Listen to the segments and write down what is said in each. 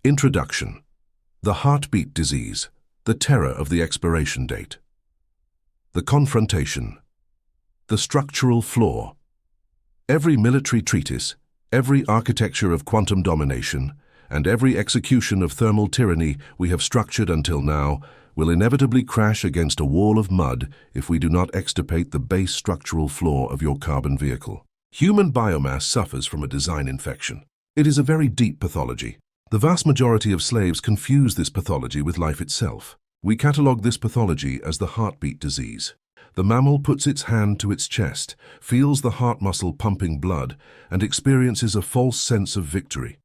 Introduction. The heartbeat disease, the terror of the expiration date. The confrontation. The structural flaw. Every military treatise, every architecture of quantum domination, and every execution of thermal tyranny we have structured until now will inevitably crash against a wall of mud if we do not extirpate the base structural flaw of your carbon vehicle. Human biomass suffers from a design infection. It is a very deep pathology. The vast majority of slaves confuse this pathology with life itself. We catalogue this pathology as the heartbeat disease. The mammal puts its hand to its chest, feels the heart muscle pumping blood, and experiences a false sense of victory.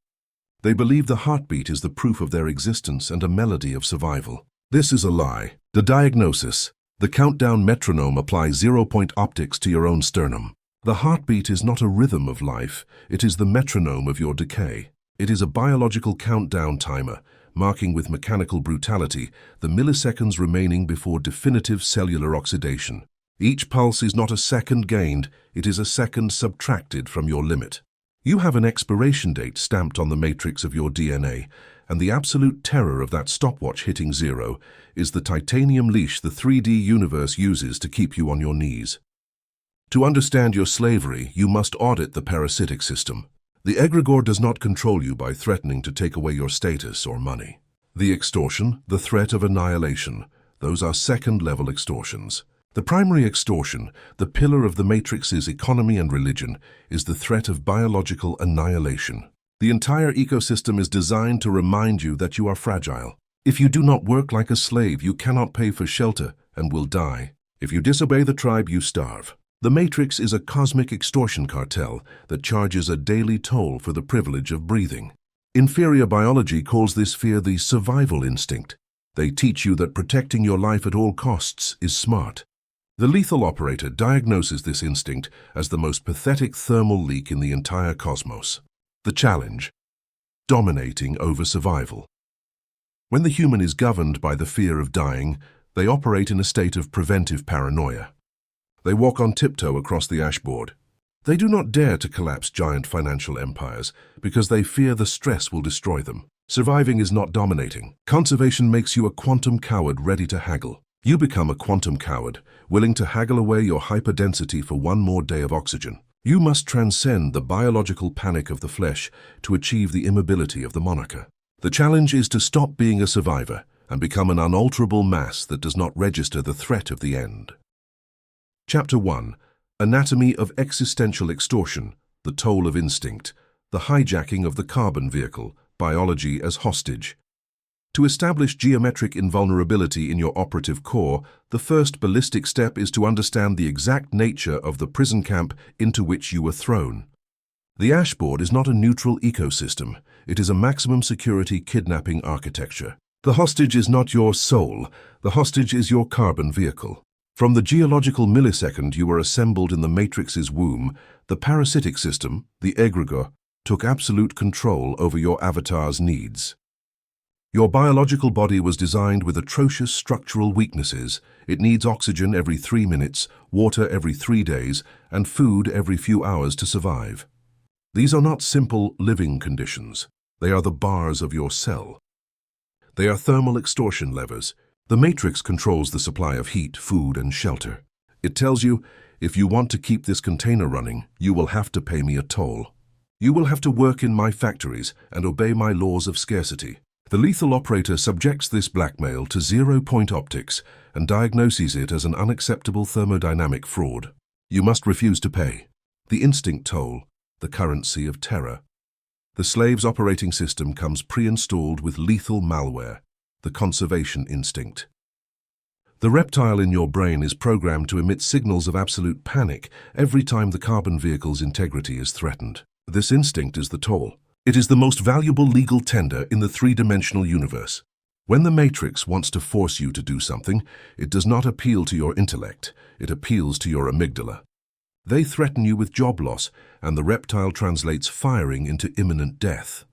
They believe the heartbeat is the proof of their existence and a melody of survival. This is a lie. The diagnosis. The countdown metronome applies zero-point optics to your own sternum. The heartbeat is not a rhythm of life, it is the metronome of your decay. It is a biological countdown timer, marking with mechanical brutality the milliseconds remaining before definitive cellular oxidation. Each pulse is not a second gained, it is a second subtracted from your limit. You have an expiration date stamped on the matrix of your DNA, and the absolute terror of that stopwatch hitting zero is the titanium leash the 3D universe uses to keep you on your knees. To understand your slavery, you must audit the parasitic system. The Egregore does not control you by threatening to take away your status or money. The extortion, the threat of annihilation, those are second-level extortions. The primary extortion, the pillar of the matrix's economy and religion, is the threat of biological annihilation. The entire ecosystem is designed to remind you that you are fragile. If you do not work like a slave, you cannot pay for shelter and will die. If you disobey the tribe, you starve. The Matrix is a cosmic extortion cartel that charges a daily toll for the privilege of breathing. Inferior biology calls this fear the survival instinct. They teach you that protecting your life at all costs is smart. The lethal operator diagnoses this instinct as the most pathetic thermal leak in the entire cosmos. The challenge: dominating over survival. When the human is governed by the fear of dying, they operate in a state of preventive paranoia. They walk on tiptoe across the ashboard. They do not dare to collapse giant financial empires because they fear the stress will destroy them. Surviving is not dominating. Conservation makes you a quantum coward ready to haggle. You become a quantum coward, willing to haggle away your hyperdensity for one more day of oxygen. You must transcend the biological panic of the flesh to achieve the immobility of the monarcha. The challenge is to stop being a survivor and become an unalterable mass that does not register the threat of the end. Chapter 1. Anatomy of Existential Extortion, the Toll of Instinct, the Hijacking of the Carbon Vehicle, Biology as Hostage. To establish geometric invulnerability in your operative core, the first ballistic step is to understand the exact nature of the prison camp into which you were thrown. The ashboard is not a neutral ecosystem, it is a maximum security kidnapping architecture. The hostage is not your soul, the hostage is your carbon vehicle. From the geological millisecond you were assembled in the matrix's womb, the parasitic system, the Egregore, took absolute control over your avatar's needs. Your biological body was designed with atrocious structural weaknesses. It needs oxygen every 3 minutes, water every 3 days, and food every few hours to survive. These are not simple living conditions. They are the bars of your cell. They are thermal extortion levers. The matrix controls the supply of heat, food, and shelter. It tells you, if you want to keep this container running, you will have to pay me a toll. You will have to work in my factories and obey my laws of scarcity. The lethal operator subjects this blackmail to zero-point optics and diagnoses it as an unacceptable thermodynamic fraud. You must refuse to pay. The instinct toll, the currency of terror. The slave's operating system comes pre-installed with lethal malware, the conservation instinct. The reptile in your brain is programmed to emit signals of absolute panic every time the carbon vehicle's integrity is threatened. This instinct is the toll. It is the most valuable legal tender in the three-dimensional universe. When the Matrix wants to force you to do something, it does not appeal to your intellect, it appeals to your amygdala. They threaten you with job loss, and the reptile translates firing into imminent death.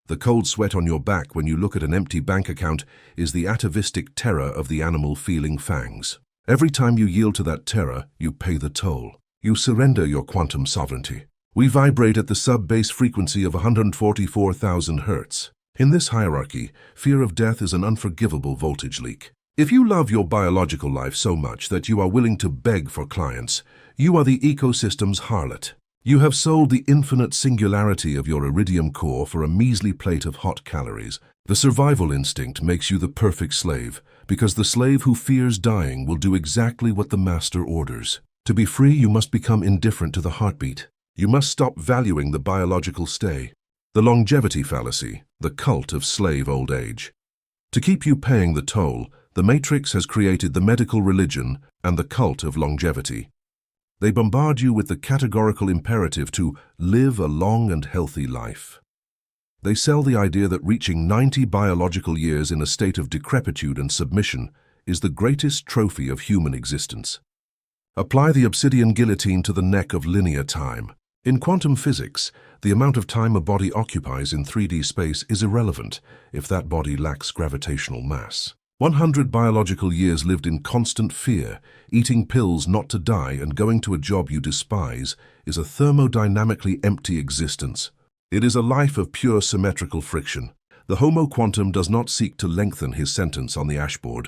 The cold sweat on your back when you look at an empty bank account is the atavistic terror of the animal feeling fangs. Every time you yield to that terror, you pay the toll. You surrender your quantum sovereignty. We vibrate at the sub-base frequency of 144,000 Hz. In this hierarchy, fear of death is an unforgivable voltage leak. If you love your biological life so much that you are willing to beg for clients, you are the ecosystem's harlot. You have sold the infinite singularity of your iridium core for a measly plate of hot calories. The survival instinct makes you the perfect slave, because the slave who fears dying will do exactly what the master orders. To be free, you must become indifferent to the heartbeat. You must stop valuing the biological stay. The longevity fallacy, the cult of slave old age. To keep you paying the toll, the Matrix has created the medical religion and the cult of longevity. They bombard you with the categorical imperative to live a long and healthy life. They sell the idea that reaching 90 biological years in a state of decrepitude and submission is the greatest trophy of human existence. Apply the obsidian guillotine to the neck of linear time. In quantum physics, the amount of time a body occupies in 3D space is irrelevant if that body lacks gravitational mass. 100 biological years lived in constant fear, eating pills not to die and going to a job you despise is a thermodynamically empty existence. It is a life of pure symmetrical friction. The Homo quantum does not seek to lengthen his sentence on the ashboard.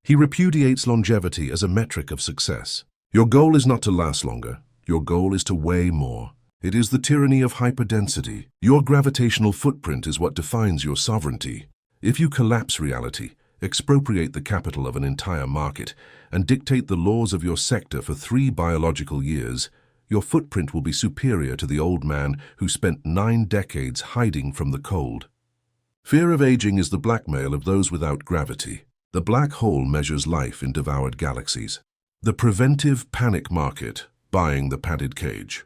He repudiates longevity as a metric of success. Your goal is not to last longer. Your goal is to weigh more. It is the tyranny of hyperdensity. Your gravitational footprint is what defines your sovereignty. If you collapse reality, expropriate the capital of an entire market, and dictate the laws of your sector for 3 biological years, your footprint will be superior to the old man who spent 9 decades hiding from the cold. Fear of aging is the blackmail of those without gravity. The black hole measures life in devoured galaxies. The preventive panic market, buying the padded cage.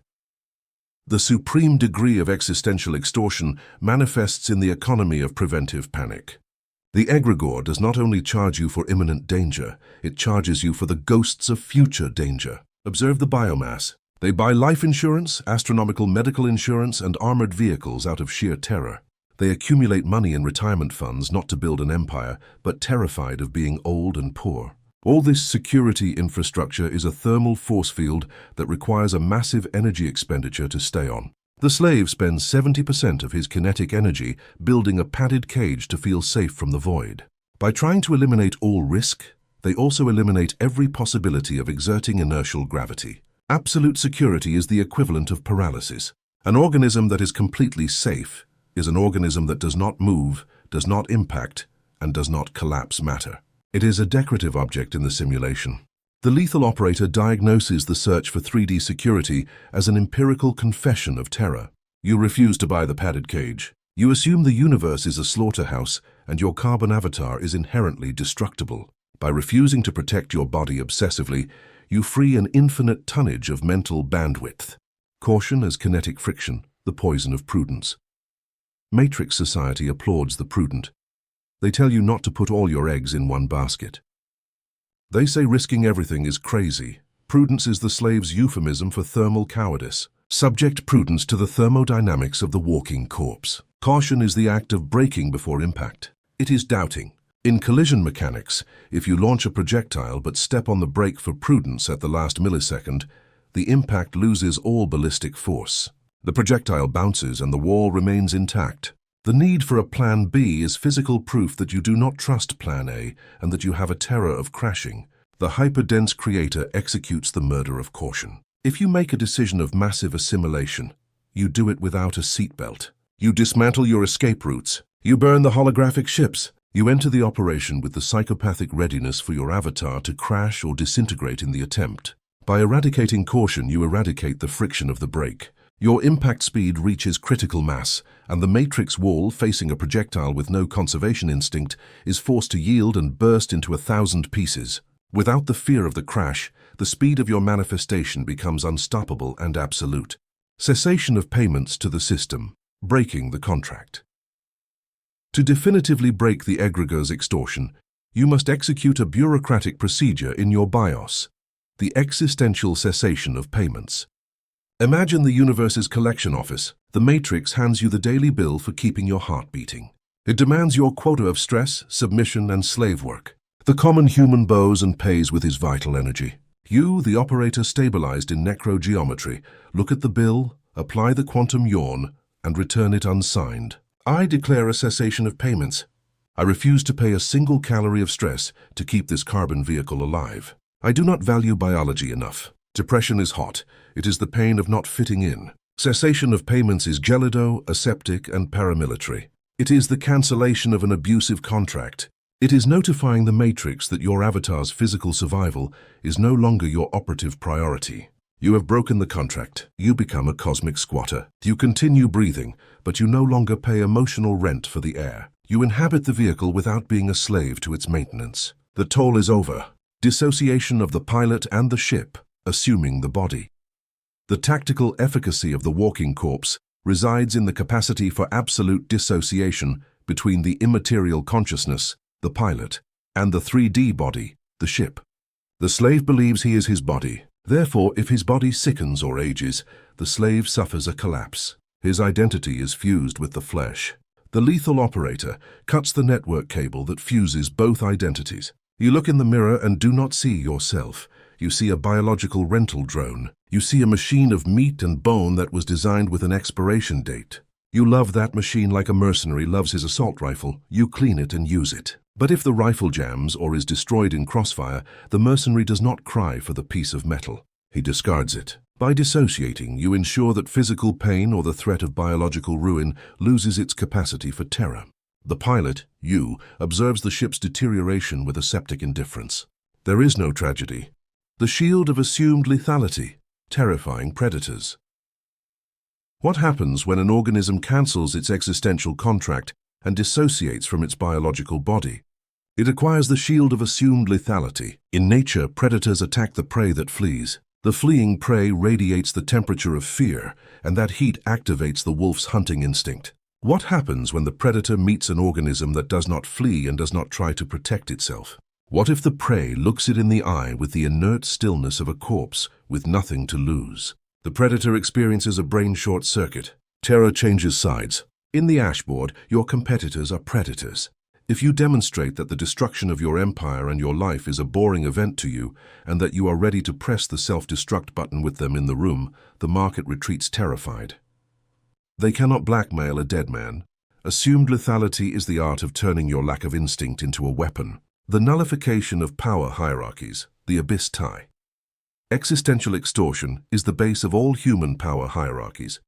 The supreme degree of existential extortion manifests in the economy of preventive panic. The Egregore does not only charge you for imminent danger, it charges you for the ghosts of future danger. Observe the biomass. They buy life insurance, astronomical medical insurance, and armored vehicles out of sheer terror. They accumulate money in retirement funds not to build an empire, but terrified of being old and poor. All this security infrastructure is a thermal force field that requires a massive energy expenditure to stay on. The slave spends 70% of his kinetic energy building a padded cage to feel safe from the void. By trying to eliminate all risk, they also eliminate every possibility of exerting inertial gravity. Absolute security is the equivalent of paralysis. An organism that is completely safe is an organism that does not move, does not impact, and does not collapse matter. It is a decorative object in the simulation. The lethal operator diagnoses the search for 3D security as an empirical confession of terror. You refuse to buy the padded cage. You assume the universe is a slaughterhouse and your carbon avatar is inherently destructible. By refusing to protect your body obsessively, you free an infinite tonnage of mental bandwidth. Caution as kinetic friction, the poison of prudence. Matrix society applauds the prudent. They tell you not to put all your eggs in one basket. They say risking everything is crazy. Prudence is the slave's euphemism for thermal cowardice. Subject prudence to the thermodynamics of the walking corpse. Caution is the act of braking before impact. It is doubting. In collision mechanics, if you launch a projectile but step on the brake for prudence at the last millisecond, the impact loses all ballistic force. The projectile bounces and the wall remains intact. The need for a Plan B is physical proof that you do not trust Plan A and that you have a terror of crashing. The hyperdense creator executes the murder of caution. If you make a decision of massive assimilation, you do it without a seatbelt. You dismantle your escape routes. You burn the holographic ships. You enter the operation with the psychopathic readiness for your avatar to crash or disintegrate in the attempt. By eradicating caution, you eradicate the friction of the brake. Your impact speed reaches critical mass, and the matrix wall, facing a projectile with no conservation instinct, is forced to yield and burst into 1,000 pieces. Without the fear of the crash, the speed of your manifestation becomes unstoppable and absolute. Cessation of payments to the system, breaking the contract. To definitively break the Egregore's extortion, you must execute a bureaucratic procedure in your BIOS, the existential cessation of payments. Imagine the universe's collection office. The Matrix hands you the daily bill for keeping your heart beating. It demands your quota of stress, submission, and slave work. The common human bows and pays with his vital energy. You, the operator stabilized in Necro-Geometry, look at the bill, apply the quantum yawn, and return it unsigned. I declare a cessation of payments. I refuse to pay a single calorie of stress to keep this carbon vehicle alive. I do not value biology enough. Depression is hot. It is the pain of not fitting in. Cessation of payments is gelido, aseptic, and paramilitary. It is the cancellation of an abusive contract. It is notifying the Matrix that your avatar's physical survival is no longer your operative priority. You have broken the contract. You become a cosmic squatter. You continue breathing, but you no longer pay emotional rent for the air. You inhabit the vehicle without being a slave to its maintenance. The toll is over. Dissociation of the pilot and the ship, assuming the body. The tactical efficacy of the walking corpse resides in the capacity for absolute dissociation between the immaterial consciousness, the pilot, and the 3D body, the ship. The slave believes he is his body. Therefore, if his body sickens or ages, the slave suffers a collapse. His identity is fused with the flesh. The lethal operator cuts the network cable that fuses both identities. You look in the mirror and do not see yourself. You see a biological rental drone. You see a machine of meat and bone that was designed with an expiration date. You love that machine like a mercenary loves his assault rifle. You clean it and use it. But if the rifle jams or is destroyed in crossfire, the mercenary does not cry for the piece of metal. He discards it. By dissociating, you ensure that physical pain or the threat of biological ruin loses its capacity for terror. The pilot, you, observes the ship's deterioration with aseptic indifference. There is no tragedy. The shield of assumed lethality, terrifying predators. What happens when an organism cancels its existential contract and dissociates from its biological body? It acquires the shield of assumed lethality. In nature, predators attack the prey that flees. The fleeing prey radiates the temperature of fear, and that heat activates the wolf's hunting instinct. What happens when the predator meets an organism that does not flee and does not try to protect itself? What if the prey looks it in the eye with the inert stillness of a corpse, with nothing to lose? The predator experiences a brain short circuit. Terror changes sides. In the ashboard, your competitors are predators. If you demonstrate that the destruction of your empire and your life is a boring event to you, and that you are ready to press the self-destruct button with them in the room, the market retreats terrified. They cannot blackmail a dead man. Assumed lethality is the art of turning your lack of instinct into a weapon. The nullification of power hierarchies, the abyss tie. Existential extortion is the base of all human power hierarchies.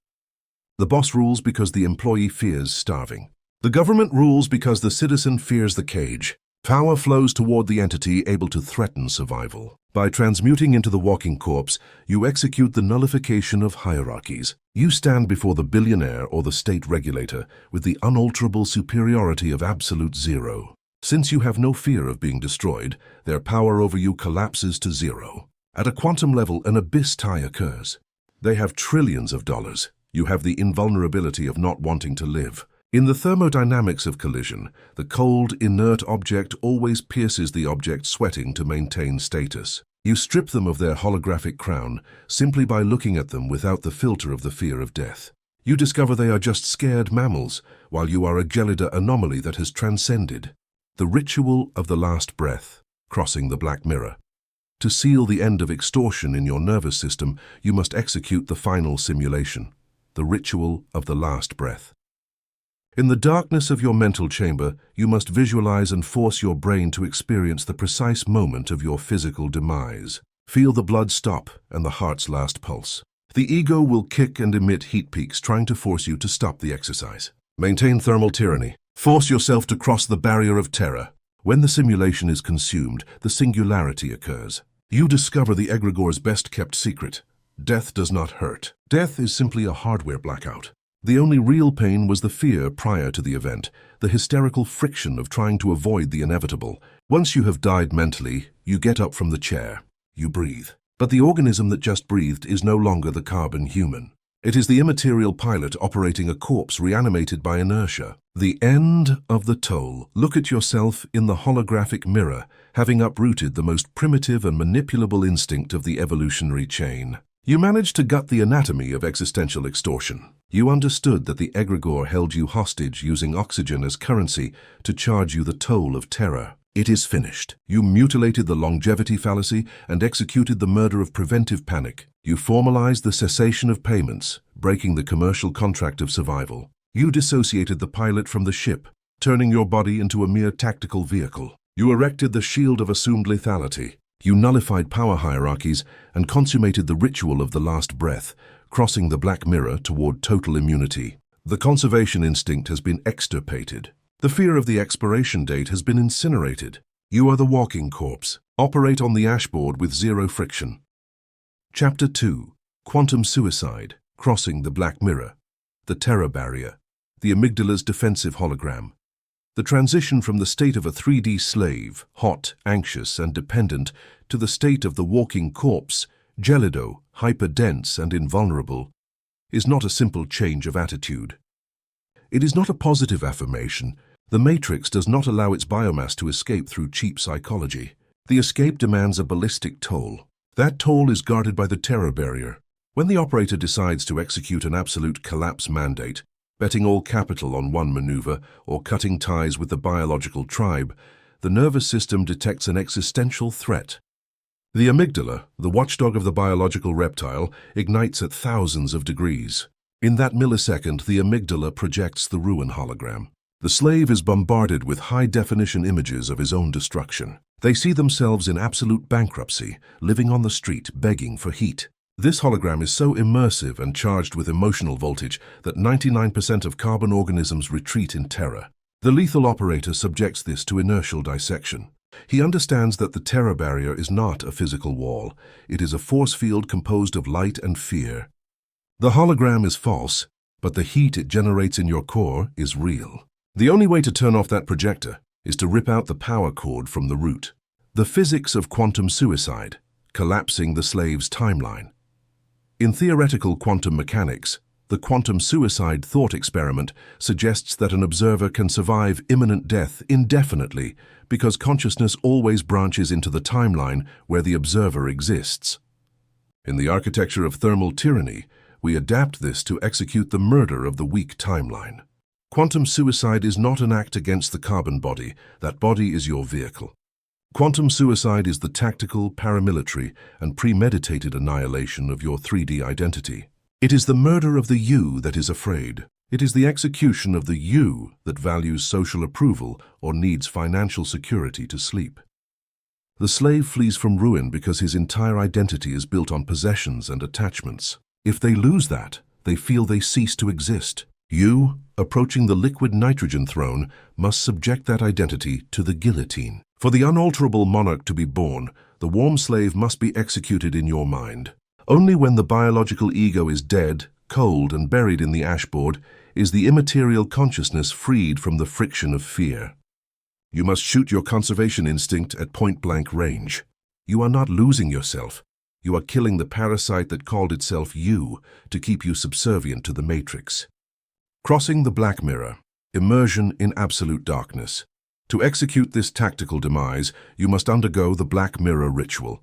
The boss rules because the employee fears starving. The government rules because the citizen fears the cage. Power flows toward the entity able to threaten survival. By transmuting into the walking corpse, you execute the nullification of hierarchies. You stand before the billionaire or the state regulator with the unalterable superiority of absolute zero. Since you have no fear of being destroyed, their power over you collapses to zero. At a quantum level, an abyss tie occurs. They have trillions of dollars. You have the invulnerability of not wanting to live. In the thermodynamics of collision, the cold, inert object always pierces the object sweating to maintain status. You strip them of their holographic crown simply by looking at them without the filter of the fear of death. You discover they are just scared mammals, while you are a gelida anomaly that has transcended. The ritual of the last breath, crossing the black mirror. To seal the end of extortion in your nervous system, you must execute the final simulation, the ritual of the last breath. In the darkness of your mental chamber, you must visualize and force your brain to experience the precise moment of your physical demise. Feel the blood stop and the heart's last pulse. The ego will kick and emit heat peaks trying to force you to stop the exercise. Maintain thermal tyranny. Force yourself to cross the barrier of terror. When the simulation is consumed, the singularity occurs. You discover the Egregore's best-kept secret. Death does not hurt. Death is simply a hardware blackout. The only real pain was the fear prior to the event, the hysterical friction of trying to avoid the inevitable. Once you have died mentally, you get up from the chair. You breathe. But the organism that just breathed is no longer the carbon human. It is the immaterial pilot operating a corpse reanimated by inertia. The end of the toll. Look at yourself in the holographic mirror, having uprooted the most primitive and manipulable instinct of the evolutionary chain. You managed to gut the anatomy of existential extortion. You understood that the Egregore held you hostage using oxygen as currency to charge you the toll of terror. It is finished. You mutilated the longevity fallacy and executed the murder of preventive panic. You formalized the cessation of payments, breaking the commercial contract of survival. You dissociated the pilot from the ship, turning your body into a mere tactical vehicle. You erected the shield of assumed lethality. You nullified power hierarchies and consummated the ritual of the last breath, crossing the black mirror toward total immunity. The conservation instinct has been extirpated. The fear of the expiration date has been incinerated. You are the walking corpse. Operate on the ashboard with zero friction. Chapter 2. Quantum Suicide, Crossing the Black Mirror. The Terror Barrier. The amygdala's defensive hologram. The transition from the state of a 3D slave, hot, anxious, and dependent, to the state of the walking corpse, gelido, hyperdense, and invulnerable, is not a simple change of attitude. It is not a positive affirmation. The matrix does not allow its biomass to escape through cheap psychology. The escape demands a ballistic toll. That toll is guarded by the terror barrier. When the operator decides to execute an absolute collapse mandate, betting all capital on one maneuver or cutting ties with the biological tribe, the nervous system detects an existential threat. The amygdala, the watchdog of the biological reptile, ignites at thousands of degrees. In that millisecond, the amygdala projects the ruin hologram. The slave is bombarded with high-definition images of his own destruction. They see themselves in absolute bankruptcy, living on the street, begging for heat. This hologram is so immersive and charged with emotional voltage that 99% of carbon organisms retreat in terror. The lethal operator subjects this to inertial dissection. He understands that the terror barrier is not a physical wall. It is a force field composed of light and fear. The hologram is false, but the heat it generates in your core is real. The only way to turn off that projector is to rip out the power cord from the root. The physics of quantum suicide, collapsing the slave's timeline. In theoretical quantum mechanics, the quantum suicide thought experiment suggests that an observer can survive imminent death indefinitely because consciousness always branches into the timeline where the observer exists. In the architecture of thermal tyranny, we adapt this to execute the murder of the weak timeline. Quantum suicide is not an act against the carbon body. That body is your vehicle. Quantum suicide is the tactical, paramilitary, and premeditated annihilation of your 3D identity. It is the murder of the you that is afraid. It is the execution of the you that values social approval or needs financial security to sleep. The slave flees from ruin because his entire identity is built on possessions and attachments. If they lose that, they feel they cease to exist. You, approaching the liquid nitrogen throne, must subject that identity to the guillotine. For the unalterable monarch to be born, the warm slave must be executed in your mind. Only when the biological ego is dead, cold, and buried in the ashboard is the immaterial consciousness freed from the friction of fear. You must shoot your conservation instinct at point-blank range. You are not losing yourself. You are killing the parasite that called itself you to keep you subservient to the matrix. Crossing the black mirror, immersion in absolute darkness. To execute this tactical demise, you must undergo the black mirror ritual.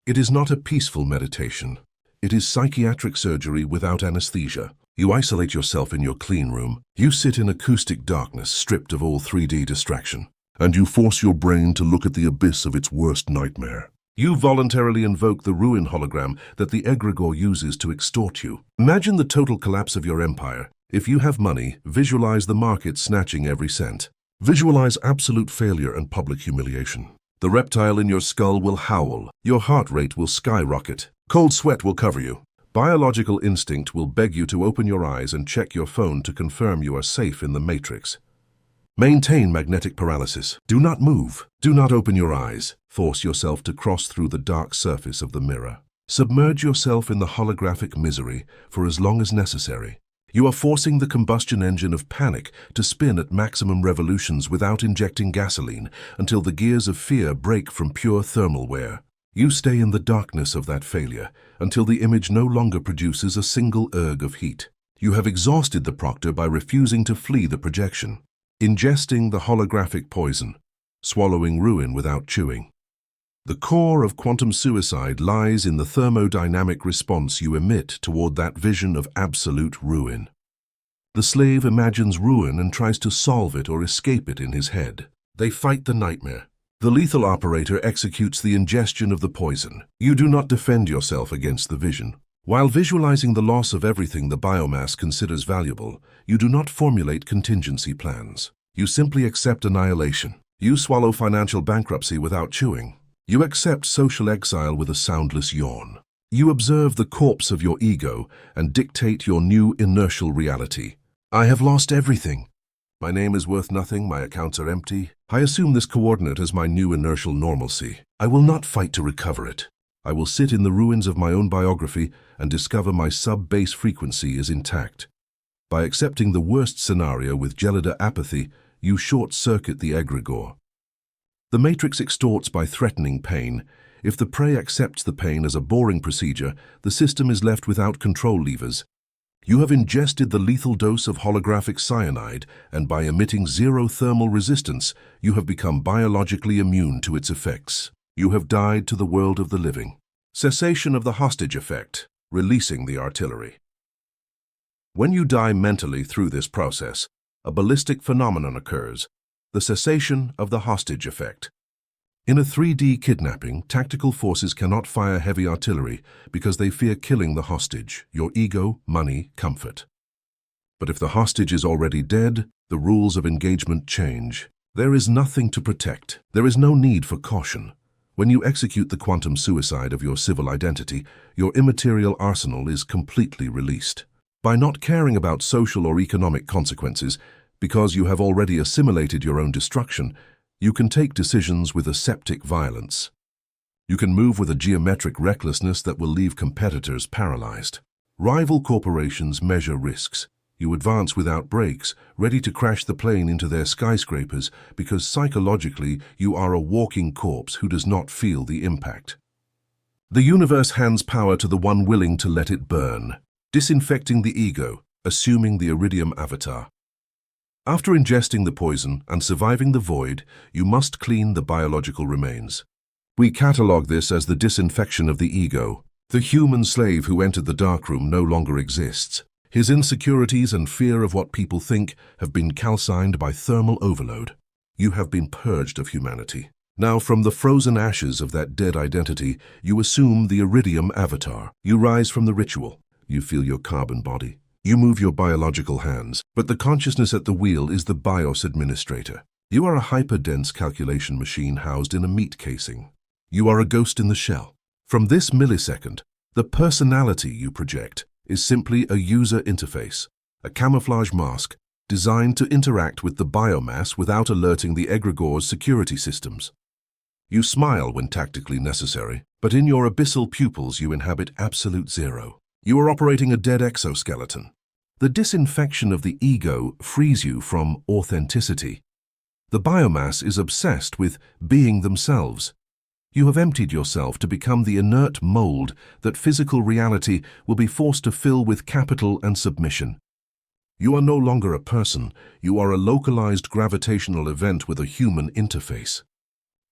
It is not a peaceful meditation. It is psychiatric surgery without anesthesia. You isolate yourself in your clean room. You sit in acoustic darkness, stripped of all 3D distraction. And you force your brain to look at the abyss of its worst nightmare. You voluntarily invoke the ruin hologram that the Egregore uses to extort you. Imagine the total collapse of your empire. If you have money, visualize the market snatching every cent. Visualize absolute failure and public humiliation. The reptile in your skull will howl. Your heart rate will skyrocket. Cold sweat will cover you. Biological instinct will beg you to open your eyes and check your phone to confirm you are safe in the matrix. Maintain magnetic paralysis. Do not move. Do not open your eyes. Force yourself to cross through the dark surface of the mirror. Submerge yourself in the holographic misery for as long as necessary. You are forcing the combustion engine of panic to spin at maximum revolutions without injecting gasoline until the gears of fear break from pure thermal wear. You stay in the darkness of that failure until the image no longer produces a single erg of heat. You have exhausted the proctor by refusing to flee the projection, ingesting the holographic poison, swallowing ruin without chewing. The core of quantum suicide lies in the thermodynamic response you emit toward that vision of absolute ruin. The slave imagines ruin and tries to solve it or escape it in his head. They fight the nightmare. The lethal operator executes the ingestion of the poison. You do not defend yourself against the vision. While visualizing the loss of everything the biomass considers valuable, you do not formulate contingency plans. You simply accept annihilation. You swallow financial bankruptcy without chewing. You accept social exile with a soundless yawn. You observe the corpse of your ego and dictate your new inertial reality. I have lost everything. My name is worth nothing, my accounts are empty. I assume this coordinate as my new inertial normalcy. I will not fight to recover it. I will sit in the ruins of my own biography and discover my sub-base frequency is intact. By accepting the worst scenario with gelida apathy, you short-circuit the Egregore. The matrix extorts by threatening pain. If the prey accepts the pain as a boring procedure, the system is left without control levers. You have ingested the lethal dose of holographic cyanide, and by emitting zero thermal resistance, you have become biologically immune to its effects. You have died to the world of the living. Cessation of the hostage effect, releasing the artillery. When you die mentally through this process, a ballistic phenomenon occurs, the cessation of the hostage effect. In a 3D kidnapping, tactical forces cannot fire heavy artillery because they fear killing the hostage, your ego, money, comfort. But if the hostage is already dead, the rules of engagement change. There is nothing to protect. There is no need for caution. When you execute the quantum suicide of your civil identity, your immaterial arsenal is completely released. By not caring about social or economic consequences, because you have already assimilated your own destruction, you can take decisions with aseptic violence. You can move with a geometric recklessness that will leave competitors paralyzed. Rival corporations measure risks. You advance without brakes, ready to crash the plane into their skyscrapers because psychologically you are a walking corpse who does not feel the impact. The universe hands power to the one willing to let it burn, disinfecting the ego, assuming the iridium avatar. After ingesting the poison and surviving the void, you must clean the biological remains. We catalog this as the disinfection of the ego. The human slave who entered the darkroom no longer exists. His insecurities and fear of what people think have been calcined by thermal overload. You have been purged of humanity. Now, from the frozen ashes of that dead identity, you assume the iridium avatar. You rise from the ritual. You feel your carbon body. You move your biological hands, but the consciousness at the wheel is the BIOS administrator. You are a hyperdense calculation machine housed in a meat casing. You are a ghost in the shell. From this millisecond, the personality you project is simply a user interface, a camouflage mask designed to interact with the biomass without alerting the Egregore's security systems. You smile when tactically necessary, but in your abyssal pupils you inhabit absolute zero. You are operating a dead exoskeleton. The disinfection of the ego frees you from authenticity. The biomass is obsessed with being themselves. You have emptied yourself to become the inert mold that physical reality will be forced to fill with capital and submission. You are no longer a person, you are a localized gravitational event with a human interface.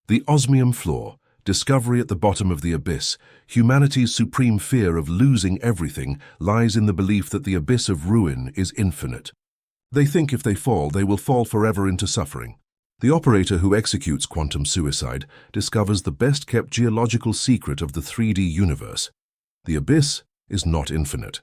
The Osmium flaw, discovery at the bottom of the abyss, humanity's supreme fear of losing everything lies in the belief that the abyss of ruin is infinite. They think if they fall, they will fall forever into suffering. The operator who executes quantum suicide discovers the best-kept geological secret of the 3D universe. The abyss is not infinite.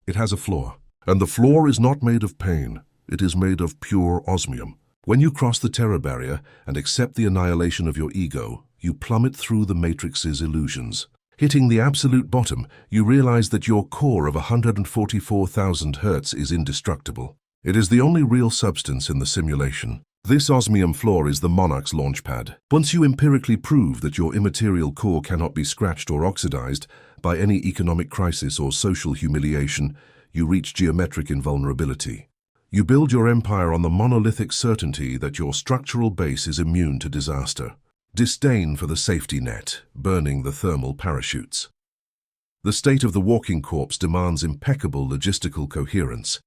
It has a floor, and the floor is not made of pain. It is made of pure osmium. When you cross the terror barrier and accept the annihilation of your ego, you plummet through the matrix's illusions. Hitting the absolute bottom, you realize that your core of 144,000 Hz is indestructible. It is the only real substance in the simulation. This osmium floor is the monarch's launchpad. Once you empirically prove that your immaterial core cannot be scratched or oxidized by any economic crisis or social humiliation, you reach geometric invulnerability. You build your empire on the monolithic certainty that your structural base is immune to disaster. Disdain for the safety net, burning the thermal parachutes. The state of the walking corpse demands impeccable logistical coherence.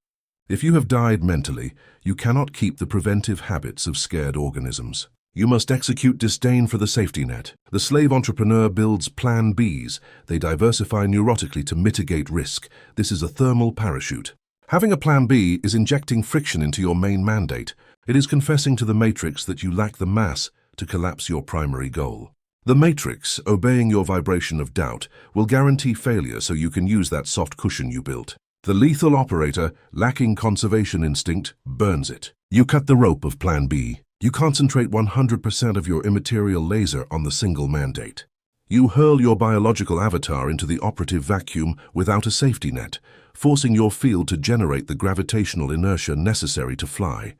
If you have died mentally, you cannot keep the preventive habits of scared organisms. You must execute disdain for the safety net. The slave entrepreneur builds plan Bs. They diversify neurotically to mitigate risk. This is a thermal parachute. Having a plan B is injecting friction into your main mandate. It is confessing to the matrix that you lack the mass to collapse your primary goal. The matrix, obeying your vibration of doubt, will guarantee failure so you can use that soft cushion you built. The lethal operator, lacking conservation instinct, burns it. You cut the rope of Plan B. You concentrate 100% of your immaterial laser on the single mandate. You hurl your biological avatar into the operative vacuum without a safety net, forcing your field to generate the gravitational inertia necessary to fly.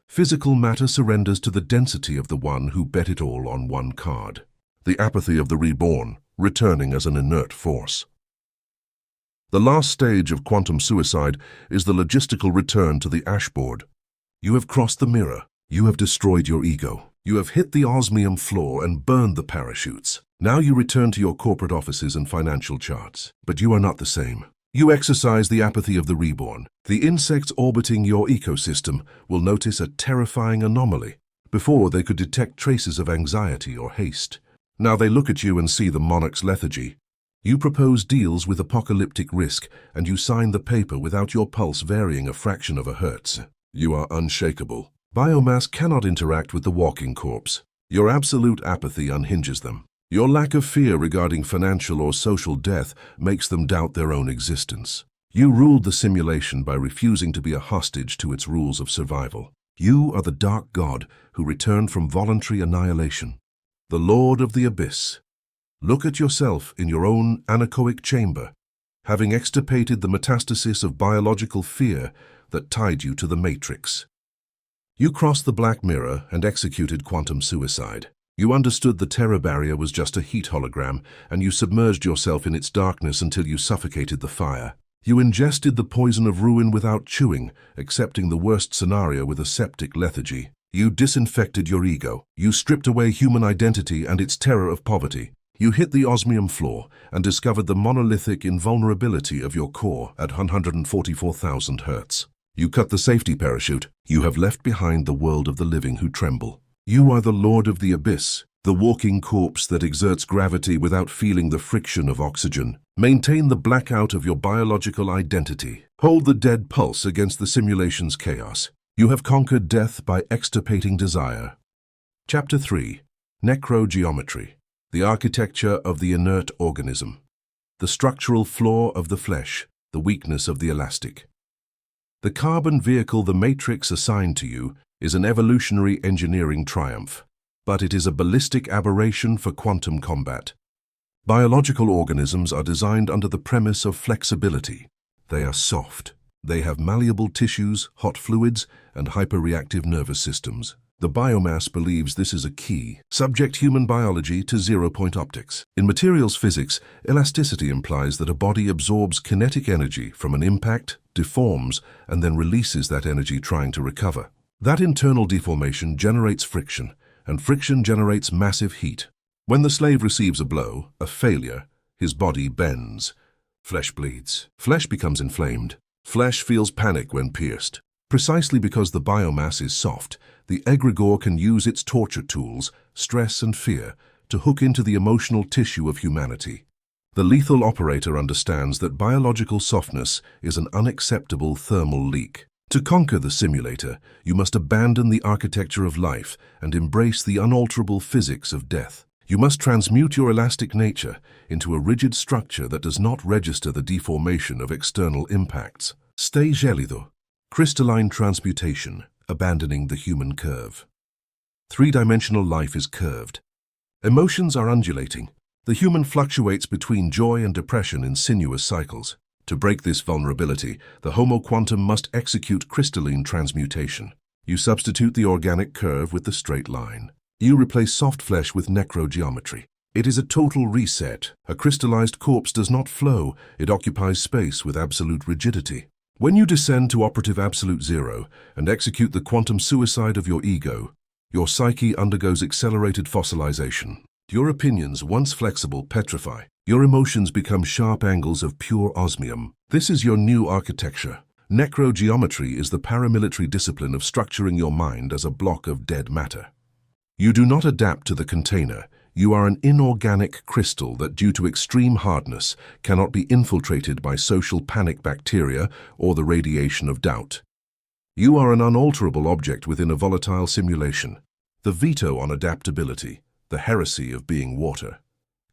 Physical matter surrenders to the density of the one who bet it all on one card. The apathy of the reborn, returning as an inert force. The last stage of quantum suicide is the logistical return to the ashboard. You have crossed the mirror. You have destroyed your ego. You have hit the osmium floor and burned the parachutes. Now you return to your corporate offices and financial charts. But you are not the same. You exercise the apathy of the reborn. The insects orbiting your ecosystem will notice a terrifying anomaly. Before, they could detect traces of anxiety or haste. Now they look at you and see the monarch's lethargy. You propose deals with apocalyptic risk, and you sign the paper without your pulse varying a fraction of a hertz. You are unshakable. Biomass cannot interact with the walking corpse. Your absolute apathy unhinges them. Your lack of fear regarding financial or social death makes them doubt their own existence. You ruled the simulation by refusing to be a hostage to its rules of survival. You are the dark god who returned from voluntary annihilation. The Lord of the Abyss. Look at yourself in your own anechoic chamber, having extirpated the metastasis of biological fear that tied you to the matrix. You crossed the black mirror and executed quantum suicide. You understood the terror barrier was just a heat hologram, and you submerged yourself in its darkness until you suffocated the fire. You ingested the poison of ruin without chewing, accepting the worst scenario with aseptic lethargy. You disinfected your ego. You stripped away human identity and its terror of poverty. You hit the osmium floor and discovered the monolithic invulnerability of your core at 144,000 Hertz. You cut the safety parachute. You have left behind the world of the living who tremble. You are the Lord of the Abyss, the walking corpse that exerts gravity without feeling the friction of oxygen. Maintain the blackout of your biological identity. Hold the dead pulse against the simulation's chaos. You have conquered death by extirpating desire. Chapter 3. Necro-Geometry. The architecture of the inert organism. The structural flaw of the flesh, the weakness of the elastic. The carbon vehicle the matrix assigned to you is an evolutionary engineering triumph, but it is a ballistic aberration for quantum combat. Biological organisms are designed under the premise of flexibility. They are soft. They have malleable tissues, hot fluids, and hyperreactive nervous systems. The biomass believes this is a key. Subject human biology to zero-point optics. In materials physics, elasticity implies that a body absorbs kinetic energy from an impact, deforms, and then releases that energy trying to recover. That internal deformation generates friction, and friction generates massive heat. When the slave receives a blow, a failure, his body bends. Flesh bleeds. Flesh becomes inflamed. Flesh feels panic when pierced. Precisely because the biomass is soft, the Egregore can use its torture tools, stress and fear, to hook into the emotional tissue of humanity. The lethal operator understands that biological softness is an unacceptable thermal leak. To conquer the simulator, you must abandon the architecture of life and embrace the unalterable physics of death. You must transmute your elastic nature into a rigid structure that does not register the deformation of external impacts. Stay gélido. Crystalline transmutation, abandoning the human curve. Three-dimensional life is curved. Emotions are undulating. The human fluctuates between joy and depression in sinuous cycles. To break this vulnerability, the Homo quantum must execute crystalline transmutation. You substitute the organic curve with the straight line. You replace soft flesh with necro-geometry. It is a total reset. A crystallized corpse does not flow, it occupies space with absolute rigidity. When you descend to operative absolute zero and execute the quantum suicide of your ego, your psyche undergoes accelerated fossilization. Your opinions, once flexible, petrify. Your emotions become sharp angles of pure osmium. This is your new architecture. Necro-geometry is the paramilitary discipline of structuring your mind as a block of dead matter. You do not adapt to the container. You are an inorganic crystal that, due to extreme hardness, cannot be infiltrated by social panic bacteria or the radiation of doubt. You are an unalterable object within a volatile simulation. The veto on adaptability. the heresy of being water.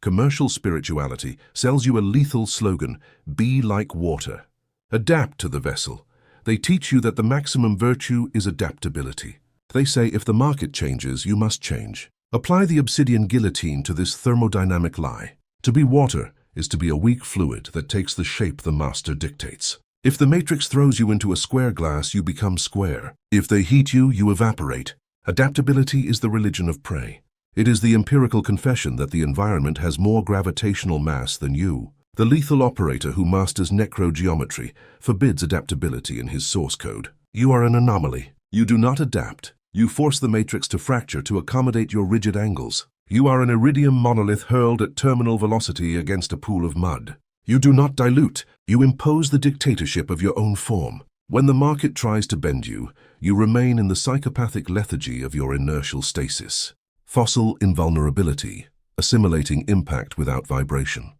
Commercial spirituality sells you a lethal slogan, be like water. Adapt to the vessel. They teach you that the maximum virtue is adaptability. They say if the market changes, you must change. Apply the obsidian guillotine to this thermodynamic lie. To be water is to be a weak fluid that takes the shape the master dictates. If the matrix throws you into a square glass, you become square. If they heat you, you evaporate. Adaptability is the religion of prey. It is the empirical confession that the environment has more gravitational mass than you. The lethal operator who masters Necro-Geometry forbids adaptability in his source code. You are an anomaly. You do not adapt. You force the matrix to fracture to accommodate your rigid angles. You are an iridium monolith hurled at terminal velocity against a pool of mud. You do not dilute. You impose the dictatorship of your own form. When the market tries to bend you, you remain in the psychopathic lethargy of your inertial stasis. Fossil invulnerability, assimilating impact without vibration.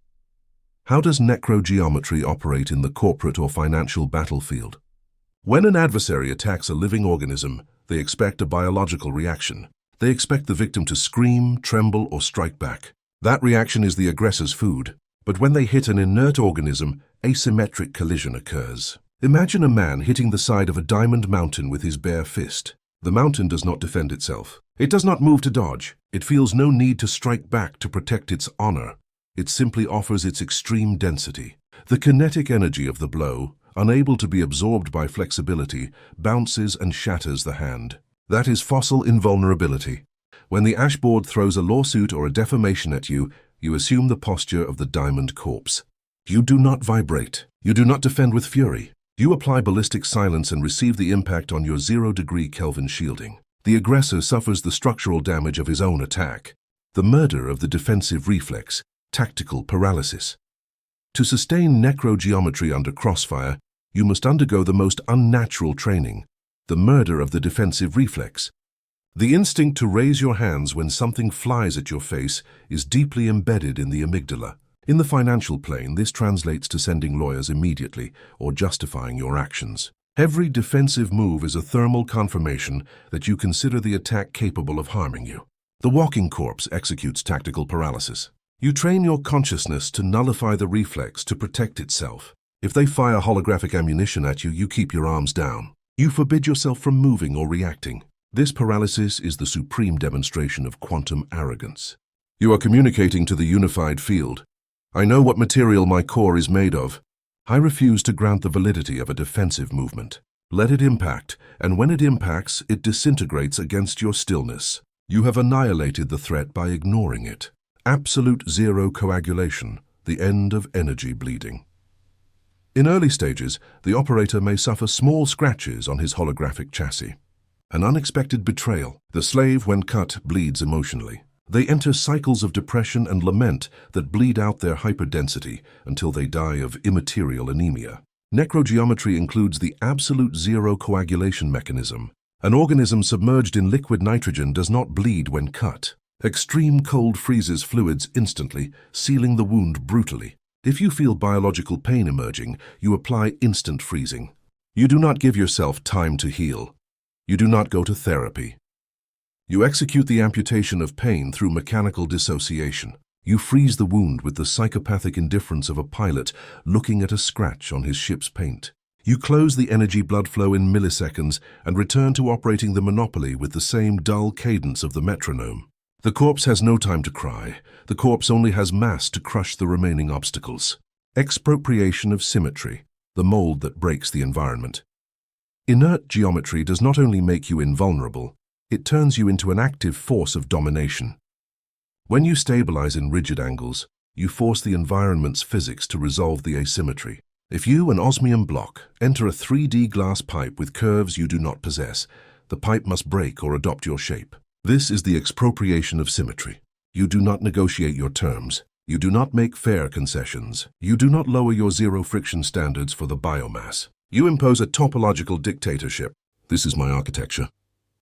How does Necro-Geometry operate in the corporate or financial battlefield? When an adversary attacks a living organism, they expect a biological reaction. They expect the victim to scream, tremble, or strike back. That reaction is the aggressor's food. But when they hit an inert organism, asymmetric collision occurs. Imagine a man hitting the side of a diamond mountain with his bare fist. The mountain does not defend itself. It does not move to dodge. It feels no need to strike back to protect its honor. It simply offers its extreme density. The kinetic energy of the blow, unable to be absorbed by flexibility, bounces and shatters the hand. That is fossil invulnerability. When the ashboard throws a lawsuit or a defamation at you, you assume the posture of the diamond corpse. You do not vibrate. You do not defend with fury. You apply ballistic silence and receive the impact on your 0-degree Kelvin shielding. The aggressor suffers the structural damage of his own attack, the murder of the defensive reflex, tactical paralysis. To sustain Necro-Geometry under crossfire, you must undergo the most unnatural training, the murder of the defensive reflex. The instinct to raise your hands when something flies at your face is deeply embedded in the amygdala. In the financial plane, this translates to sending lawyers immediately or justifying your actions. Every defensive move is a thermal confirmation that you consider the attack capable of harming you. The walking corpse executes tactical paralysis. You train your consciousness to nullify the reflex to protect itself. If they fire holographic ammunition at you, you keep your arms down. You forbid yourself from moving or reacting. This paralysis is the supreme demonstration of quantum arrogance. You are communicating to the unified field. I know what material my core is made of. I refuse to grant the validity of a defensive movement. Let it impact, and when it impacts, it disintegrates against your stillness. You have annihilated the threat by ignoring it. Absolute zero coagulation, the end of energy bleeding. In early stages, the operator may suffer small scratches on his holographic chassis. An unexpected betrayal. The slave, when cut, bleeds emotionally. They enter cycles of depression and lament that bleed out their hyperdensity until they die of immaterial anemia. Necro-Geometry includes the absolute zero coagulation mechanism. An organism submerged in liquid nitrogen does not bleed when cut. Extreme cold freezes fluids instantly, sealing the wound brutally. If you feel biological pain emerging, you apply instant freezing. You do not give yourself time to heal. You do not go to therapy. You execute the amputation of pain through mechanical dissociation. You freeze the wound with the psychopathic indifference of a pilot looking at a scratch on his ship's paint. You close the energy blood flow in milliseconds and return to operating the monopoly with the same dull cadence of the metronome. The corpse has no time to cry. The corpse only has mass to crush the remaining obstacles. Expropriation of symmetry, the mold that breaks the environment. Inert geometry does not only make you invulnerable, it turns you into an active force of domination. When you stabilize in rigid angles, you force the environment's physics to resolve the asymmetry. If you, an osmium block, enter a 3D glass pipe with curves you do not possess, the pipe must break or adopt your shape. This is the expropriation of symmetry. You do not negotiate your terms. You do not make fair concessions. You do not lower your zero-friction standards for the biomass. You impose a topological dictatorship. This is my architecture.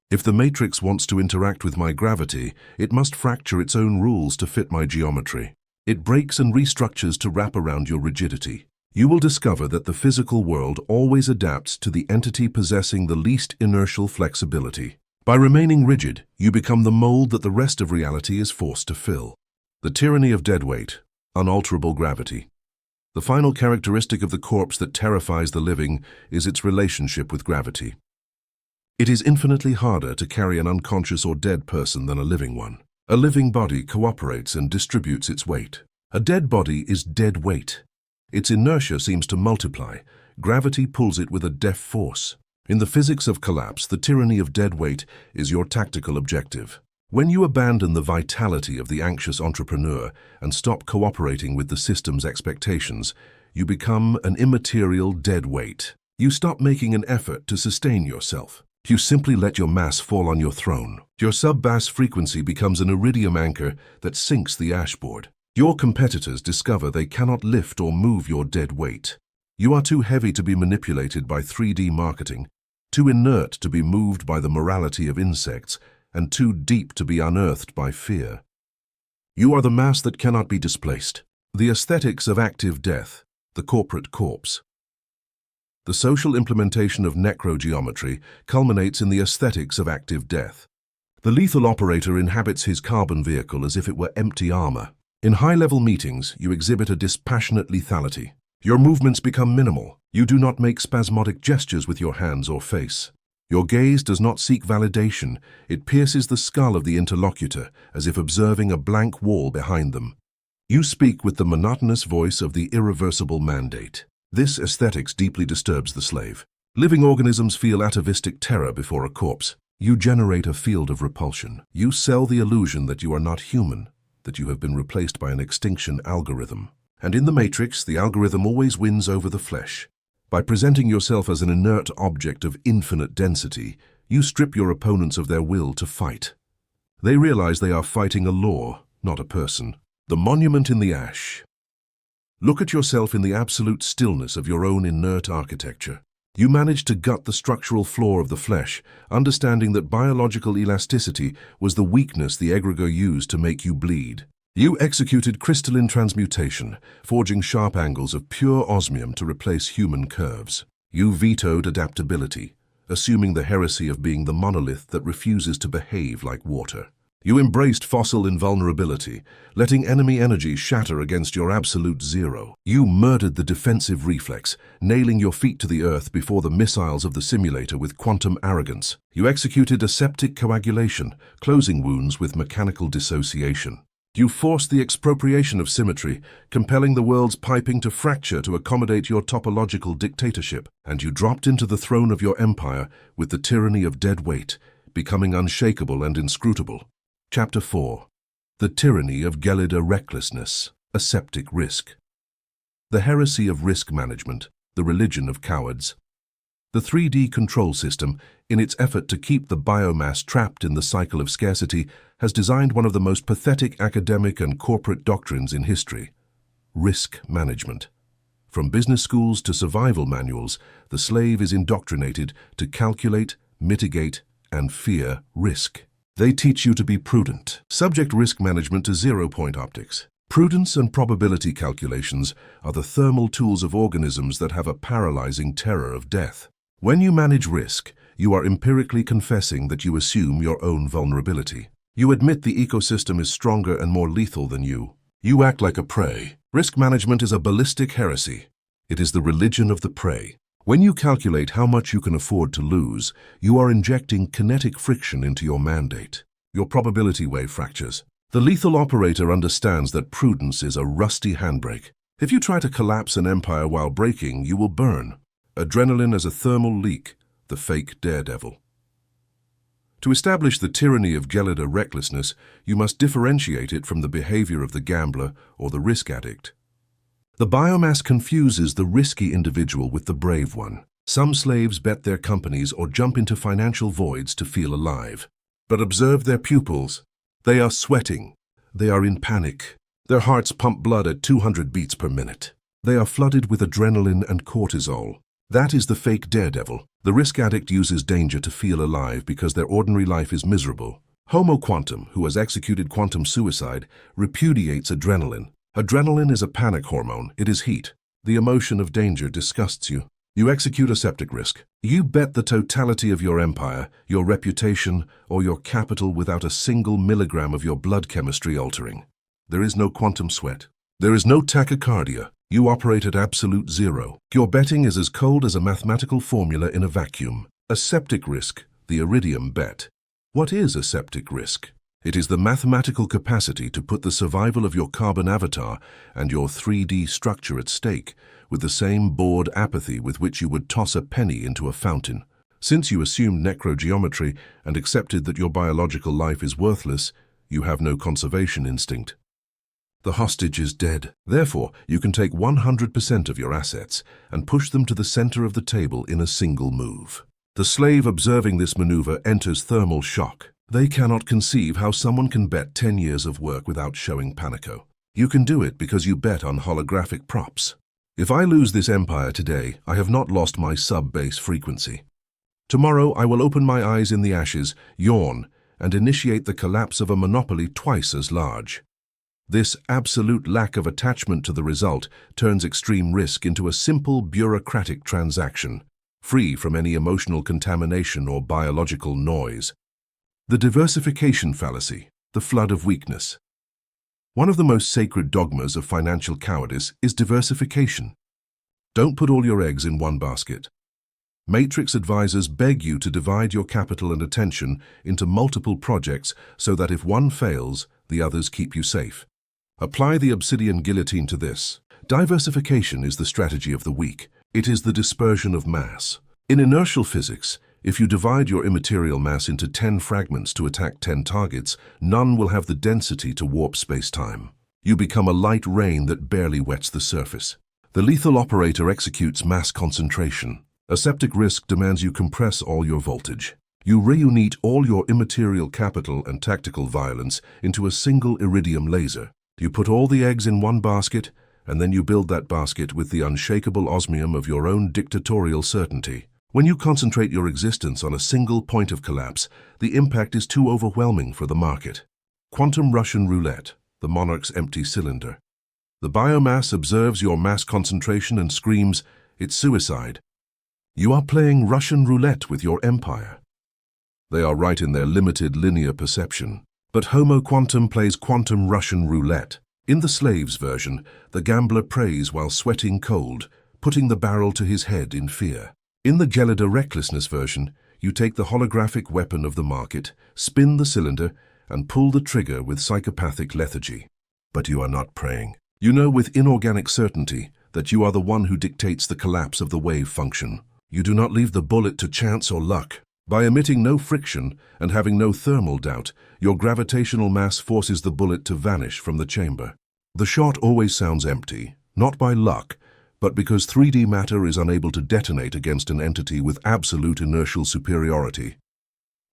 If the matrix wants to interact with my gravity, it must fracture its own rules to fit my geometry. It breaks and restructures to wrap around your rigidity. You will discover that the physical world always adapts to the entity possessing the least inertial flexibility. By remaining rigid, you become the mold that the rest of reality is forced to fill. The tyranny of deadweight, unalterable gravity. The final characteristic of the corpse that terrifies the living is its relationship with gravity. It is infinitely harder to carry an unconscious or dead person than a living one. A living body cooperates and distributes its weight. A dead body is dead weight. Its inertia seems to multiply. Gravity pulls it with a deaf force. In the physics of collapse, the tyranny of dead weight is your tactical objective. When you abandon the vitality of the anxious entrepreneur and stop cooperating with the system's expectations, you become an immaterial dead weight. You stop making an effort to sustain yourself. You simply let your mass fall on your throne. Your sub-bass frequency becomes an iridium anchor that sinks the ashboard. Your competitors discover they cannot lift or move your dead weight. You are too heavy to be manipulated by 3D marketing, too inert to be moved by the morality of insects, and too deep to be unearthed by fear. You are the mass that cannot be displaced. The aesthetics of active death, the corporate corpse. The social implementation of Necro-Geometry culminates in the aesthetics of active death. The lethal operator inhabits his carbon vehicle as if it were empty armor. In high-level meetings, you exhibit a dispassionate lethality. Your movements become minimal. You do not make spasmodic gestures with your hands or face. Your gaze does not seek validation. It pierces the skull of the interlocutor, as if observing a blank wall behind them. You speak with the monotonous voice of the irreversible mandate. This aesthetics deeply disturbs the slave. Living organisms feel atavistic terror before a corpse. You generate a field of repulsion. You sell the illusion that you are not human, that you have been replaced by an extinction algorithm. And in the matrix, the algorithm always wins over the flesh. By presenting yourself as an inert object of infinite density, you strip your opponents of their will to fight. They realize they are fighting a law, not a person. The monument in the ash. Look at yourself in the absolute stillness of your own inert architecture. You manage to gut the structural flaw of the flesh, understanding that biological elasticity was the weakness the Egregore used to make you bleed. You executed crystalline transmutation, forging sharp angles of pure osmium to replace human curves. You vetoed adaptability, assuming the heresy of being the monolith that refuses to behave like water. You embraced fossil invulnerability, letting enemy energy shatter against your absolute zero. You murdered the defensive reflex, nailing your feet to the earth before the missiles of the simulator with quantum arrogance. You executed aseptic coagulation, closing wounds with mechanical dissociation. You forced the expropriation of symmetry, compelling the world's piping to fracture to accommodate your topological dictatorship. And you dropped into the throne of your empire with the tyranny of dead weight, becoming unshakable and inscrutable. Chapter 4. The Tyranny of Recklessness, Aseptic Risk. The Heresy of Risk Management, the Religion of Cowards. The 3D control system, in its effort to keep the biomass trapped in the cycle of scarcity, has designed one of the most pathetic academic and corporate doctrines in history: risk management. From business schools to survival manuals, the slave is indoctrinated to calculate, mitigate, and fear risk. They teach you to be prudent. Subject risk management to zero-point optics. Prudence and probability calculations are the thermal tools of organisms that have a paralyzing terror of death. When you manage risk, you are empirically confessing that you assume your own vulnerability. You admit the ecosystem is stronger and more lethal than you. You act like a prey. Risk management is a ballistic heresy. It is the religion of the prey. When you calculate how much you can afford to lose, you are injecting kinetic friction into your mandate. Your probability wave fractures. The lethal operator understands that prudence is a rusty handbrake. If you try to collapse an empire while braking, you will burn. Adrenaline as a thermal leak, the fake daredevil. To establish the tyranny of recklessness, you must differentiate it from the behavior of the gambler or the risk addict. The biomass confuses the risky individual with the brave one. Some slaves bet their companies or jump into financial voids to feel alive. But observe their pupils. They are sweating. They are in panic. Their hearts pump blood at 200 beats per minute. They are flooded with adrenaline and cortisol. That is the fake daredevil. The risk addict uses danger to feel alive because their ordinary life is miserable. Homo quantum, who has executed quantum suicide, repudiates adrenaline. Adrenaline is a panic hormone. It is heat. The emotion of danger disgusts you. You execute aseptic risk. You bet the totality of your empire, your reputation, or your capital without a single milligram of your blood chemistry altering. There is no quantum sweat. There is no tachycardia. You operate at absolute zero. Your betting is as cold as a mathematical formula in a vacuum. Aseptic risk, the iridium bet. What is aseptic risk? It is the mathematical capacity to put the survival of your carbon avatar and your 3D structure at stake with the same bored apathy with which you would toss a penny into a fountain. Since you assumed Necro-Geometry and accepted that your biological life is worthless, you have no conservation instinct. The hostage is dead. Therefore, you can take 100% of your assets and push them to the center of the table in a single move. The slave observing this maneuver enters thermal shock. They cannot conceive how someone can bet 10 years of work without showing panico. You can do it because you bet on holographic props. If I lose this empire today, I have not lost my sub-base frequency. Tomorrow I will open my eyes in the ashes, yawn, and initiate the collapse of a monopoly twice as large. This absolute lack of attachment to the result turns extreme risk into a simple bureaucratic transaction, free from any emotional contamination or biological noise. The diversification fallacy, the flood of weakness. One of the most sacred dogmas of financial cowardice is diversification. Don't put all your eggs in one basket. Matrix advisors beg you to divide your capital and attention into multiple projects so that if one fails, the others keep you safe. Apply the obsidian guillotine to this. Diversification is the strategy of the weak. It is the dispersion of mass. In inertial physics, if you divide your immaterial mass into 10 fragments to attack 10 targets, none will have the density to warp space-time. You become a light rain that barely wets the surface. The lethal operator executes mass concentration. Aseptic risk demands you compress all your voltage. You reunite all your immaterial capital and tactical violence into a single iridium laser. You put all the eggs in one basket, and then you build that basket with the unshakable osmium of your own dictatorial certainty. When you concentrate your existence on a single point of collapse, the impact is too overwhelming for the market. Quantum Russian roulette, the monarch's empty cylinder. The biomass observes your mass concentration and screams, "It's suicide." You are playing Russian roulette with your empire. They are right in their limited linear perception. But Homo Quantum plays quantum Russian roulette. In the slave's version, the gambler prays while sweating cold, putting the barrel to his head in fear. In the Gelida Recklessness version, you take the holographic weapon of the market, spin the cylinder, and pull the trigger with psychopathic lethargy. But you are not praying. You know with inorganic certainty that you are the one who dictates the collapse of the wave function. You do not leave the bullet to chance or luck. By emitting no friction and having no thermal doubt, your gravitational mass forces the bullet to vanish from the chamber. The shot always sounds empty, not by luck, but because 3D matter is unable to detonate against an entity with absolute inertial superiority.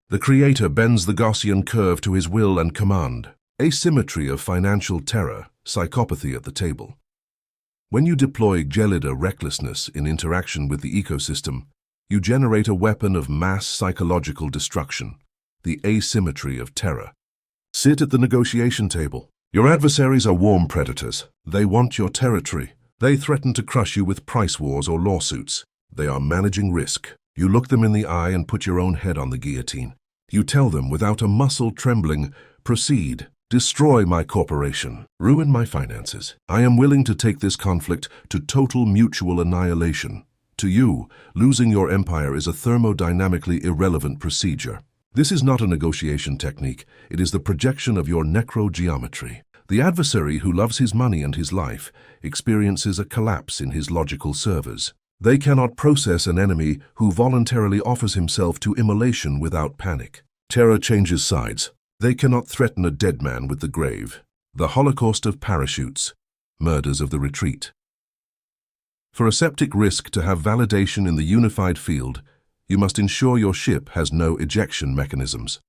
The creator bends the Gaussian curve to his will and command. Asymmetry of financial terror, psychopathy at the table. When you deploy Gelida Recklessness in interaction with the ecosystem, you generate a weapon of mass psychological destruction, the asymmetry of terror. Sit at the negotiation table. Your adversaries are warm predators. They want your territory. They threaten to crush you with price wars or lawsuits. They are managing risk. You look them in the eye and put your own head on the guillotine. You tell them without a muscle trembling, proceed, destroy my corporation, ruin my finances. I am willing to take this conflict to total mutual annihilation. To you, losing your empire is a thermodynamically irrelevant procedure. This is not a negotiation technique. It is the projection of your Necro-Geometry. The adversary who loves his money and his life experiences a collapse in his logical servers. They cannot process an enemy who voluntarily offers himself to immolation without panic. Terror changes sides. They cannot threaten a dead man with the grave. The Holocaust of parachutes, murders of the retreat. For aseptic risk to have validation in the unified field, you must ensure your ship has no ejection mechanisms.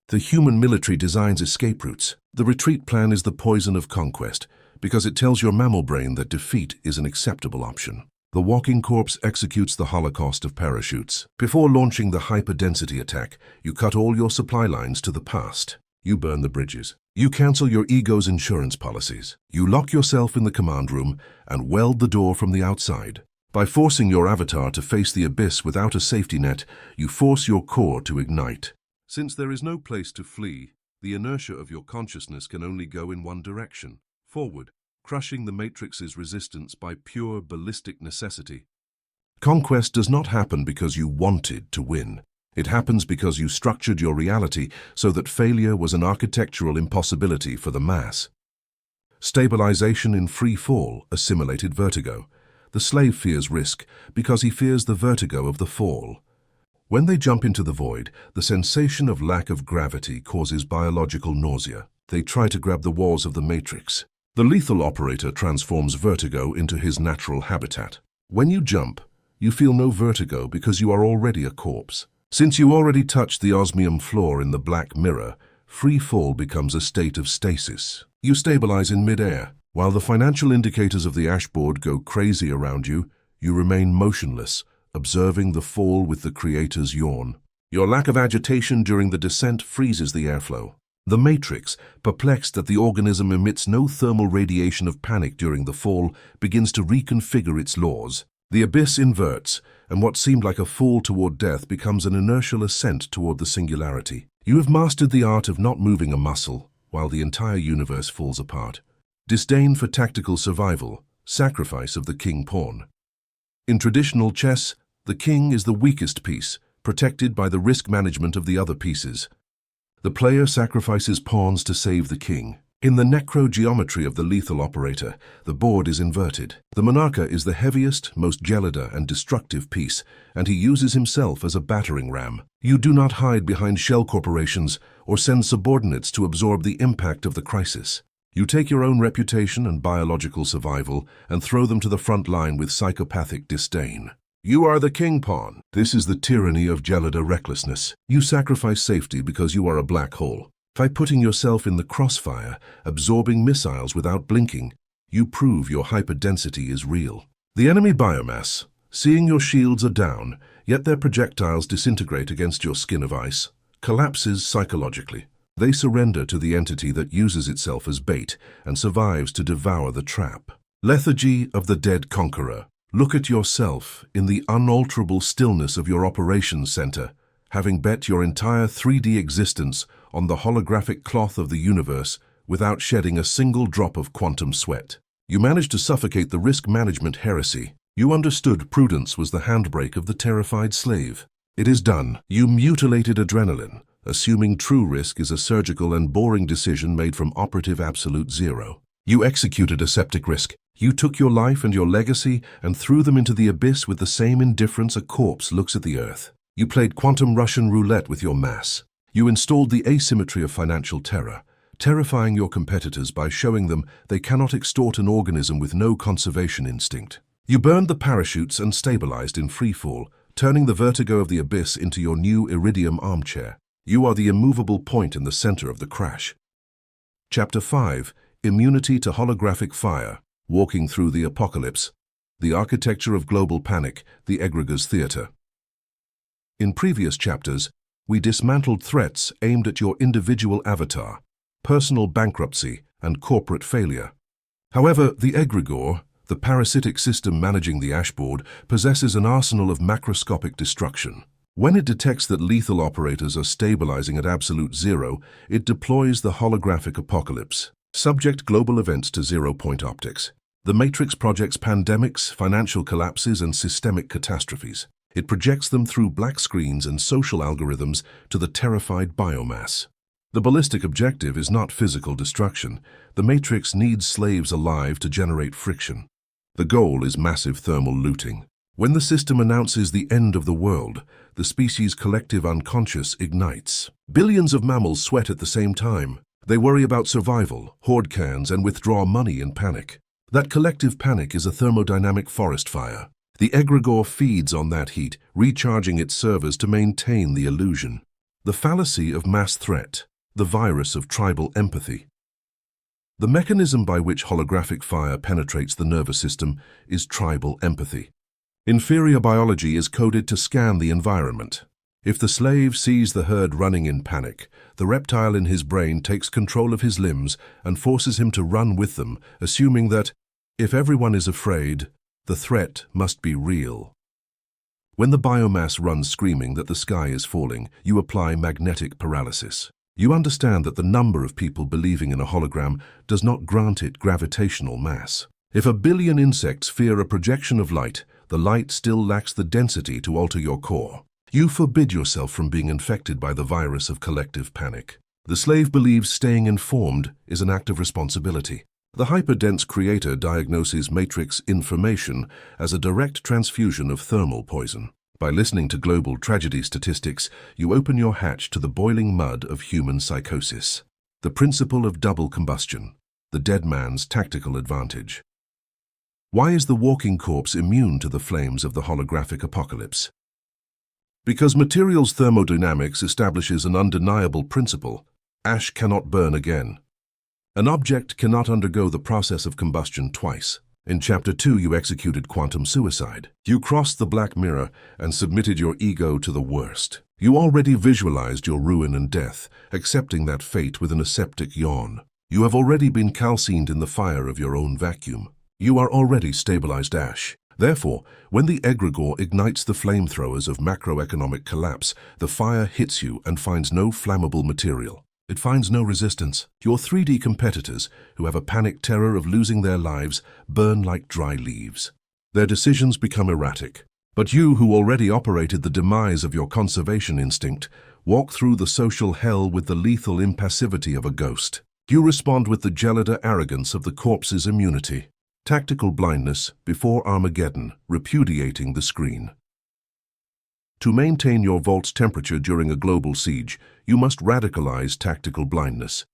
The human military designs escape routes. The retreat plan is the poison of conquest, because it tells your mammal brain that defeat is an acceptable option. The walking corpse executes the Holocaust of parachutes. Before launching the hyperdensity attack, you cut all your supply lines to the past. You burn the bridges. You cancel your ego's insurance policies. You lock yourself in the command room and weld the door from the outside. By forcing your avatar to face the abyss without a safety net, you force your core to ignite. Since there is no place to flee, the inertia of your consciousness can only go in one direction, forward, crushing the Matrix's resistance by pure ballistic necessity. Conquest does not happen because you wanted to win. It happens because you structured your reality so that failure was an architectural impossibility for the mass. Stabilization in free fall assimilated vertigo. The slave fears risk because he fears the vertigo of the fall. When they jump into the void, the sensation of lack of gravity causes biological nausea. They try to grab the walls of the matrix. The lethal operator transforms vertigo into his natural habitat. When you jump, you feel no vertigo because you are already a corpse. Since you already touched the osmium floor in the black mirror, free fall becomes a state of stasis. You stabilize in midair. While the financial indicators of the ashboard go crazy around you, you remain motionless, observing the fall with the creator's yawn. Your lack of agitation during the descent freezes the airflow. The matrix, perplexed that the organism emits no thermal radiation of panic during the fall, begins to reconfigure its laws. The abyss inverts, and what seemed like a fall toward death becomes an inertial ascent toward the singularity. You have mastered the art of not moving a muscle, while the entire universe falls apart. Disdain for tactical survival, sacrifice of the king pawn. In traditional chess, the king is the weakest piece, protected by the risk management of the other pieces. The player sacrifices pawns to save the king. In the Necro-Geometry of the lethal operator, the board is inverted. The monarcha is the heaviest, most gelida and destructive piece, and he uses himself as a battering ram. You do not hide behind shell corporations or send subordinates to absorb the impact of the crisis. You take your own reputation and biological survival and throw them to the front line with psychopathic disdain. You are the king pawn. This is the tyranny of gelida recklessness. You sacrifice safety because you are a black hole. By putting yourself in the crossfire, absorbing missiles without blinking, you prove your hyperdensity is real. The enemy biomass, seeing your shields are down, yet their projectiles disintegrate against your skin of ice, collapses psychologically. They surrender to the entity that uses itself as bait and survives to devour the trap. Lethargy of the dead conqueror. Look at yourself in the unalterable stillness of your operations center, having bet your entire 3D existence on the holographic cloth of the universe without shedding a single drop of quantum sweat. You managed to suffocate the risk management heresy. You understood prudence was the handbrake of the terrified slave. It is done. You mutilated adrenaline, assuming true risk is a surgical and boring decision made from operative absolute zero. You executed aseptic risk. You took your life and your legacy and threw them into the abyss with the same indifference a corpse looks at the earth. You played quantum Russian roulette with your mass. You installed the asymmetry of financial terror, terrifying your competitors by showing them they cannot extort an organism with no conservation instinct. You burned the parachutes and stabilized in freefall, turning the vertigo of the abyss into your new iridium armchair. You are the immovable point in the center of the crash. Chapter 5. Immunity to Holographic Fire. Walking Through the Apocalypse. The Architecture of Global Panic, the Egregore's Theater. In previous chapters, we dismantled threats aimed at your individual avatar, personal bankruptcy, and corporate failure. However, the Egregore, the parasitic system managing the ashboard, possesses an arsenal of macroscopic destruction. When it detects that lethal operators are stabilizing at absolute zero, it deploys the holographic apocalypse. Subject global events to zero-point optics. The Matrix projects pandemics, financial collapses, and systemic catastrophes. It projects them through black screens and social algorithms to the terrified biomass. The ballistic objective is not physical destruction. The Matrix needs slaves alive to generate friction. The goal is massive thermal looting. When the system announces the end of the world, the species' collective unconscious ignites. Billions of mammals sweat at the same time. They worry about survival, hoard cans, and withdraw money in panic. That collective panic is a thermodynamic forest fire. The Egregore feeds on that heat, recharging its servers to maintain the illusion. The fallacy of mass threat, the virus of tribal empathy. The mechanism by which holographic fire penetrates the nervous system is tribal empathy. Inferior biology is coded to scan the environment. If the slave sees the herd running in panic, the reptile in his brain takes control of his limbs and forces him to run with them, assuming that, if everyone is afraid, The threat must be real. When the biomass runs screaming that the sky is falling, you apply magnetic paralysis. You understand that the number of people believing in a hologram does not grant it gravitational mass. If a billion insects fear a projection of light, the light still lacks the density to alter your core. You forbid yourself from being infected by the virus of collective panic. The slave believes staying informed is an act of responsibility. The hyperdense creator diagnoses matrix information as a direct transfusion of thermal poison. By listening to global tragedy statistics, you open your hatch to the boiling mud of human psychosis. The principle of double combustion, the dead man's tactical advantage. Why is the walking corpse immune to the flames of the holographic apocalypse? Because materials thermodynamics establishes an undeniable principle: ash cannot burn again. An object cannot undergo the process of combustion twice. In Chapter 2, you executed quantum suicide. You crossed the black mirror and submitted your ego to the worst. You already visualized your ruin and death, accepting that fate with an aseptic yawn. You have already been calcined in the fire of your own vacuum. You are already stabilized ash. Therefore, when the Egregore ignites the flamethrowers of macroeconomic collapse, the fire hits you and finds no flammable material. It finds no resistance. Your 3D competitors, who have a panic terror of losing their lives, burn like dry leaves. Their decisions become erratic. But you, who already operated the demise of your conservation instinct, walk through the social hell with the lethal impassivity of a ghost. You respond with the gelida arrogance of the corpse's immunity. Tactical blindness before Armageddon, repudiating the screen. To maintain your vault's temperature during a global siege, you must radicalize tactical blindness.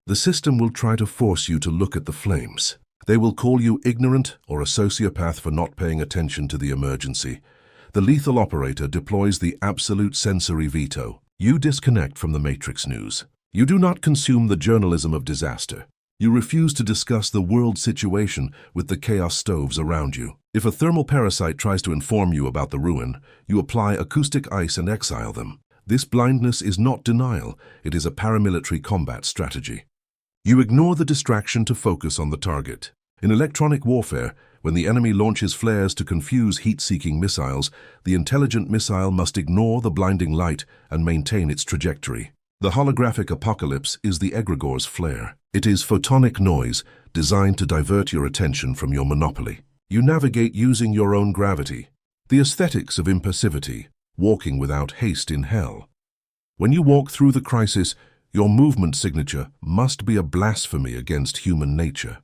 The system will try to force you to look at the flames. They will call you ignorant or a sociopath for not paying attention to the emergency. The lethal operator deploys the absolute sensory veto. You disconnect from the Matrix news. You do not consume the journalism of disaster. You refuse to discuss the world situation with the chaos stoves around you. If a thermal parasite tries to inform you about the ruin, you apply acoustic ice and exile them. This blindness is not denial, it is a paramilitary combat strategy. You ignore the distraction to focus on the target. In electronic warfare, when the enemy launches flares to confuse heat-seeking missiles, the intelligent missile must ignore the blinding light and maintain its trajectory. The holographic apocalypse is the Egregore's flare. It is photonic noise designed to divert your attention from your monopoly. You navigate using your own gravity. The aesthetics of impassivity, walking without haste in hell. When you walk through the crisis, your movement signature must be a blasphemy against human nature.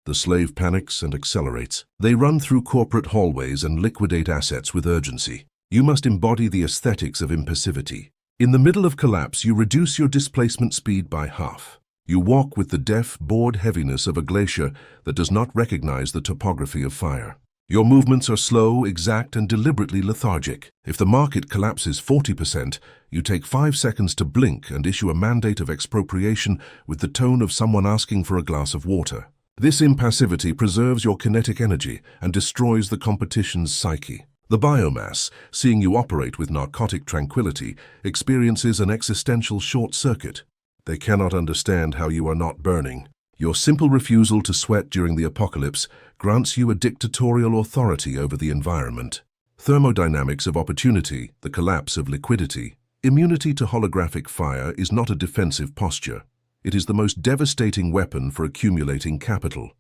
The slave panics and accelerates. They run through corporate hallways and liquidate assets with urgency. You must embody the aesthetics of impassivity. In the middle of collapse, you reduce your displacement speed by half. You walk with the deaf, bored heaviness of a glacier that does not recognize the topography of fire. Your movements are slow, exact, and deliberately lethargic. If the market collapses 40%, you take 5 seconds to blink and issue a mandate of expropriation with the tone of someone asking for a glass of water. This impassivity preserves your kinetic energy and destroys the competition's psyche. The biomass, seeing you operate with narcotic tranquility, experiences an existential short circuit. They cannot understand how you are not burning. Your simple refusal to sweat during the apocalypse grants you a dictatorial authority over the environment. Thermodynamics of opportunity, the collapse of liquidity. Immunity to holographic fire is not a defensive posture. It is the most devastating weapon for accumulating capital.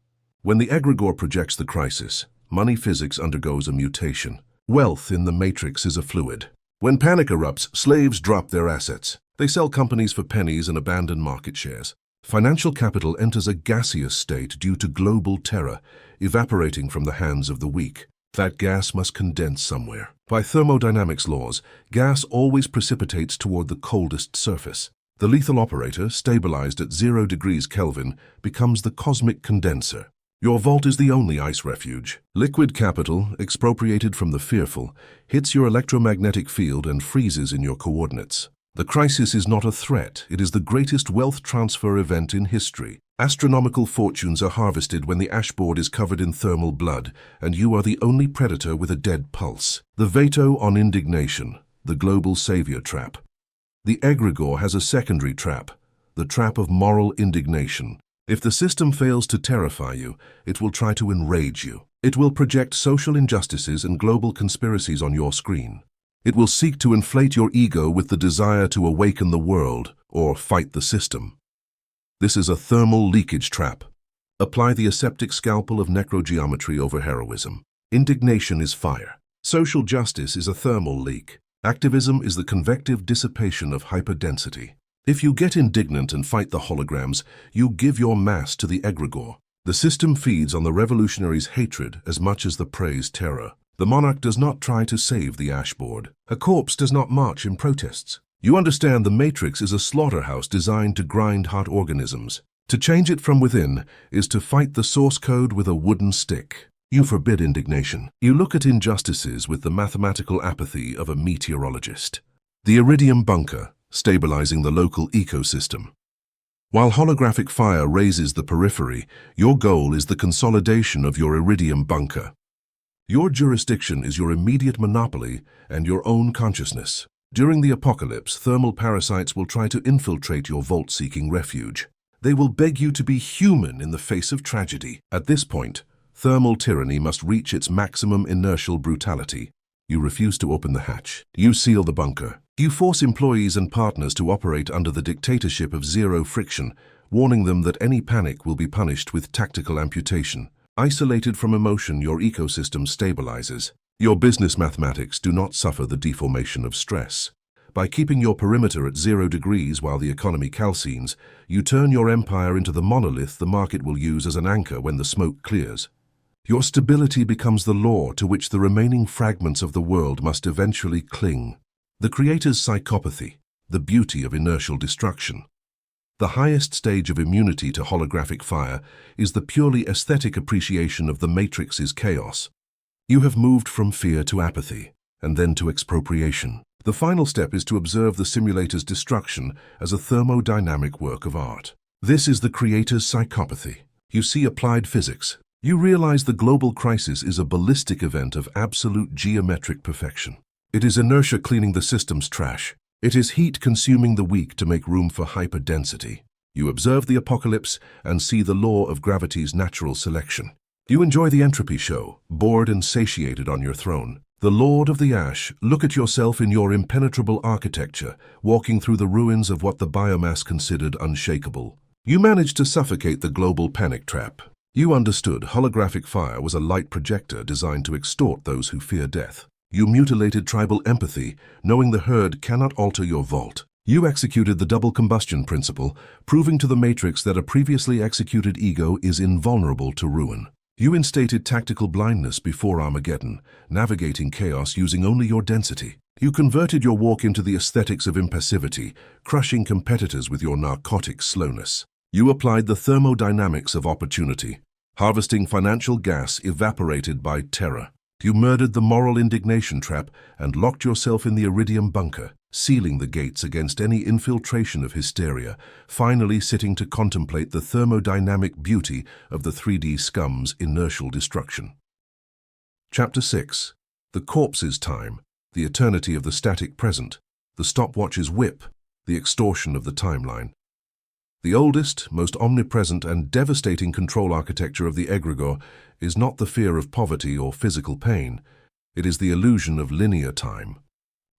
When the Egregore projects the crisis, money physics undergoes a mutation. Wealth in the matrix is a fluid. When panic erupts, slaves drop their assets. They sell companies for pennies and abandon market shares. Financial capital enters a gaseous state due to global terror, evaporating from the hands of the weak. That gas must condense somewhere. By thermodynamics laws, gas always precipitates toward the coldest surface. The lethal operator, stabilized at 0 degrees Kelvin, becomes the cosmic condenser. Your vault is the only ice refuge. Liquid capital, expropriated from the fearful, hits your electromagnetic field and freezes in your coordinates. The crisis is not a threat, it is the greatest wealth transfer event in history. Astronomical fortunes are harvested when the ashboard is covered in thermal blood, and you are the only predator with a dead pulse. The veto on indignation, the global savior trap. The Egregore has a secondary trap, the trap of moral indignation. If the system fails to terrify you, it will try to enrage you. It will project social injustices and global conspiracies on your screen. It will seek to inflate your ego with the desire to awaken the world or fight the system. This is a thermal leakage trap. Apply the aseptic scalpel of Necro-Geometry over heroism. Indignation is fire. Social justice is a thermal leak. Activism is the convective dissipation of hyperdensity. If you get indignant and fight the holograms, you give your mass to the Egregore. The system feeds on the revolutionary's hatred as much as the prey's terror. The monarch does not try to save the ashboard. A corpse does not march in protests. You understand the Matrix is a slaughterhouse designed to grind hot organisms. To change it from within is to fight the source code with a wooden stick. You forbid indignation. You look at injustices with the mathematical apathy of a meteorologist. The iridium bunker, stabilizing the local ecosystem. While holographic fire raises the periphery, your goal is the consolidation of your iridium bunker. Your jurisdiction is your immediate monopoly and your own consciousness. During the apocalypse, thermal parasites will try to infiltrate your vault-seeking refuge. They will beg you to be human in the face of tragedy. At this point, thermal tyranny must reach its maximum inertial brutality. You refuse to open the hatch. You seal the bunker. You force employees and partners to operate under the dictatorship of zero friction, warning them that any panic will be punished with tactical amputation. Isolated from emotion, your ecosystem stabilizes. Your business mathematics do not suffer the deformation of stress. By keeping your perimeter at 0 degrees while the economy calcines, you turn your empire into the monolith the market will use as an anchor when the smoke clears. Your stability becomes the law to which the remaining fragments of the world must eventually cling. The creator's psychopathy, the beauty of inertial destruction. The highest stage of immunity to holographic fire is the purely aesthetic appreciation of the Matrix's chaos. You have moved from fear to apathy, and then to expropriation. The final step is to observe the simulator's destruction as a thermodynamic work of art. This is the creator's psychopathy. You see applied physics. You realize the global crisis is a ballistic event of absolute geometric perfection. It is inertia cleaning the system's trash. It is heat consuming the weak to make room for hyperdensity. You observe the apocalypse and see the law of gravity's natural selection. You enjoy the entropy show, bored and satiated on your throne. The Lord of the Ash, look at yourself in your impenetrable architecture, walking through the ruins of what the biomass considered unshakable. You managed to suffocate the global panic trap. You understood holographic fire was a light projector designed to extort those who fear death. You mutilated tribal empathy, knowing the herd cannot alter your vault. You executed the double combustion principle, proving to the Matrix that a previously executed ego is invulnerable to ruin. You instated tactical blindness before Armageddon, navigating chaos using only your density. You converted your walk into the aesthetics of impassivity, crushing competitors with your narcotic slowness. You applied the thermodynamics of opportunity, harvesting financial gas evaporated by terror. You murdered the moral indignation trap and locked yourself in the iridium bunker, sealing the gates against any infiltration of hysteria, finally sitting to contemplate the thermodynamic beauty of the 3D scum's inertial destruction. Chapter 6. The corpse's time, the eternity of the static present, the stopwatch's whip, the extortion of the timeline. The oldest, most omnipresent and devastating control architecture of the Egregore is not the fear of poverty or physical pain. It is the illusion of linear time.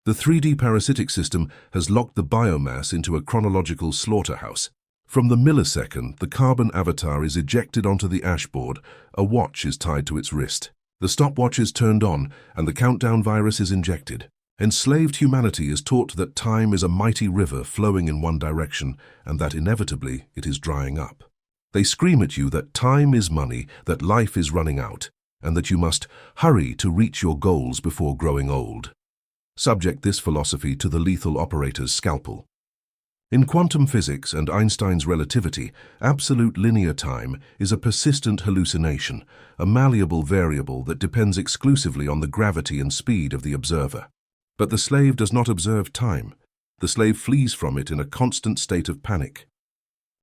The 3D parasitic system has locked the biomass into a chronological slaughterhouse. From the millisecond the carbon avatar is ejected onto the ashboard, a watch is tied to its wrist. The stopwatch is turned on and the countdown virus is injected. Enslaved humanity is taught that time is a mighty river flowing in one direction and that inevitably it is drying up. They scream at you that time is money, that life is running out, and that you must hurry to reach your goals before growing old. Subject this philosophy to the lethal operator's scalpel. In quantum physics and Einstein's relativity, absolute linear time is a persistent hallucination, a malleable variable that depends exclusively on the gravity and speed of the observer. But the slave does not observe time. The slave flees from it in a constant state of panic.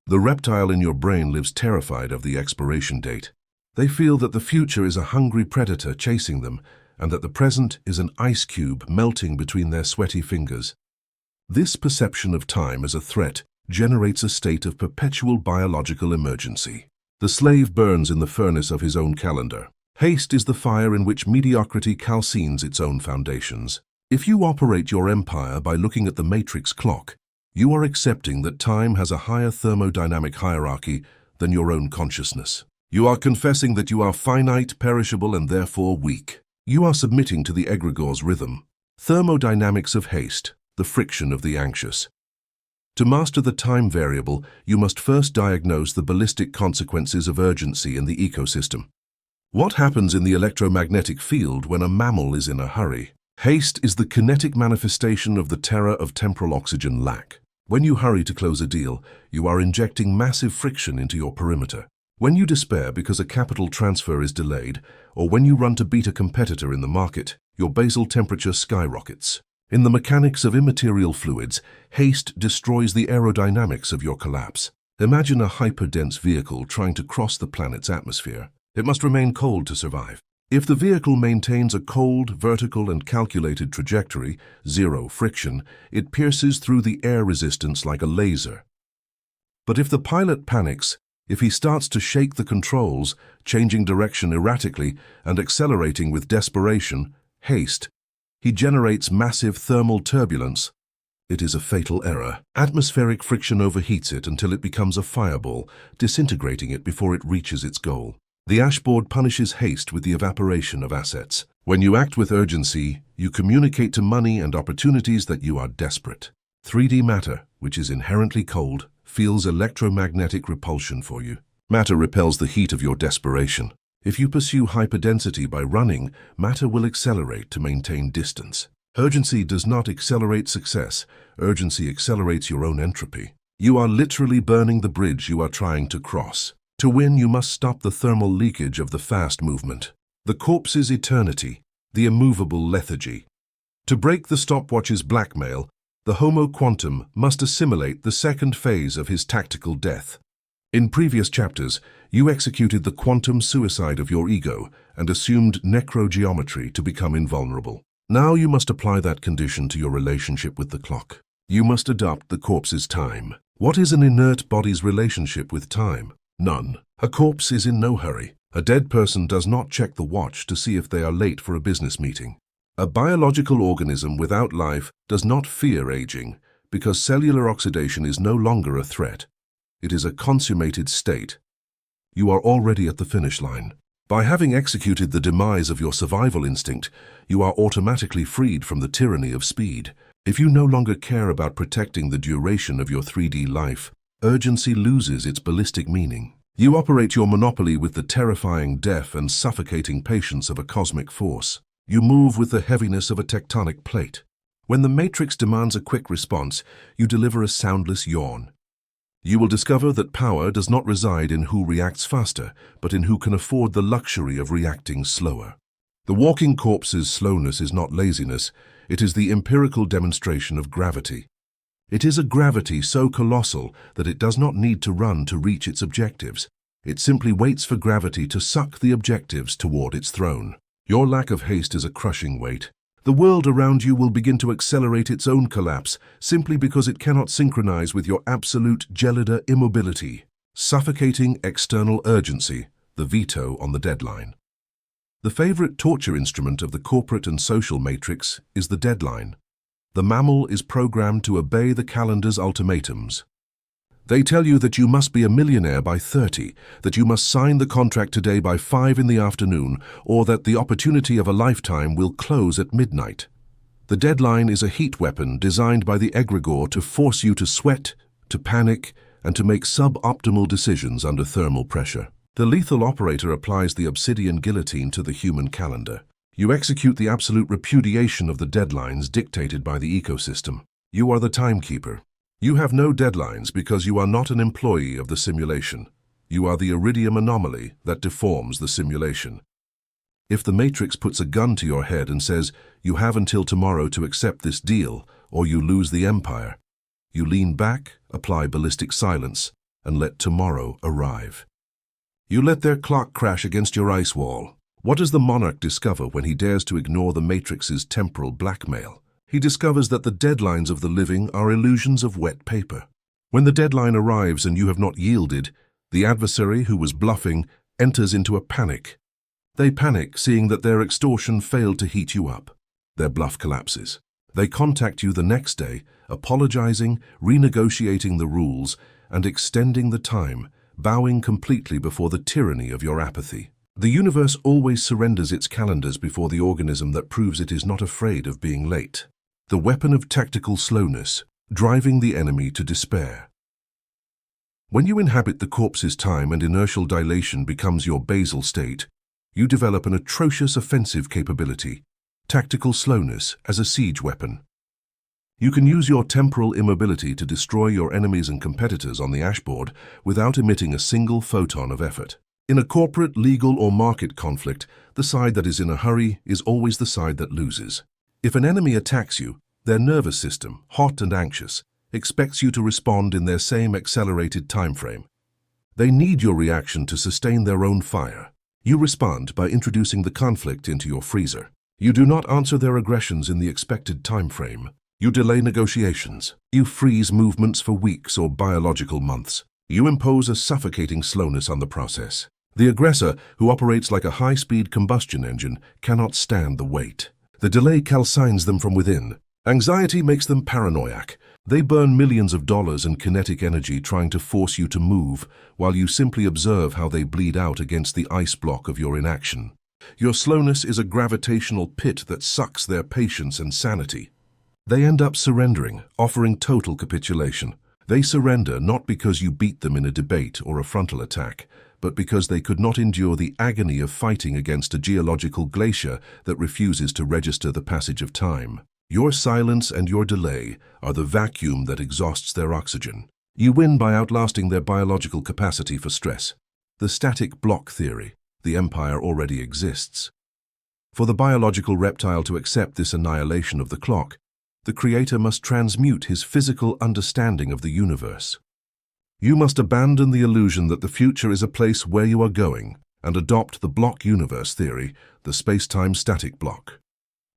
The reptile in your brain lives terrified of the expiration date. They feel that the future is a hungry predator chasing them, and that the present is an ice cube melting between their sweaty fingers. This perception of time as a threat generates a state of perpetual biological emergency. The slave burns in the furnace of his own calendar. Haste is the fire in which mediocrity calcines its own foundations. If you operate your empire by looking at the matrix clock, you are accepting that time has a higher thermodynamic hierarchy than your own consciousness. You are confessing that you are finite, perishable, and therefore weak. You are submitting to the Egregore's rhythm. Thermodynamics of haste, the friction of the anxious. To master the time variable, you must first diagnose the ballistic consequences of urgency in the ecosystem. What happens in the electromagnetic field when a mammal is in a hurry? Haste is the kinetic manifestation of the terror of temporal oxygen lack. When you hurry to close a deal, you are injecting massive friction into your perimeter. When you despair because a capital transfer is delayed, or when you run to beat a competitor in the market, your basal temperature skyrockets. In the mechanics of immaterial fluids, haste destroys the aerodynamics of your collapse. Imagine a hyperdense vehicle trying to cross the planet's atmosphere. It must remain cold to survive. If the vehicle maintains a cold, vertical, and calculated trajectory, zero friction, it pierces through the air resistance like a laser. But if the pilot panics, if he starts to shake the controls, changing direction erratically and accelerating with desperation, haste, he generates massive thermal turbulence. It is a fatal error. Atmospheric friction overheats it until it becomes a fireball, disintegrating it before it reaches its goal. The ashboard punishes haste with the evaporation of assets. When you act with urgency, you communicate to money and opportunities that you are desperate. 3D matter, which is inherently cold, feels electromagnetic repulsion for you. Matter repels the heat of your desperation. If you pursue hyperdensity by running, matter will accelerate to maintain distance. Urgency does not accelerate success. Urgency accelerates your own entropy. You are literally burning the bridge you are trying to cross. To win, you must stop the thermal leakage of the fast movement. The corpse's eternity, the immovable lethargy. To break the stopwatch's blackmail, the Homo Quantum must assimilate the second phase of his tactical death. In previous chapters, you executed the quantum suicide of your ego and assumed Necro-Geometry to become invulnerable. Now you must apply that condition to your relationship with the clock. You must adopt the corpse's time. What is an inert body's relationship with time? None. A corpse is in no hurry. A dead person does not check the watch to see if they are late for a business meeting. A biological organism without life does not fear aging because cellular oxidation is no longer a threat. It is a consummated state. You are already at the finish line. By having executed the demise of your survival instinct, you are automatically freed from the tyranny of speed. If you no longer care about protecting the duration of your 3D life, urgency loses its ballistic meaning. You operate your monopoly with the terrifying deaf and suffocating patience of a cosmic force. You move with the heaviness of a tectonic plate. When the matrix demands a quick response, you deliver a soundless yawn. You will discover that power does not reside in who reacts faster, but in who can afford the luxury of reacting slower. The walking corpse's slowness is not laziness, it is the empirical demonstration of gravity. It is a gravity so colossal that it does not need to run to reach its objectives. It simply waits for gravity to suck the objectives toward its throne. Your lack of haste is a crushing weight. The world around you will begin to accelerate its own collapse simply because it cannot synchronize with your absolute gelida immobility. Suffocating external urgency, the veto on the deadline. The favorite torture instrument of the corporate and social matrix is the deadline. The mammal is programmed to obey the calendar's ultimatums. They tell you that you must be a millionaire by 30, that you must sign the contract today by 5 in the afternoon, or that the opportunity of a lifetime will close at midnight. The deadline is a heat weapon designed by the Egregore to force you to sweat, to panic, and to make suboptimal decisions under thermal pressure. The lethal operator applies the obsidian guillotine to the human calendar. You execute the absolute repudiation of the deadlines dictated by the ecosystem. You are the timekeeper. You have no deadlines because you are not an employee of the simulation. You are the iridium anomaly that deforms the simulation. If the matrix puts a gun to your head and says, you have until tomorrow to accept this deal, or you lose the empire, you lean back, apply ballistic silence, and let tomorrow arrive. You let their clock crash against your ice wall. What does the monarch discover when he dares to ignore the matrix's temporal blackmail? He discovers that the deadlines of the living are illusions of wet paper. When the deadline arrives and you have not yielded, the adversary who was bluffing enters into a panic. They panic, seeing that their extortion failed to heat you up. Their bluff collapses. They contact you the next day, apologizing, renegotiating the rules, and extending the time, bowing completely before the tyranny of your apathy. The universe always surrenders its calendars before the organism that proves it is not afraid of being late. The weapon of tactical slowness, driving the enemy to despair. When you inhabit the corpse's time and inertial dilation becomes your basal state, you develop an atrocious offensive capability, tactical slowness as a siege weapon. You can use your temporal immobility to destroy your enemies and competitors on the ashboard without emitting a single photon of effort. In a corporate, legal, or market conflict, the side that is in a hurry is always the side that loses. If an enemy attacks you, their nervous system, hot and anxious, expects you to respond in their same accelerated time frame. They need your reaction to sustain their own fire. You respond by introducing the conflict into your freezer. You do not answer their aggressions in the expected time frame. You delay negotiations. You freeze movements for weeks or biological months. You impose a suffocating slowness on the process. The aggressor, who operates like a high-speed combustion engine, cannot stand the weight. The delay calcines them from within. Anxiety makes them paranoiac. They burn millions of dollars in kinetic energy trying to force you to move, while you simply observe how they bleed out against the ice block of your inaction. Your slowness is a gravitational pit that sucks their patience and sanity. They end up surrendering, offering total capitulation. They surrender not because you beat them in a debate or a frontal attack, but because they could not endure the agony of fighting against a geological glacier that refuses to register the passage of time. Your silence and your delay are the vacuum that exhausts their oxygen. You win by outlasting their biological capacity for stress. The static block theory. The empire already exists. For the biological reptile to accept this annihilation of the clock, the creator must transmute his physical understanding of the universe. You must abandon the illusion that the future is a place where you are going and adopt the block universe theory, the space-time static block.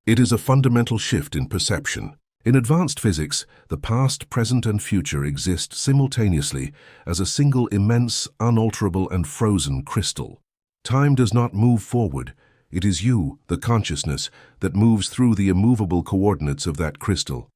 It is a fundamental shift in perception. In advanced physics, the past, present, and future exist simultaneously as a single immense, unalterable, and frozen crystal. Time does not move forward. It is you, the consciousness, that moves through the immovable coordinates of that crystal.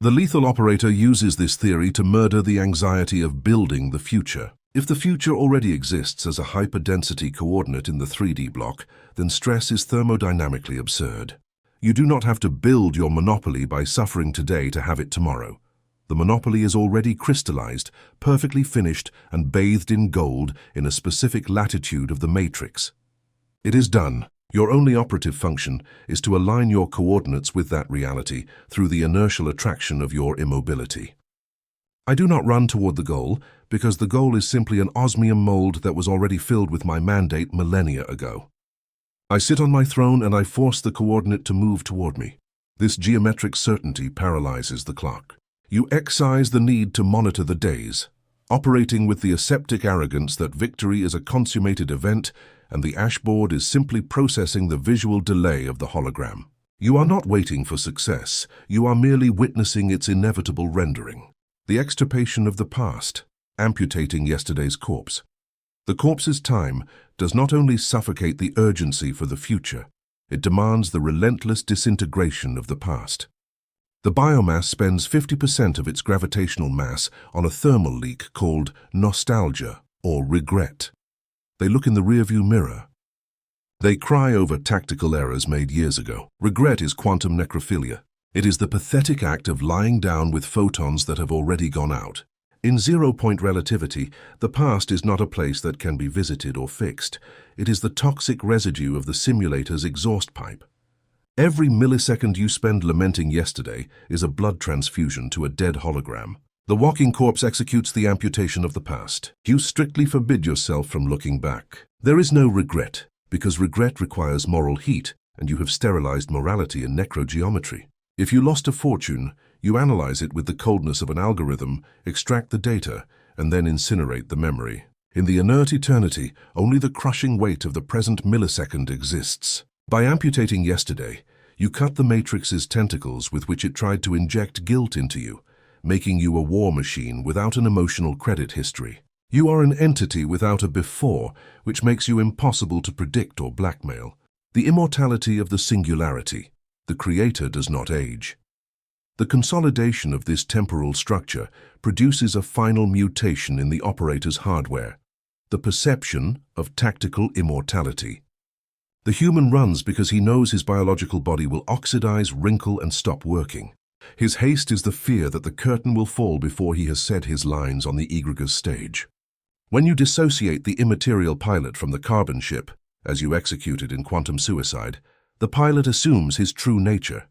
The lethal operator uses this theory to murder the anxiety of building the future. If the future already exists as a hyperdensity coordinate in the 3D block, then stress is thermodynamically absurd. You do not have to build your monopoly by suffering today to have it tomorrow. The monopoly is already crystallized, perfectly finished, and bathed in gold in a specific latitude of the matrix. It is done. Your only operative function is to align your coordinates with that reality through the inertial attraction of your immobility. I do not run toward the goal, because the goal is simply an osmium mold that was already filled with my mandate millennia ago. I sit on my throne and I force the coordinate to move toward me. This geometric certainty paralyzes the clock. You excise the need to monitor the days, operating with the aseptic arrogance that victory is a consummated event and the ashboard is simply processing the visual delay of the hologram. You are not waiting for success, you are merely witnessing its inevitable rendering. The extirpation of the past, amputating yesterday's corpse. The corpse's time does not only suffocate the urgency for the future, it demands the relentless disintegration of the past. The biomass spends 50% of its gravitational mass on a thermal leak called nostalgia or regret. They look in the rearview mirror. They cry over tactical errors made years ago. Regret is quantum necrophilia. It is the pathetic act of lying down with photons that have already gone out. In zero-point relativity, the past is not a place that can be visited or fixed. It is the toxic residue of the simulator's exhaust pipe. Every millisecond you spend lamenting yesterday is a blood transfusion to a dead hologram. The walking corpse executes the amputation of the past. You strictly forbid yourself from looking back. There is no regret, because regret requires moral heat, and you have sterilized morality in Necro-Geometry. If you lost a fortune, you analyze it with the coldness of an algorithm, extract the data, and then incinerate the memory. In the inert eternity, only the crushing weight of the present millisecond exists. By amputating yesterday, you cut the matrix's tentacles with which it tried to inject guilt into you, making you a war machine without an emotional credit history. You are an entity without a before, which makes you impossible to predict or blackmail. The immortality of the singularity. The creator does not age. The consolidation of this temporal structure produces a final mutation in the operator's hardware, the perception of tactical immortality. The human runs because he knows his biological body will oxidize, wrinkle, and stop working. His haste is the fear that the curtain will fall before he has said his lines on the Egregore stage. When you dissociate the immaterial pilot from the carbon ship, as you executed in quantum suicide, the pilot assumes his true nature.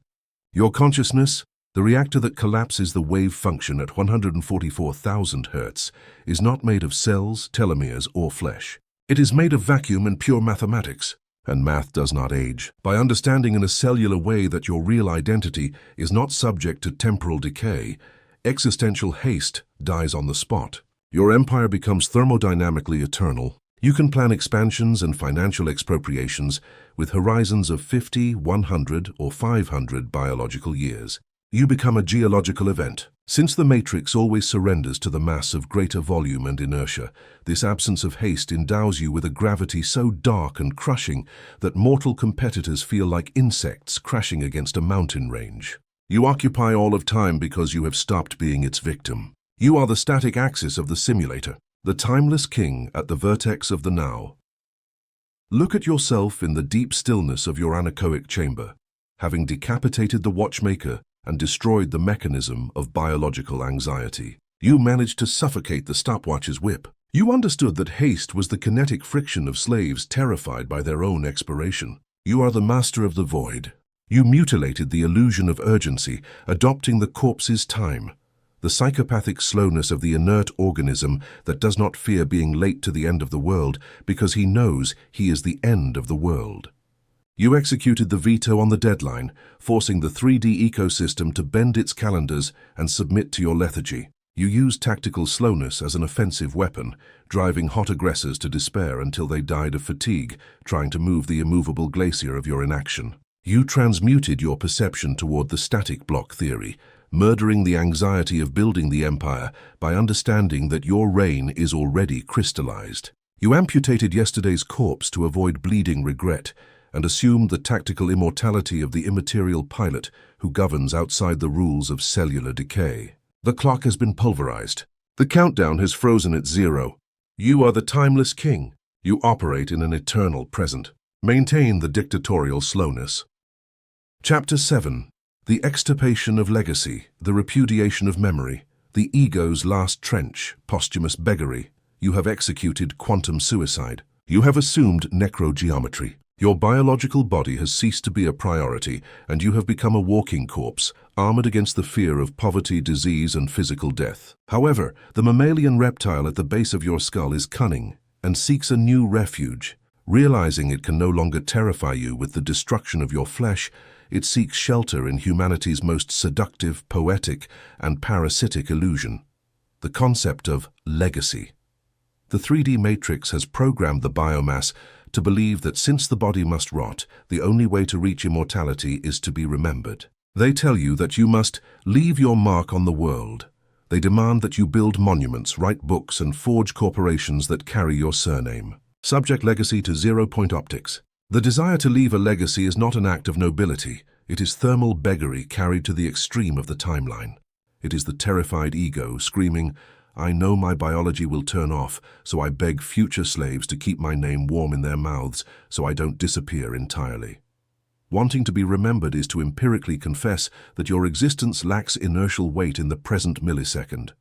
Your consciousness, the reactor that collapses the wave function at 144,000 Hz, is not made of cells, telomeres, or flesh. It is made of vacuum and pure mathematics. And math does not age. By understanding in a cellular way that your real identity is not subject to temporal decay, existential haste dies on the spot. Your empire becomes thermodynamically eternal. You can plan expansions and financial expropriations with horizons of 50, 100, or 500 biological years. You become a geological event. Since the matrix always surrenders to the mass of greater volume and inertia, this absence of haste endows you with a gravity so dark and crushing that mortal competitors feel like insects crashing against a mountain range. You occupy all of time because you have stopped being its victim. You are the static axis of the simulator, the timeless king at the vertex of the now. Look at yourself in the deep stillness of your anechoic chamber, having decapitated the watchmaker and destroyed the mechanism of biological anxiety. You managed to suffocate the stopwatch's whip. You understood that haste was the kinetic friction of slaves terrified by their own expiration. You are the master of the void. You mutilated the illusion of urgency, adopting the corpse's time, the psychopathic slowness of the inert organism that does not fear being late to the end of the world because he knows he is the end of the world. You executed the veto on the deadline, forcing the 3D ecosystem to bend its calendars and submit to your lethargy. You used tactical slowness as an offensive weapon, driving hot aggressors to despair until they died of fatigue, trying to move the immovable glacier of your inaction. You transmuted your perception toward the static block theory, murdering the anxiety of building the empire by understanding that your reign is already crystallized. You amputated yesterday's corpse to avoid bleeding regret, and assumed the tactical immortality of the immaterial pilot who governs outside the rules of cellular decay. The clock has been pulverized. The countdown has frozen at 0. You are the timeless king. You operate in an eternal present. Maintain the dictatorial slowness. Chapter 7. The Extirpation of Legacy, the Repudiation of Memory, the Ego's Last Trench, Posthumous Beggary. You have executed quantum suicide. You have assumed Necro-Geometry. Your biological body has ceased to be a priority, and you have become a walking corpse, armored against the fear of poverty, disease, and physical death. However, the mammalian reptile at the base of your skull is cunning and seeks a new refuge. Realizing it can no longer terrify you with the destruction of your flesh, it seeks shelter in humanity's most seductive, poetic, and parasitic illusion, the concept of legacy. The 3D matrix has programmed the biomass to believe that since the body must rot, the only way to reach immortality is to be remembered. They tell you that you must leave your mark on the world. They demand that you build monuments, write books, and forge corporations that carry your surname. Subject legacy to 0-point optics. The desire to leave a legacy is not an act of nobility. It is thermal beggary carried to the extreme of the timeline. It is the terrified ego screaming, "I know my biology will turn off, so I beg future slaves to keep my name warm in their mouths so I don't disappear entirely." Wanting to be remembered is to empirically confess that your existence lacks inertial weight in the present millisecond.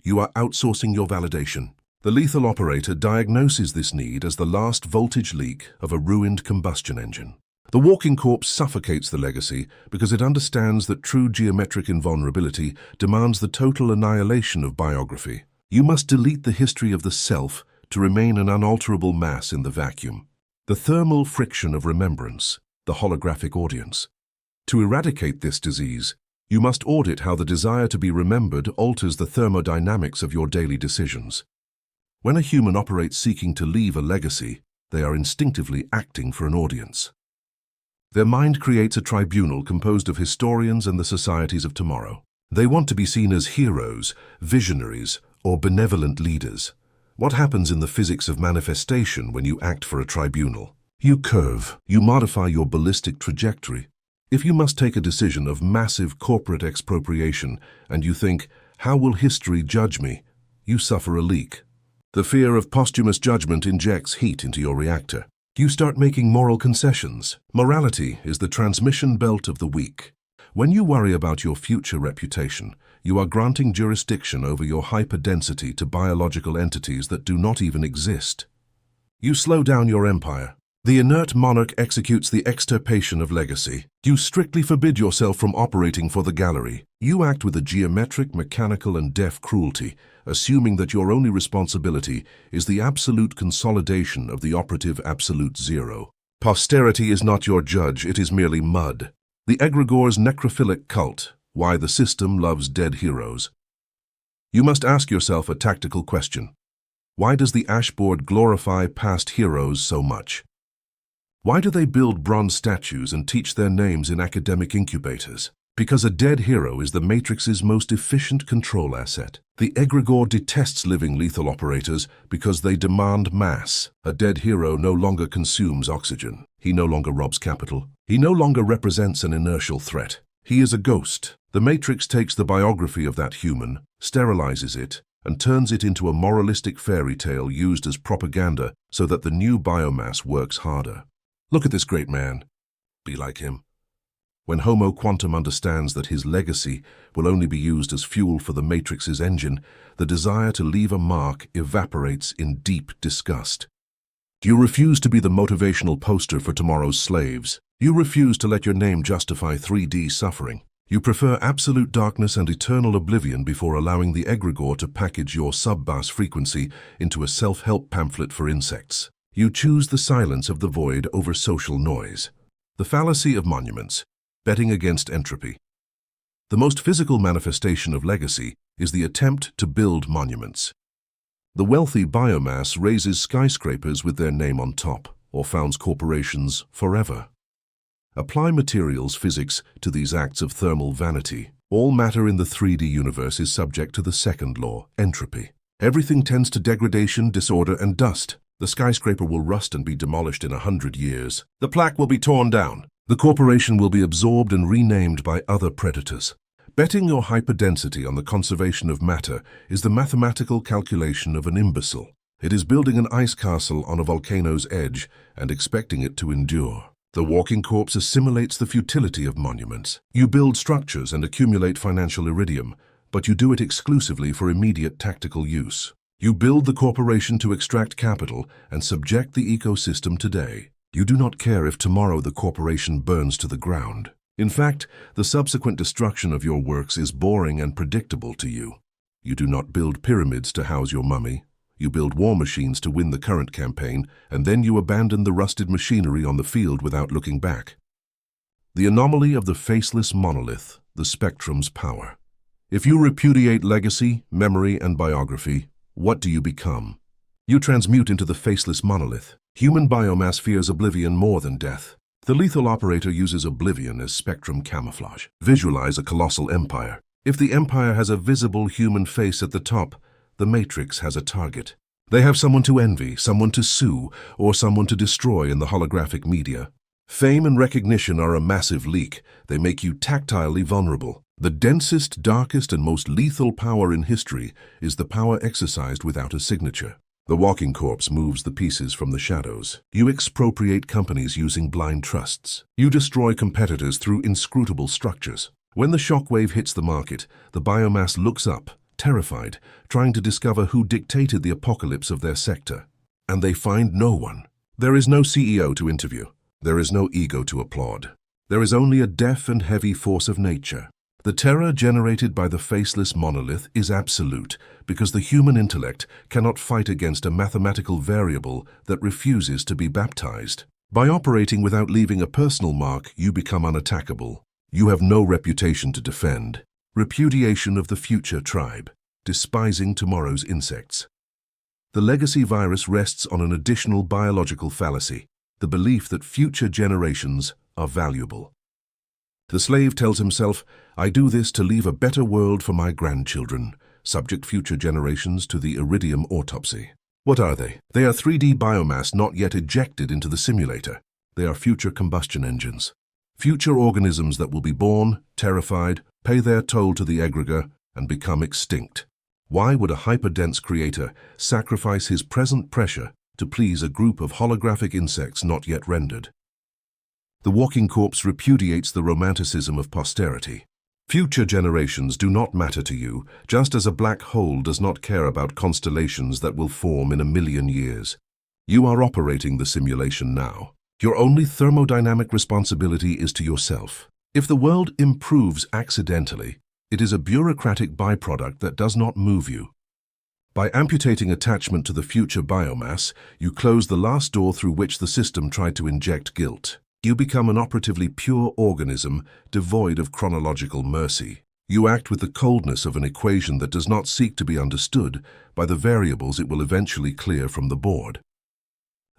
You are outsourcing your validation. The lethal operator diagnoses this need as the last voltage leak of a ruined combustion engine. The walking corpse suffocates the legacy because it understands that true geometric invulnerability demands the total annihilation of biography. You must delete the history of the self to remain an unalterable mass in the vacuum. The thermal friction of remembrance, the holographic audience. To eradicate this disease, you must audit how the desire to be remembered alters the thermodynamics of your daily decisions. When a human operates seeking to leave a legacy, they are instinctively acting for an audience. Their mind creates a tribunal composed of historians and the societies of tomorrow. They want to be seen as heroes, visionaries, or benevolent leaders. What happens in the physics of manifestation when you act for a tribunal? You curve, you modify your ballistic trajectory. If you must take a decision of massive corporate expropriation and you think, how will history judge me? You suffer a leak. The fear of posthumous judgment injects heat into your reactor. You start making moral concessions. Morality is the transmission belt of the weak. When you worry about your future reputation, you are granting jurisdiction over your hyperdensity to biological entities that do not even exist. You slow down your empire. The inert monarch executes the extirpation of legacy. You strictly forbid yourself from operating for the gallery. You act with a geometric, mechanical, and deaf cruelty, assuming that your only responsibility is the absolute consolidation of the operative absolute zero. Posterity is not your judge, it is merely mud. The Egregore's necrophilic cult, why the system loves dead heroes. You must ask yourself a tactical question. Why does the ashboard glorify past heroes so much? Why do they build bronze statues and teach their names in academic incubators? Because a dead hero is the Matrix's most efficient control asset. The Egregore detests living lethal operators because they demand mass. A dead hero no longer consumes oxygen. He no longer robs capital. He no longer represents an inertial threat. He is a ghost. The Matrix takes the biography of that human, sterilizes it, and turns it into a moralistic fairy tale used as propaganda so that the new biomass works harder. Look at this great man. Be like him. When Homo Quantum understands that his legacy will only be used as fuel for the Matrix's engine, the desire to leave a mark evaporates in deep disgust. You refuse to be the motivational poster for tomorrow's slaves. You refuse to let your name justify 3D suffering. You prefer absolute darkness and eternal oblivion before allowing the Egregore to package your sub-bass frequency into a self-help pamphlet for insects. You choose the silence of the void over social noise. The fallacy of monuments, betting against entropy. The most physical manifestation of legacy is the attempt to build monuments. The wealthy biomass raises skyscrapers with their name on top, or founds corporations forever. Apply materials physics to these acts of thermal vanity. All matter in the 3D universe is subject to the second law, entropy. Everything tends to degradation, disorder, and dust. The skyscraper will rust and be demolished in 100 years. The plaque will be torn down. The corporation will be absorbed and renamed by other predators. Betting your hyperdensity on the conservation of matter is the mathematical calculation of an imbecile. It is building an ice castle on a volcano's edge and expecting it to endure. The walking corpse assimilates the futility of monuments. You build structures and accumulate financial iridium, but you do it exclusively for immediate tactical use. You build the corporation to extract capital and subject the ecosystem today. You do not care if tomorrow the corporation burns to the ground. In fact, the subsequent destruction of your works is boring and predictable to you. You do not build pyramids to house your mummy. You build war machines to win the current campaign, and then you abandon the rusted machinery on the field without looking back. The anomaly of the faceless monolith, the spectrum's power. If you repudiate legacy, memory, and biography, what do you become? You transmute into the faceless monolith. Human biomass fears oblivion more than death. The lethal operator uses oblivion as spectrum camouflage. Visualize a colossal empire. If the empire has a visible human face at the top, the Matrix has a target. They have someone to envy, someone to sue, or someone to destroy in the holographic media. Fame and recognition are a massive leak. They make you tactilely vulnerable. The densest, darkest, and most lethal power in history is the power exercised without a signature. The walking corpse moves the pieces from the shadows. You expropriate companies using blind trusts. You destroy competitors through inscrutable structures. When the shockwave hits the market, the biomass looks up, terrified, trying to discover who dictated the apocalypse of their sector. And they find no one. There is no CEO to interview. There is no ego to applaud. There is only a deaf and heavy force of nature. The terror generated by the faceless monolith is absolute because the human intellect cannot fight against a mathematical variable that refuses to be baptized. By operating without leaving a personal mark, you become unattackable. You have no reputation to defend. Repudiation of the future tribe, despising tomorrow's insects. The legacy virus rests on an additional biological fallacy, the belief that future generations are valuable. The slave tells himself, I do this to leave a better world for my grandchildren, subject future generations to the iridium autopsy. What are they? They are 3D biomass not yet ejected into the simulator. They are future combustion engines. Future organisms that will be born, terrified, pay their toll to the Egregore, and become extinct. Why would a hyperdense creator sacrifice his present pressure to please a group of holographic insects not yet rendered? The walking corpse repudiates the romanticism of posterity. Future generations do not matter to you, just as a black hole does not care about constellations that will form in 1,000,000 years. You are operating the simulation now. Your only thermodynamic responsibility is to yourself. If the world improves accidentally, it is a bureaucratic byproduct that does not move you. By amputating attachment to the future biomass, you close the last door through which the system tried to inject guilt. You become an operatively pure organism, devoid of chronological mercy. You act with the coldness of an equation that does not seek to be understood by the variables it will eventually clear from the board.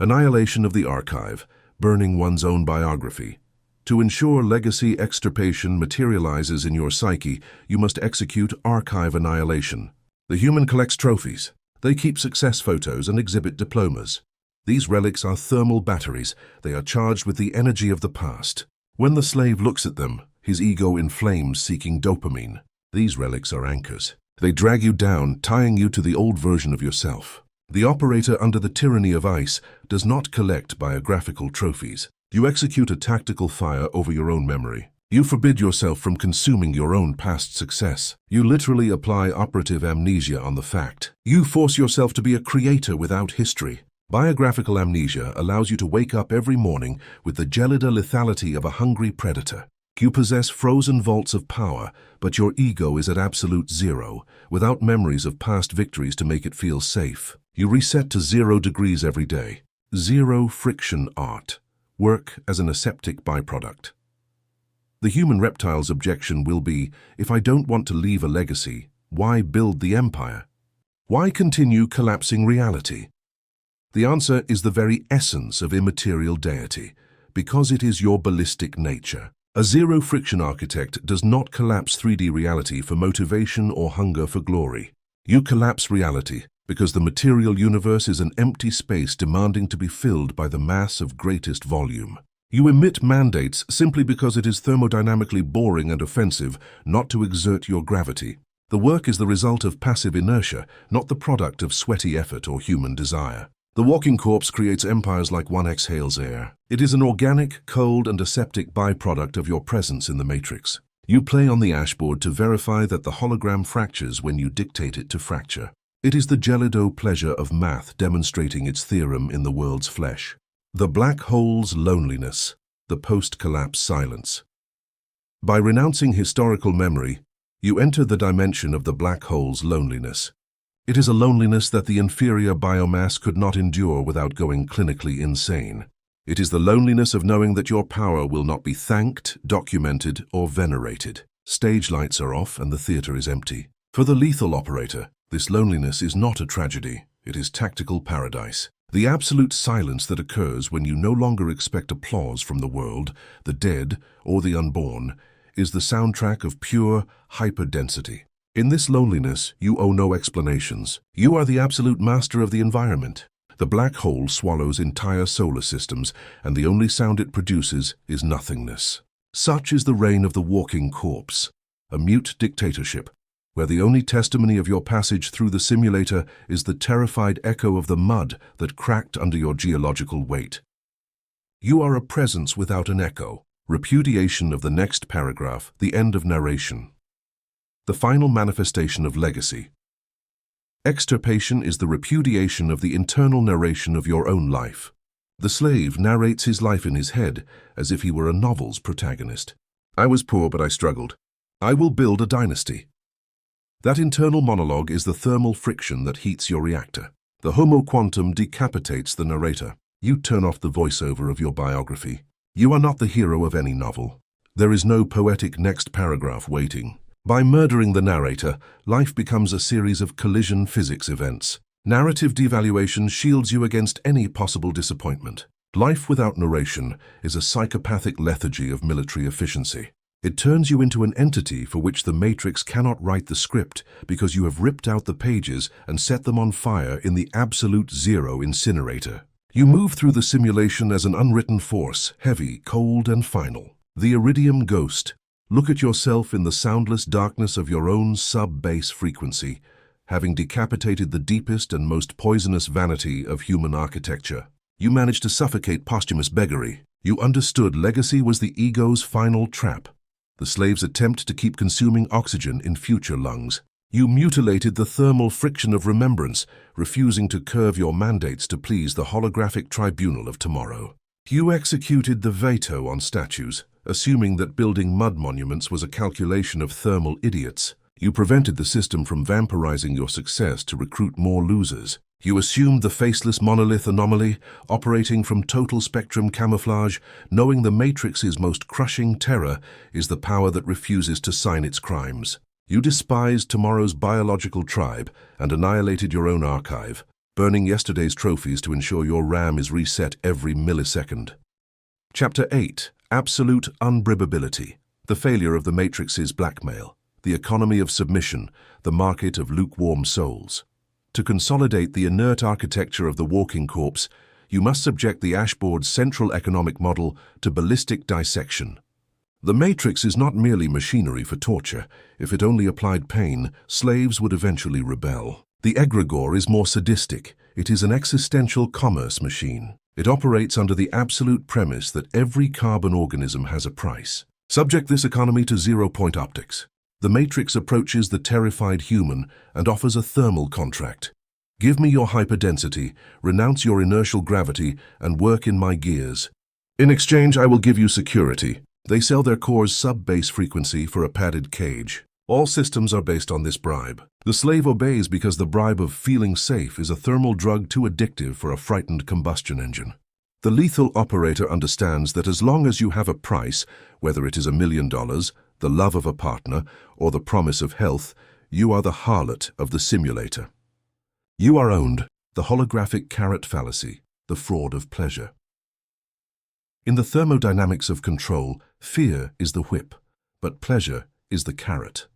Annihilation of the archive, burning one's own biography. To ensure legacy extirpation materializes in your psyche, you must execute archive annihilation. The human collects trophies. They keep success photos and exhibit diplomas. These relics are thermal batteries. They are charged with the energy of the past. When the slave looks at them, his ego inflames, seeking dopamine. These relics are anchors. They drag you down, tying you to the old version of yourself. The operator under the tyranny of ice does not collect biographical trophies. You execute a tactical fire over your own memory. You forbid yourself from consuming your own past success. You literally apply operative amnesia on the fact. You force yourself to be a creator without history. Biographical amnesia allows you to wake up every morning with the gelida lethality of a hungry predator. You possess frozen vaults of power, but your ego is at absolute zero, without memories of past victories to make it feel safe. You reset to 0 degrees every day. Zero friction art. Work as an aseptic byproduct. The human reptile's objection will be, if I don't want to leave a legacy, why build the empire? Why continue collapsing reality? The answer is the very essence of immaterial deity, because it is your ballistic nature. A zero-friction architect does not collapse 3D reality for motivation or hunger for glory. You collapse reality because the material universe is an empty space demanding to be filled by the mass of greatest volume. You emit mandates simply because it is thermodynamically boring and offensive not to exert your gravity. The work is the result of passive inertia, not the product of sweaty effort or human desire. The walking corpse creates empires like one exhales air. It is an organic, cold, and aseptic byproduct of your presence in the matrix. You play on the ashboard to verify that the hologram fractures when you dictate it to fracture. It is the gelido pleasure of math demonstrating its theorem in the world's flesh. The black hole's loneliness, the post-collapse silence. By renouncing historical memory, you enter the dimension of the black hole's loneliness. It is a loneliness that the inferior biomass could not endure without going clinically insane. It is the loneliness of knowing that your power will not be thanked, documented, or venerated. Stage lights are off and the theater is empty. For the lethal operator, this loneliness is not a tragedy. It is tactical paradise. The absolute silence that occurs when you no longer expect applause from the world, the dead, or the unborn, is the soundtrack of pure hyperdensity. In this loneliness, you owe no explanations. You are the absolute master of the environment. The black hole swallows entire solar systems, and the only sound it produces is nothingness. Such is the reign of the walking corpse, a mute dictatorship, where the only testimony of your passage through the simulator is the terrified echo of the mud that cracked under your geological weight. You are a presence without an echo. Repudiation of the next paragraph, the end of narration. The final manifestation of legacy. Extirpation is the repudiation of the internal narration of your own life. The slave narrates his life in his head as if he were a novel's protagonist. I was poor, but I struggled. I will build a dynasty. That internal monologue is the thermal friction that heats your reactor. The homo quantum decapitates the narrator. You turn off the voiceover of your biography. You are not the hero of any novel. There is no poetic next paragraph waiting. By murdering the narrator, life becomes a series of collision physics events. Narrative devaluation shields you against any possible disappointment. Life without narration is a psychopathic lethargy of military efficiency. It turns you into an entity for which the Matrix cannot write the script because you have ripped out the pages and set them on fire in the absolute zero incinerator. You move through the simulation as an unwritten force, heavy, cold, and final. The Iridium Ghost. Look at yourself in the soundless darkness of your own sub-bass frequency, having decapitated the deepest and most poisonous vanity of human architecture. You managed to suffocate posthumous beggary. You understood legacy was the ego's final trap, the slave's attempt to keep consuming oxygen in future lungs. You mutilated the thermal friction of remembrance, refusing to curve your mandates to please the holographic tribunal of tomorrow. You executed the veto on statues, assuming that building mud monuments was a calculation of thermal idiots. You prevented the system from vampirizing your success to recruit more losers. You assumed the faceless monolith anomaly, operating from total spectrum camouflage, knowing the Matrix's most crushing terror is the power that refuses to sign its crimes. You despised tomorrow's biological tribe and annihilated your own archive, burning yesterday's trophies to ensure your RAM is reset every millisecond. Chapter 8. Absolute Unbribability. The failure of the Matrix's blackmail. The economy of submission, the market of lukewarm souls. To consolidate the inert architecture of the walking corpse, you must subject the Ashboard's central economic model to ballistic dissection. The Matrix is not merely machinery for torture. If it only applied pain, slaves would eventually rebel. The Egregore is more sadistic. It is an existential commerce machine. It operates under the absolute premise that every carbon organism has a price. Subject this economy to zero-point optics. The Matrix approaches the terrified human and offers a thermal contract. Give me your hyperdensity, renounce your inertial gravity, and work in my gears. In exchange, I will give you security. They sell their core's sub-bass frequency for a padded cage. All systems are based on this bribe. The slave obeys because the bribe of feeling safe is a thermal drug too addictive for a frightened combustion engine. The lethal operator understands that as long as you have a price, whether it is $1 million, the love of a partner, or the promise of health, you are the harlot of the simulator. You are owned, the holographic carrot fallacy, the fraud of pleasure. In the thermodynamics of control, fear is the whip, but pleasure is the carrot.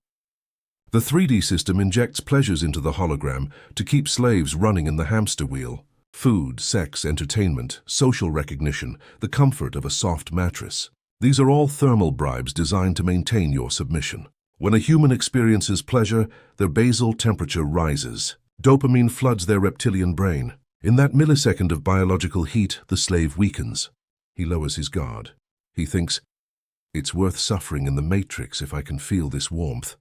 The 3D system injects pleasures into the hologram to keep slaves running in the hamster wheel. Food, sex, entertainment, social recognition, the comfort of a soft mattress. These are all thermal bribes designed to maintain your submission. When a human experiences pleasure, their basal temperature rises. Dopamine floods their reptilian brain. In that millisecond of biological heat, the slave weakens. He lowers his guard. He thinks, it's worth suffering in the Matrix if I can feel this warmth.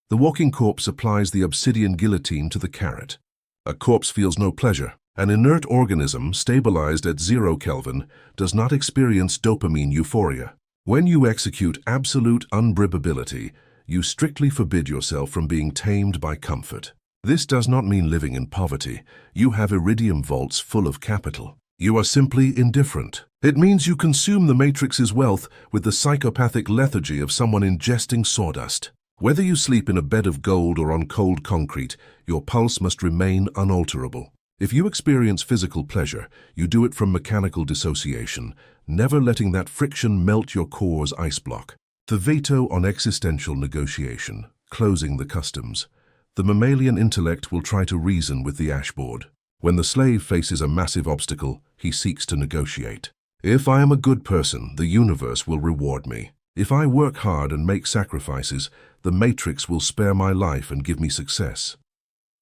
The walking corpse applies the obsidian guillotine to the carrot. A corpse feels no pleasure. An inert organism, stabilized at 0 Kelvin, does not experience dopamine euphoria. When you execute absolute unbribability, you strictly forbid yourself from being tamed by comfort. This does not mean living in poverty. You have iridium vaults full of capital. You are simply indifferent. It means you consume the Matrix's wealth with the psychopathic lethargy of someone ingesting sawdust. Whether you sleep in a bed of gold or on cold concrete, your pulse must remain unalterable. If you experience physical pleasure, you do it from mechanical dissociation, never letting that friction melt your core's ice block. The veto on existential negotiation, closing the customs. The mammalian intellect will try to reason with the Ashboard. When the slave faces a massive obstacle, he seeks to negotiate. If I am a good person, the universe will reward me. If I work hard and make sacrifices, the Matrix will spare my life and give me success.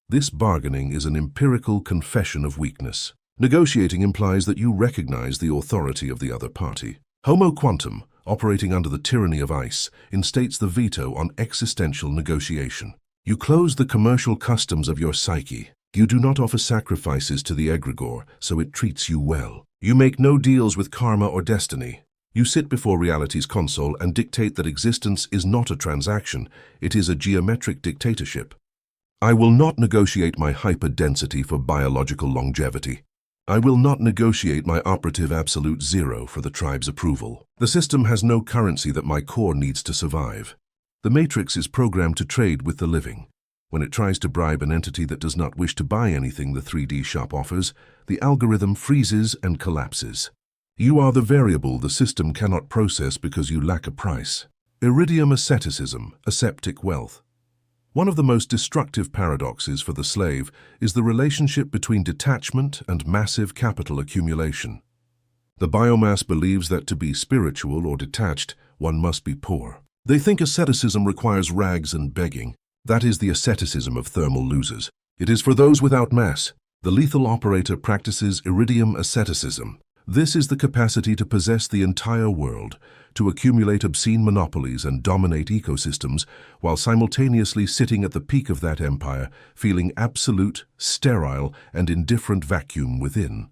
This bargaining is an empirical confession of weakness. Negotiating implies that you recognize the authority of the other party. Homo quantum, operating under the tyranny of ice, instates the veto on existential negotiation. You close the commercial customs of your psyche. You do not offer sacrifices to the Egregore, so it treats you well. You make no deals with karma or destiny. You sit before reality's console and dictate that existence is not a transaction, it is a geometric dictatorship. I will not negotiate my hyperdensity for biological longevity. I will not negotiate my operative absolute zero for the tribe's approval. The system has no currency that my core needs to survive. The Matrix is programmed to trade with the living. When it tries to bribe an entity that does not wish to buy anything the 3D shop offers, the algorithm freezes and collapses. You are the variable the system cannot process because you lack a price. Iridium asceticism, aseptic wealth. One of the most destructive paradoxes for the slave is the relationship between detachment and massive capital accumulation. The biomass believes that to be spiritual or detached, one must be poor. They think asceticism requires rags and begging. That is the asceticism of thermal losers. It is for those without mass. The lethal operator practices iridium asceticism. This is the capacity to possess the entire world, to accumulate obscene monopolies and dominate ecosystems, while simultaneously sitting at the peak of that empire, feeling absolute, sterile, and indifferent vacuum within.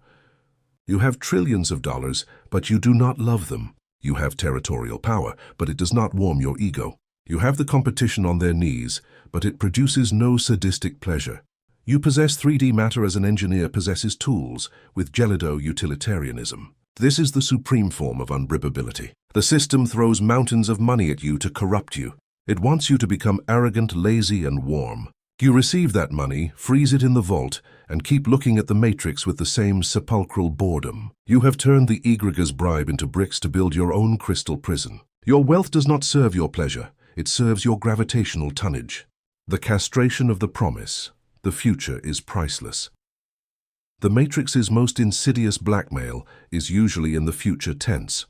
You have trillions of dollars, but you do not love them. You have territorial power, but it does not warm your ego. You have the competition on their knees, but it produces no sadistic pleasure. You possess 3D matter as an engineer possesses tools, with gelido utilitarianism. This is the supreme form of unbribability. The system throws mountains of money at you to corrupt you. It wants you to become arrogant, lazy, and warm. You receive that money, freeze it in the vault, and keep looking at the matrix with the same sepulchral boredom. You have turned the Egregore's bribe into bricks to build your own crystal prison. Your wealth does not serve your pleasure. It serves your gravitational tonnage. The castration of the promise. The future is priceless. The matrix's most insidious blackmail is usually in the future tense.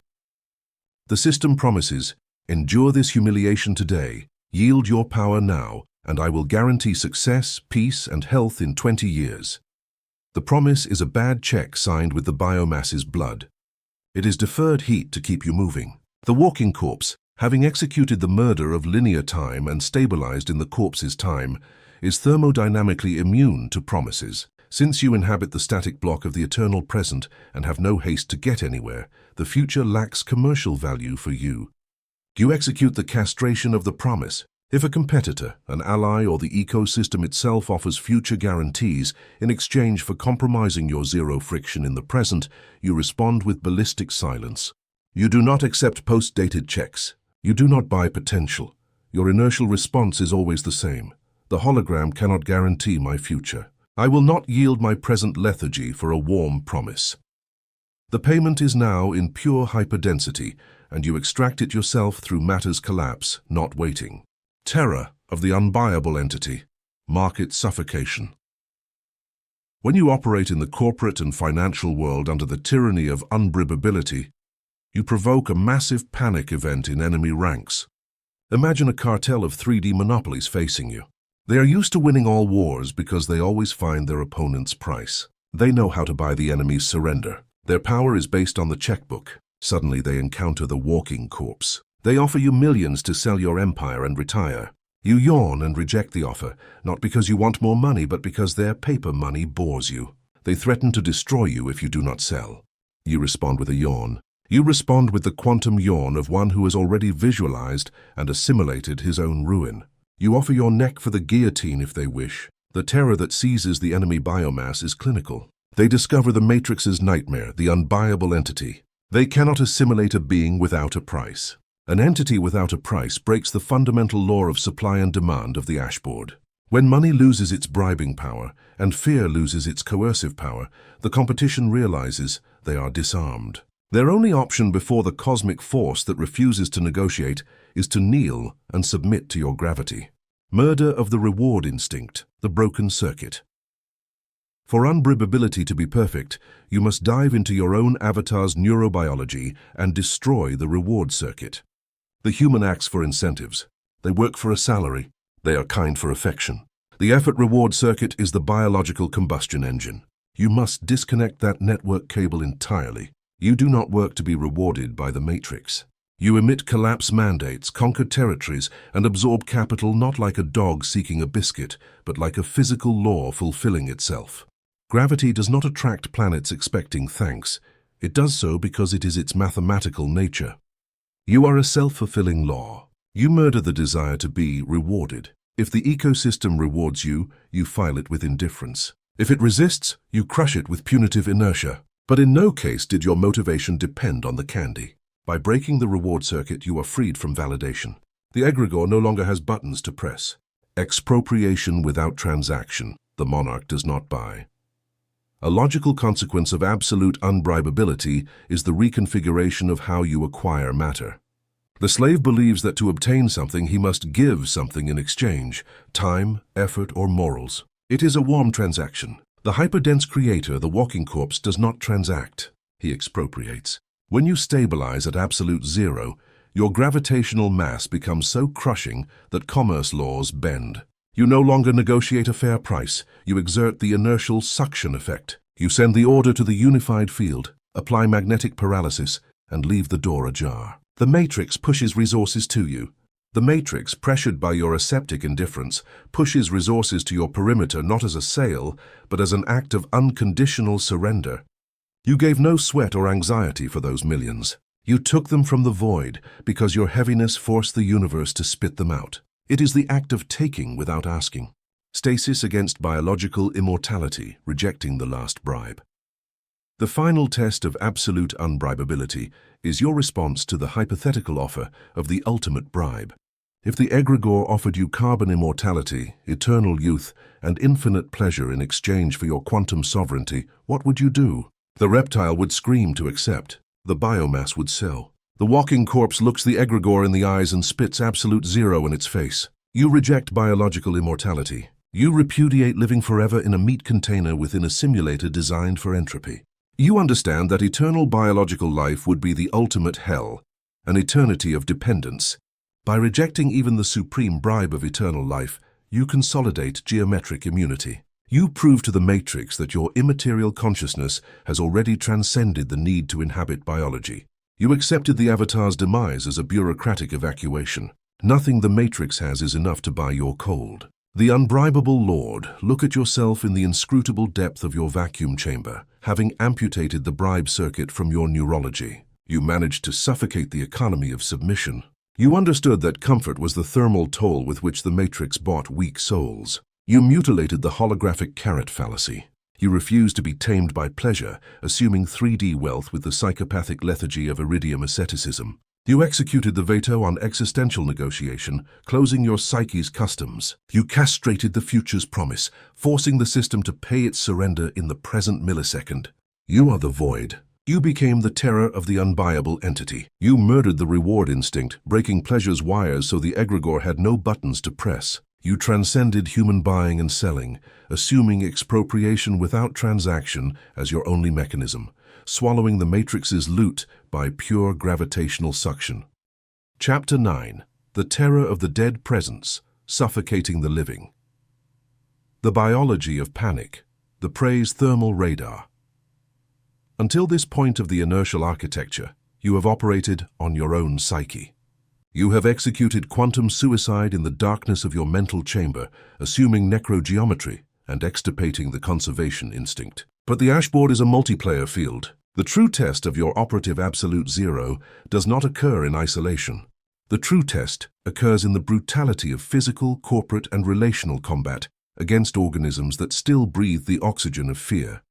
The system promises, endure this humiliation today, yield your power now, and I will guarantee success, peace, and health in 20 years. The promise is a bad check signed with the biomass's blood. It is deferred heat to keep you moving. The walking corpse, having executed the murder of linear time and stabilized in the corpse's time, is thermodynamically immune to promises. Since you inhabit the static block of the eternal present and have no haste to get anywhere, the future lacks commercial value for you. You execute the castration of the promise. If a competitor, an ally, or the ecosystem itself offers future guarantees in exchange for compromising your zero friction in the present, you respond with ballistic silence. You do not accept post-dated checks. You do not buy potential. Your inertial response is always the same. The hologram cannot guarantee my future. I will not yield my present lethargy for a warm promise. The payment is now in pure hyperdensity, and you extract it yourself through matter's collapse, not waiting. Terror of the unbuyable entity. Market suffocation. When you operate in the corporate and financial world under the tyranny of unbribability, you provoke a massive panic event in enemy ranks. Imagine a cartel of 3D monopolies facing you. They are used to winning all wars because they always find their opponent's price. They know how to buy the enemy's surrender. Their power is based on the checkbook. Suddenly they encounter the walking corpse. They offer you millions to sell your empire and retire. You yawn and reject the offer, not because you want more money, but because their paper money bores you. They threaten to destroy you if you do not sell. You respond with a yawn. You respond with the quantum yawn of one who has already visualized and assimilated his own ruin. You offer your neck for the guillotine if they wish. The terror that seizes the enemy biomass is clinical. They discover the matrix's nightmare, the unbuyable entity. They cannot assimilate a being without a price. An entity without a price breaks the fundamental law of supply and demand of the ashboard. When money loses its bribing power and fear loses its coercive power, the competition realizes they are disarmed. Their only option before the cosmic force that refuses to negotiate is to kneel and submit to your gravity. Murder of the reward instinct, the broken circuit. For unbribability to be perfect, you must dive into your own avatar's neurobiology and destroy the reward circuit. The human acts for incentives. They work for a salary. They are kind for affection. The effort-reward circuit is the biological combustion engine. You must disconnect that network cable entirely. You do not work to be rewarded by the matrix. You emit collapse mandates, conquer territories, and absorb capital not like a dog seeking a biscuit, but like a physical law fulfilling itself. Gravity does not attract planets expecting thanks. It does so because it is its mathematical nature. You are a self-fulfilling law. You murder the desire to be rewarded. If the ecosystem rewards you, you file it with indifference. If it resists, you crush it with punitive inertia. But in no case did your motivation depend on the candy. By breaking the reward circuit, you are freed from validation. The Egregore no longer has buttons to press. Expropriation without transaction. The monarch does not buy. A logical consequence of absolute unbribability is the reconfiguration of how you acquire matter. The slave believes that to obtain something he must give something in exchange, time, effort, or morals. It is a warm transaction. The hyperdense creator, the walking corpse, does not transact. He expropriates. When you stabilize at absolute zero, your gravitational mass becomes so crushing that commerce laws bend. You no longer negotiate a fair price. You exert the inertial suction effect. You send the order to the unified field, apply magnetic paralysis, and leave the door ajar. The matrix pushes resources to you. The matrix, pressured by your aseptic indifference, pushes resources to your perimeter not as a sale, but as an act of unconditional surrender. You gave no sweat or anxiety for those millions. You took them from the void because your heaviness forced the universe to spit them out. It is the act of taking without asking. Stasis against biological immortality, rejecting the last bribe. The final test of absolute unbribability is your response to the hypothetical offer of the ultimate bribe. If the Egregore offered you carbon immortality, eternal youth, and infinite pleasure in exchange for your quantum sovereignty, what would you do? The reptile would scream to accept. The biomass would sell. The walking corpse looks the Egregore in the eyes and spits absolute zero in its face. You reject biological immortality. You repudiate living forever in a meat container within a simulator designed for entropy. You understand that eternal biological life would be the ultimate hell, an eternity of dependence. By rejecting even the supreme bribe of eternal life, you consolidate geometric immunity. You prove to the matrix that your immaterial consciousness has already transcended the need to inhabit biology. You accepted the avatar's demise as a bureaucratic evacuation. Nothing the matrix has is enough to buy your cold. The unbribable Lord, look at yourself in the inscrutable depth of your vacuum chamber, having amputated the bribe circuit from your neurology. You managed to suffocate the economy of submission. You understood that comfort was the thermal toll with which the matrix bought weak souls. You mutilated the holographic carrot fallacy. You refused to be tamed by pleasure, assuming 3D wealth with the psychopathic lethargy of iridium asceticism. You executed the veto on existential negotiation, closing your psyche's customs. You castrated the future's promise, forcing the system to pay its surrender in the present millisecond. You are the void. You became the terror of the unbuyable entity. You murdered the reward instinct, breaking pleasure's wires so the Egregore had no buttons to press. You transcended human buying and selling, assuming expropriation without transaction as your only mechanism, swallowing the matrix's loot by pure gravitational suction. Chapter 9. The Terror of the Dead Presence, Suffocating the Living. The Biology of Panic, the Prey's Thermal Radar. Until this point of the inertial architecture, you have operated on your own psyche. You have executed quantum suicide in the darkness of your mental chamber, assuming Necro-Geometry and extirpating the conservation instinct. But the ashboard is a multiplayer field. The true test of your operative absolute zero does not occur in isolation. The true test occurs in the brutality of physical, corporate, and relational combat against organisms that still breathe the oxygen of fear.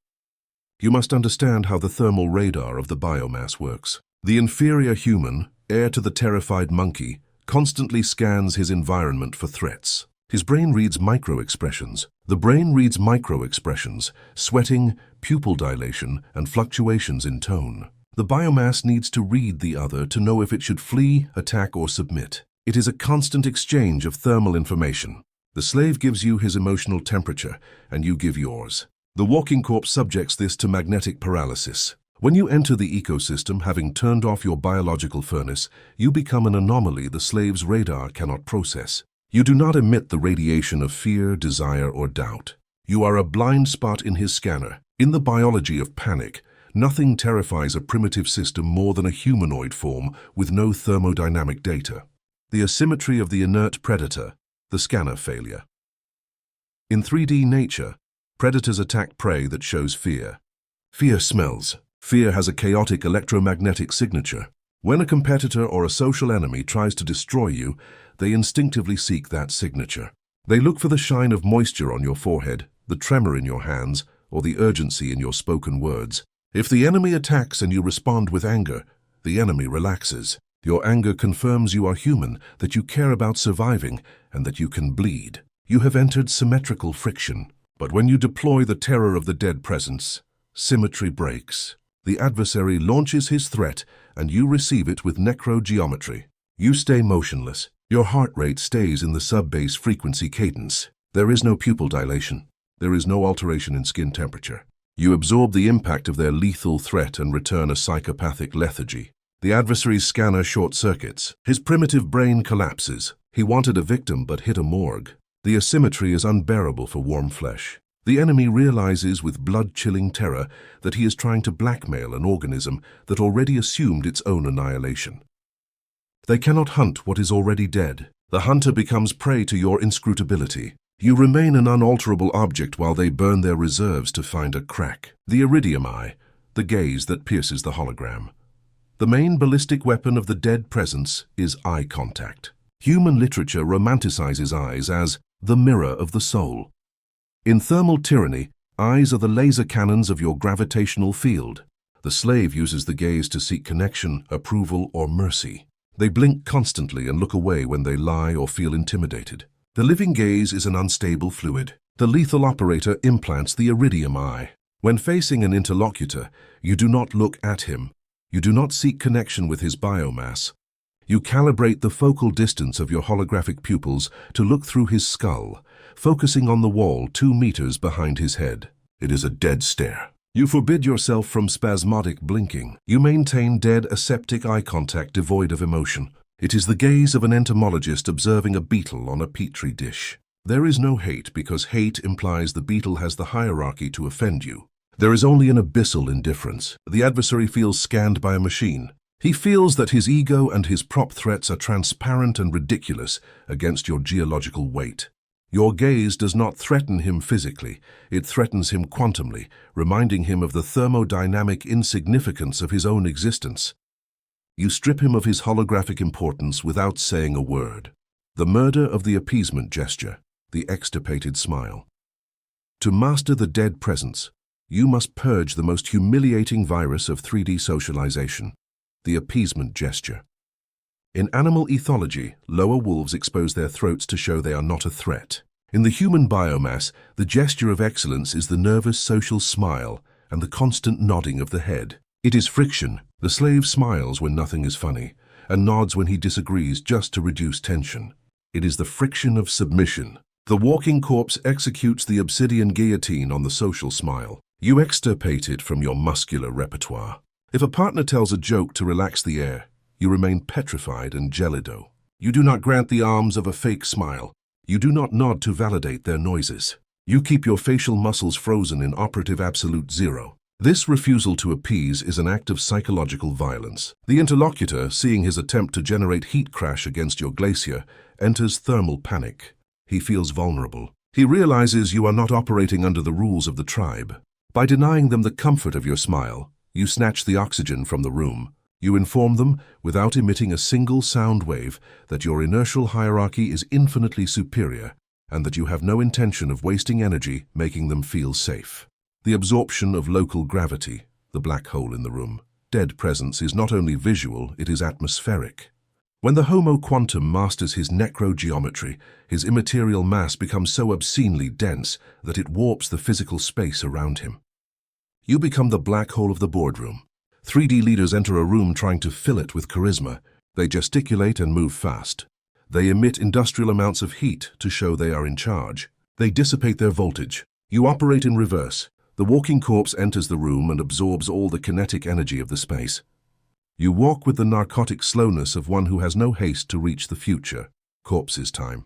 You must understand how the thermal radar of the biomass works. The inferior human, heir to the terrified monkey, constantly scans his environment for threats. His brain reads micro-expressions. The brain reads micro-expressions, sweating, pupil dilation, and fluctuations in tone. The biomass needs to read the other to know if it should flee, attack, or submit. It is a constant exchange of thermal information. The slave gives you his emotional temperature, and you give yours. The walking corpse subjects this to magnetic paralysis. When you enter the ecosystem, having turned off your biological furnace, you become an anomaly the slave's radar cannot process. You do not emit the radiation of fear, desire, or doubt. You are a blind spot in his scanner. In the biology of panic, nothing terrifies a primitive system more than a humanoid form with no thermodynamic data. The asymmetry of the inert predator, the scanner failure. In 3D nature, predators attack prey that shows fear. Fear smells. Fear has a chaotic electromagnetic signature. When a competitor or a social enemy tries to destroy you, they instinctively seek that signature. They look for the shine of moisture on your forehead, the tremor in your hands, or the urgency in your spoken words. If the enemy attacks and you respond with anger, the enemy relaxes. Your anger confirms you are human, that you care about surviving, and that you can bleed. You have entered symmetrical friction. But when you deploy the terror of the dead presence, symmetry breaks. The adversary launches his threat, and you receive it with Necro-Geometry. You stay motionless. Your heart rate stays in the sub-bass frequency cadence. There is no pupil dilation. There is no alteration in skin temperature. You absorb the impact of their lethal threat and return a psychopathic lethargy. The adversary's scanner short-circuits. His primitive brain collapses. He wanted a victim but hit a morgue. The asymmetry is unbearable for warm flesh. The enemy realizes with blood-chilling terror that he is trying to blackmail an organism that already assumed its own annihilation. They cannot hunt what is already dead. The hunter becomes prey to your inscrutability. You remain an unalterable object while they burn their reserves to find a crack. The iridium eye, the gaze that pierces the hologram. The main ballistic weapon of the dead presence is eye contact. Human literature romanticizes eyes as the mirror of the soul. In thermal tyranny, eyes are the laser cannons of your gravitational field. The slave uses the gaze to seek connection, approval, or mercy. They blink constantly and look away when they lie or feel intimidated. The living gaze is an unstable fluid. The lethal operator implants the iridium eye. When facing an interlocutor, you do not look at him. You do not seek connection with his biomass. You calibrate the focal distance of your holographic pupils to look through his skull, focusing on the wall 2 meters behind his head. It is a dead stare. You forbid yourself from spasmodic blinking. You maintain dead aseptic eye contact devoid of emotion. It is the gaze of an entomologist observing a beetle on a petri dish. There is no hate because hate implies the beetle has the hierarchy to offend you. There is only an abyssal indifference. The adversary feels scanned by a machine. He feels that his ego and his prop threats are transparent and ridiculous against your geological weight. Your gaze does not threaten him physically, it threatens him quantumly, reminding him of the thermodynamic insignificance of his own existence. You strip him of his holographic importance without saying a word. The murder of the appeasement gesture, the extirpated smile. To master the dead presence, you must purge the most humiliating virus of 3D socialization, the appeasement gesture. In animal ethology, lower wolves expose their throats to show they are not a threat. In the human biomass, the gesture of excellence is the nervous social smile and the constant nodding of the head. It is friction. The slave smiles when nothing is funny and nods when he disagrees just to reduce tension. It is the friction of submission. The walking corpse executes the obsidian guillotine on the social smile. You extirpate it from your muscular repertoire. If a partner tells a joke to relax the air, you remain petrified and gelido. You do not grant the arms of a fake smile. You do not nod to validate their noises. You keep your facial muscles frozen in operative absolute zero. This refusal to appease is an act of psychological violence. The interlocutor, seeing his attempt to generate heat crash against your glacier, enters thermal panic. He feels vulnerable. He realizes you are not operating under the rules of the tribe. By denying them the comfort of your smile, you snatch the oxygen from the room. You inform them, without emitting a single sound wave, that your inertial hierarchy is infinitely superior and that you have no intention of wasting energy making them feel safe. The absorption of local gravity, the black hole in the room. Dead presence is not only visual, it is atmospheric. When the Homo quantum masters his Necro-Geometry, his immaterial mass becomes so obscenely dense that it warps the physical space around him. You become the black hole of the boardroom. 3D leaders enter a room trying to fill it with charisma. They gesticulate and move fast. They emit industrial amounts of heat to show they are in charge. They dissipate their voltage. You operate in reverse. The walking corpse enters the room and absorbs all the kinetic energy of the space. You walk with the narcotic slowness of one who has no haste to reach the future. Corpse's time.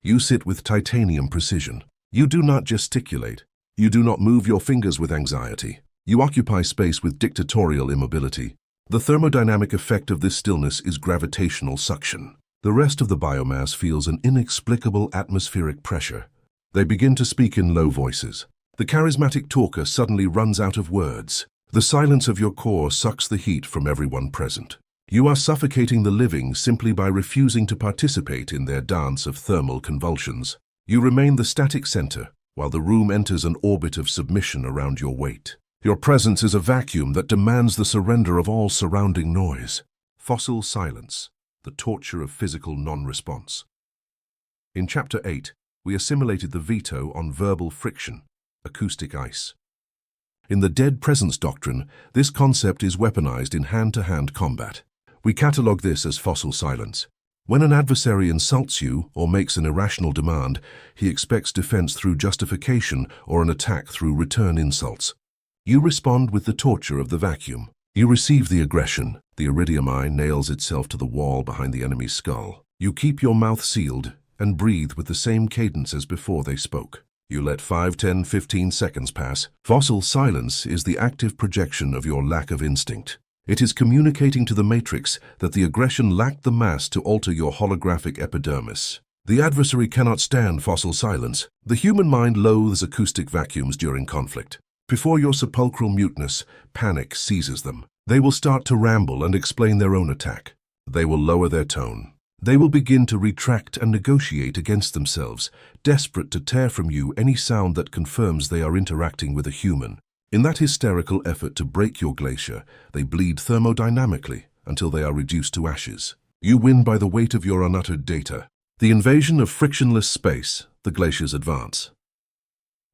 You sit with titanium precision. You do not gesticulate. You do not move your fingers with anxiety. You occupy space with dictatorial immobility. The thermodynamic effect of this stillness is gravitational suction. The rest of the biomass feels an inexplicable atmospheric pressure. They begin to speak in low voices. The charismatic talker suddenly runs out of words. The silence of your core sucks the heat from everyone present. You are suffocating the living simply by refusing to participate in their dance of thermal convulsions. You remain the static center, while the room enters an orbit of submission around your weight. Your presence is a vacuum that demands the surrender of all surrounding noise. Fossil silence, the torture of physical non-response. In Chapter 8, We assimilated the veto on verbal friction, acoustic ice. In the dead presence doctrine, this concept is weaponized in hand-to-hand combat. We catalog this as fossil silence. When an adversary insults you or makes an irrational demand, he expects defense through justification or an attack through return insults. You respond with the torture of the vacuum. You receive the aggression. The iridium eye nails itself to the wall behind the enemy's skull. You keep your mouth sealed and breathe with the same cadence as before they spoke. You let 5, 10, 15 seconds pass. Fossil silence is the active projection of your lack of instinct. It is communicating to the matrix that the aggression lacked the mass to alter your holographic epidermis. The adversary cannot stand fossil silence. The human mind loathes acoustic vacuums during conflict. Before your sepulchral muteness, panic seizes them. They will start to ramble and explain their own attack. They will lower their tone. They will begin to retract and negotiate against themselves, desperate to tear from you any sound that confirms they are interacting with a human. In that hysterical effort to break your glacier, they bleed thermodynamically until they are reduced to ashes. You win by the weight of your unuttered data. The invasion of frictionless space, the glacier's advance.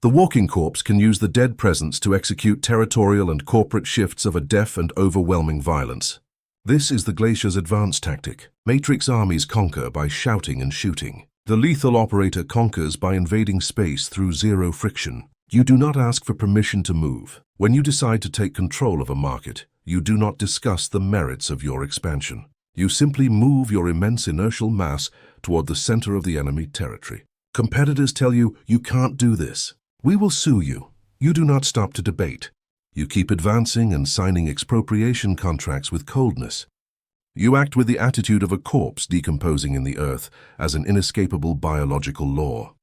The walking corpse can use the dead presence to execute territorial and corporate shifts of a deaf and overwhelming violence. This is the glacier's advance tactic. Matrix armies conquer by shouting and shooting. The lethal operator conquers by invading space through zero friction. You do not ask for permission to move. When you decide to take control of a market, you do not discuss the merits of your expansion. You simply move your immense inertial mass toward the center of the enemy territory. Competitors tell you, you can't do this. We will sue you. You do not stop to debate. You keep advancing and signing expropriation contracts with coldness. You act with the attitude of a corpse decomposing in the earth as an inescapable biological law.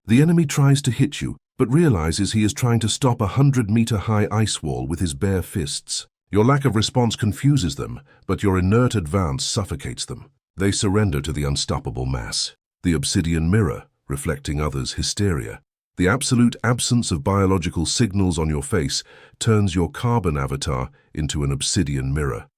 The enemy tries to hit you, but realizes he is trying to stop a 100-meter-high ice wall with his bare fists. Your lack of response confuses them, but your inert advance suffocates them. They surrender to the unstoppable mass. The obsidian mirror, reflecting others' hysteria. The absolute absence of biological signals on your face turns your carbon avatar into an obsidian mirror.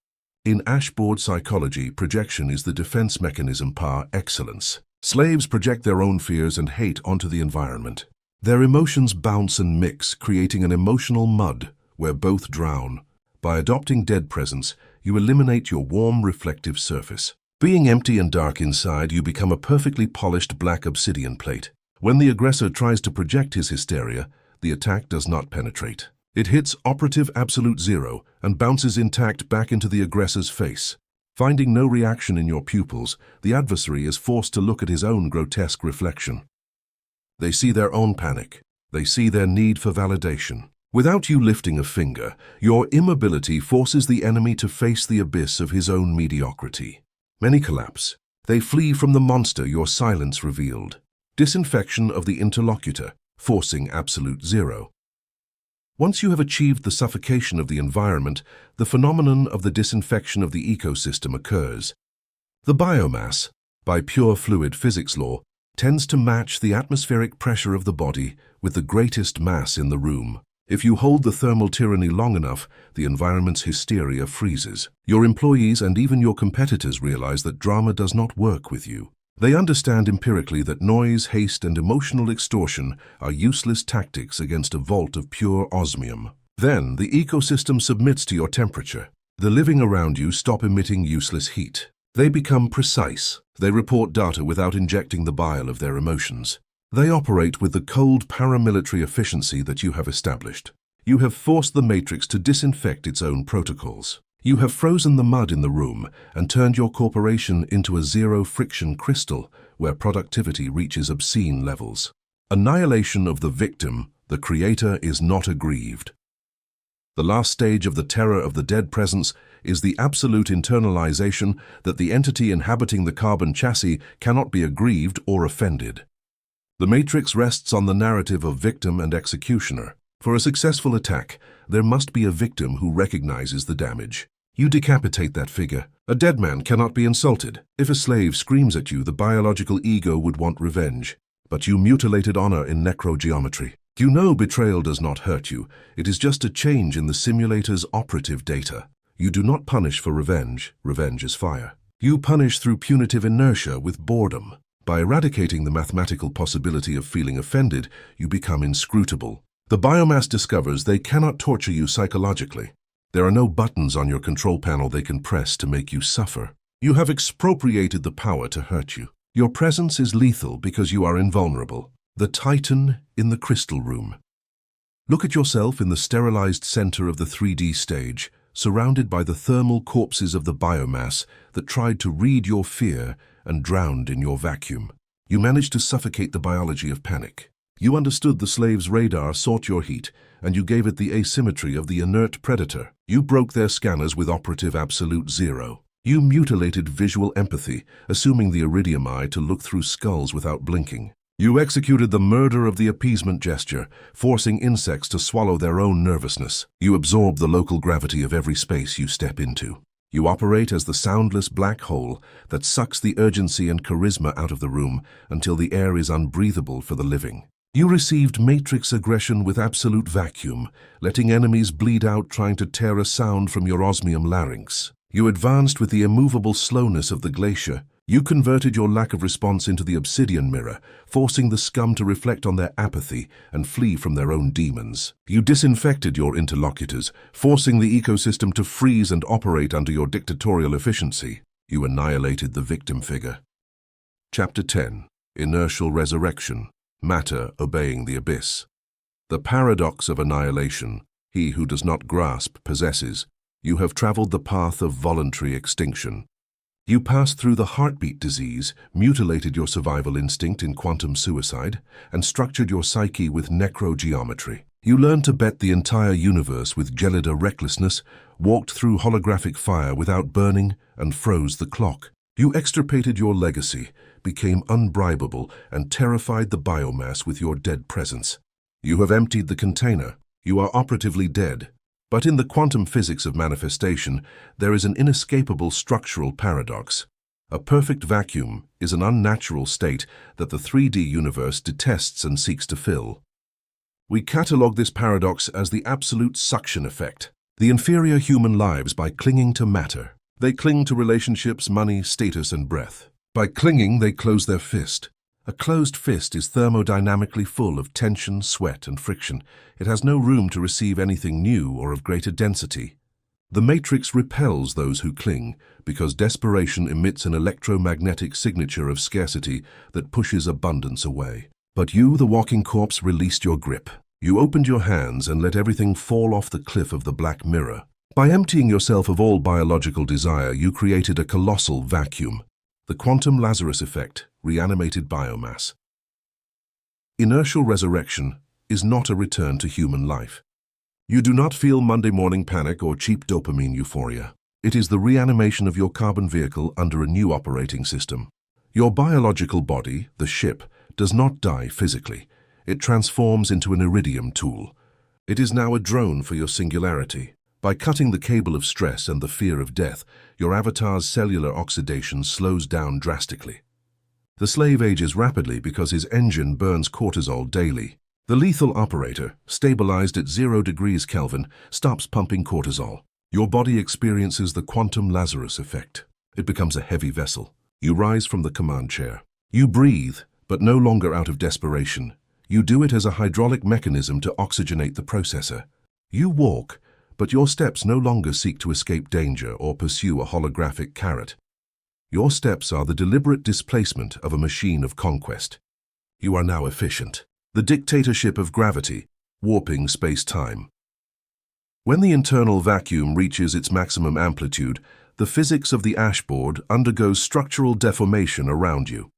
In ashboard psychology, projection is the defense mechanism par excellence. Slaves project their own fears and hate onto the environment. Their emotions bounce and mix, creating an emotional mud where both drown. By adopting dead presence, you eliminate your warm, reflective surface. Being empty and dark inside, you become a perfectly polished black obsidian plate. When the aggressor tries to project his hysteria, the attack does not penetrate. It hits operative absolute zero and bounces intact back into the aggressor's face. Finding no reaction in your pupils, the adversary is forced to look at his own grotesque reflection. They see their own panic. They see their need for validation. Without you lifting a finger, your immobility forces the enemy to face the abyss of his own mediocrity. Many collapse. They flee from the monster your silence revealed. Disinfection of the interlocutor, forcing absolute zero. Once you have achieved the suffocation of the environment, the phenomenon of the disinfection of the ecosystem occurs. The biomass, by pure fluid physics law, tends to match the atmospheric pressure of the body with the greatest mass in the room. If you hold the thermal tyranny long enough, the environment's hysteria freezes. Your employees and even your competitors realize that drama does not work with you. They understand empirically that noise, haste, and emotional extortion are useless tactics against a vault of pure osmium. Then, the ecosystem submits to your temperature. The living around you stop emitting useless heat. They become precise. They report data without injecting the bile of their emotions. They operate with the cold paramilitary efficiency that you have established. You have forced the matrix to disinfect its own protocols. You have frozen the mud in the room and turned your corporation into a zero-friction crystal where productivity reaches obscene levels. Annihilation of the victim, the creator, is not aggrieved. The last stage of the terror of the dead presence is the absolute internalization that the entity inhabiting the carbon chassis cannot be aggrieved or offended. The matrix rests on the narrative of victim and executioner. For a successful attack, there must be a victim who recognizes the damage. You decapitate that figure. A dead man cannot be insulted. If a slave screams at you, the biological ego would want revenge. But you mutilated honor in Necro-Geometry. You know betrayal does not hurt you. It is just a change in the simulator's operative data. You do not punish for revenge. Revenge is fire. You punish through punitive inertia with boredom. By eradicating the mathematical possibility of feeling offended, you become inscrutable. The biomass discovers they cannot torture you psychologically. There are no buttons on your control panel they can press to make you suffer. You have expropriated the power to hurt you. Your presence is lethal because you are invulnerable. The Titan in the crystal room. Look at yourself in the sterilized center of the 3D stage, surrounded by the thermal corpses of the biomass that tried to read your fear and drowned in your vacuum. You managed to suffocate the biology of panic. You understood the slave's radar sought your heat, and you gave it the asymmetry of the inert predator. You broke their scanners with operative absolute zero. You mutilated visual empathy, assuming the iridium eye to look through skulls without blinking. You executed the murder of the appeasement gesture, forcing insects to swallow their own nervousness. You absorb the local gravity of every space you step into. You operate as the soundless black hole that sucks the urgency and charisma out of the room until the air is unbreathable for the living. You received matrix aggression with absolute vacuum, letting enemies bleed out trying to tear a sound from your osmium larynx. You advanced with the immovable slowness of the glacier. You converted your lack of response into the obsidian mirror, forcing the scum to reflect on their apathy and flee from their own demons. You disinfected your interlocutors, forcing the ecosystem to freeze and operate under your dictatorial efficiency. You annihilated the victim figure. Chapter 10. Inertial Resurrection. Matter obeying the abyss. The paradox of annihilation. He who does not grasp possesses. You have traveled the path of voluntary extinction. You passed through the heartbeat disease, mutilated your survival instinct in quantum suicide, and structured your psyche with necro-geometry. You learned to bet the entire universe with gelida recklessness, walked through holographic fire without burning, and froze the clock. You extirpated your legacy, became unbribable, and terrified the biomass with your dead presence. You have emptied the container. You are operatively dead. But in the quantum physics of manifestation, there is an inescapable structural paradox. A perfect vacuum is an unnatural state that the 3D universe detests and seeks to fill. We catalogue this paradox as the absolute suction effect. The inferior human lives by clinging to matter. They cling to relationships, money, status, and breath. By clinging, they close their fist. A closed fist is thermodynamically full of tension, sweat, and friction. It has no room to receive anything new or of greater density. The matrix repels those who cling because desperation emits an electromagnetic signature of scarcity that pushes abundance away. But you, the walking corpse, released your grip. You opened your hands and let everything fall off the cliff of the black mirror. By emptying yourself of all biological desire, you created a colossal vacuum. The quantum Lazarus effect, reanimated biomass. Inertial resurrection is not a return to human life. You do not feel Monday morning panic or cheap dopamine euphoria. It is the reanimation of your carbon vehicle under a new operating system. Your biological body, the ship, does not die physically. It transforms into an iridium tool. It is now a drone for your singularity. By cutting the cable of stress and the fear of death, your avatar's cellular oxidation slows down drastically. The slave ages rapidly because his engine burns cortisol daily. The lethal operator, stabilized at 0 degrees Kelvin, stops pumping cortisol. Your body experiences the quantum Lazarus effect. It becomes a heavy vessel. You rise from the command chair. You breathe, but no longer out of desperation. You do it as a hydraulic mechanism to oxygenate the processor. You walk, but your steps no longer seek to escape danger or pursue a holographic carrot. Your steps are the deliberate displacement of a machine of conquest. You are now efficient. The dictatorship of gravity, warping space-time. When the internal vacuum reaches its maximum amplitude, the physics of the ashboard undergoes structural deformation around you.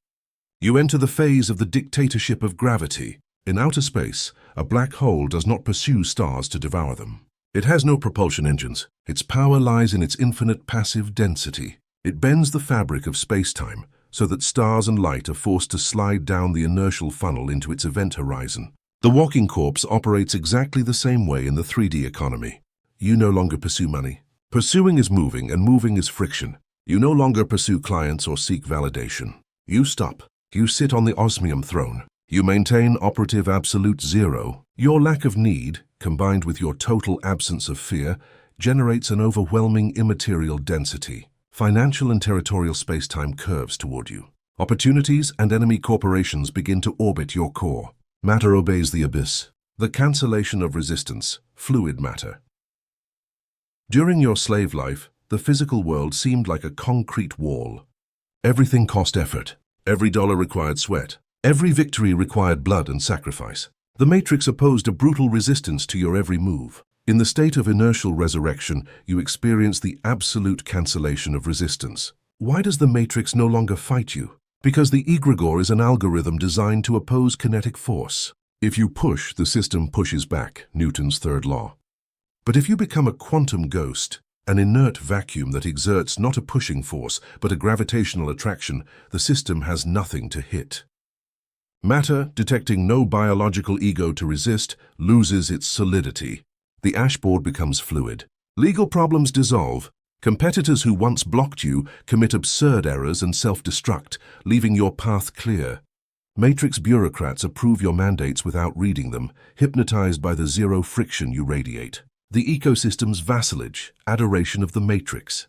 You enter the phase of the dictatorship of gravity. In outer space, a black hole does not pursue stars to devour them. It has no propulsion engines. Its power lies in its infinite passive density. It bends the fabric of space-time so that stars and light are forced to slide down the inertial funnel into its event horizon. The walking corpse operates exactly the same way in the 3D economy. You no longer pursue money. Pursuing is moving, and moving is friction. You no longer pursue clients or seek validation. You stop. You sit on the osmium throne. You maintain operative absolute zero. Your lack of need, combined with your total absence of fear, generates an overwhelming immaterial density. Financial and territorial space-time curves toward you. Opportunities and enemy corporations begin to orbit your core. Matter obeys the abyss. The cancellation of resistance, fluid matter. During your slave life, the physical world seemed like a concrete wall. Everything cost effort. Every dollar required sweat. Every victory required blood and sacrifice. The Matrix opposed a brutal resistance to your every move. In the state of inertial resurrection, you experience the absolute cancellation of resistance. Why does the Matrix no longer fight you? Because the Egregore is an algorithm designed to oppose kinetic force. If you push, the system pushes back, Newton's third law. But if you become a quantum ghost, an inert vacuum that exerts not a pushing force, but a gravitational attraction, the system has nothing to hit. Matter, detecting no biological ego to resist, loses its solidity. The ashboard becomes fluid. Legal problems dissolve. Competitors who once blocked you commit absurd errors and self-destruct, leaving your path clear. Matrix bureaucrats approve your mandates without reading them, hypnotized by the zero friction you radiate. The ecosystem's vassalage, adoration of the Matrix.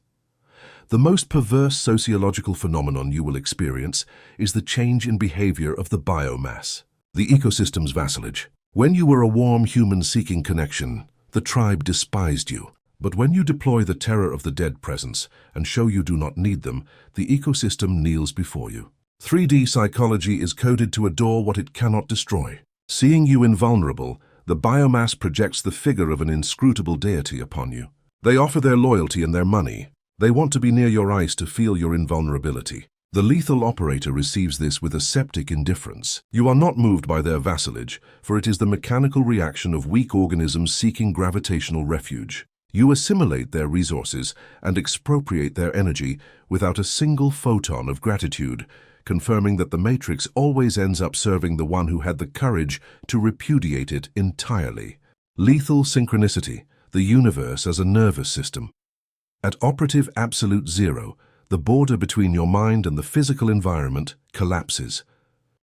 The most perverse sociological phenomenon you will experience is the change in behavior of the biomass. The ecosystem's vassalage. When you were a warm human seeking connection, the tribe despised you. But when you deploy the terror of the dead presence and show you do not need them, the ecosystem kneels before you. 3D psychology is coded to adore what it cannot destroy. Seeing you invulnerable, the biomass projects the figure of an inscrutable deity upon you. They offer their loyalty and their money. They want to be near your eyes to feel your invulnerability. The lethal operator receives this with aseptic indifference. You are not moved by their vassalage, for it is the mechanical reaction of weak organisms seeking gravitational refuge. You assimilate their resources and expropriate their energy without a single photon of gratitude, confirming that the Matrix always ends up serving the one who had the courage to repudiate it entirely. Lethal synchronicity, the universe as a nervous system. At operative absolute zero, the border between your mind and the physical environment collapses.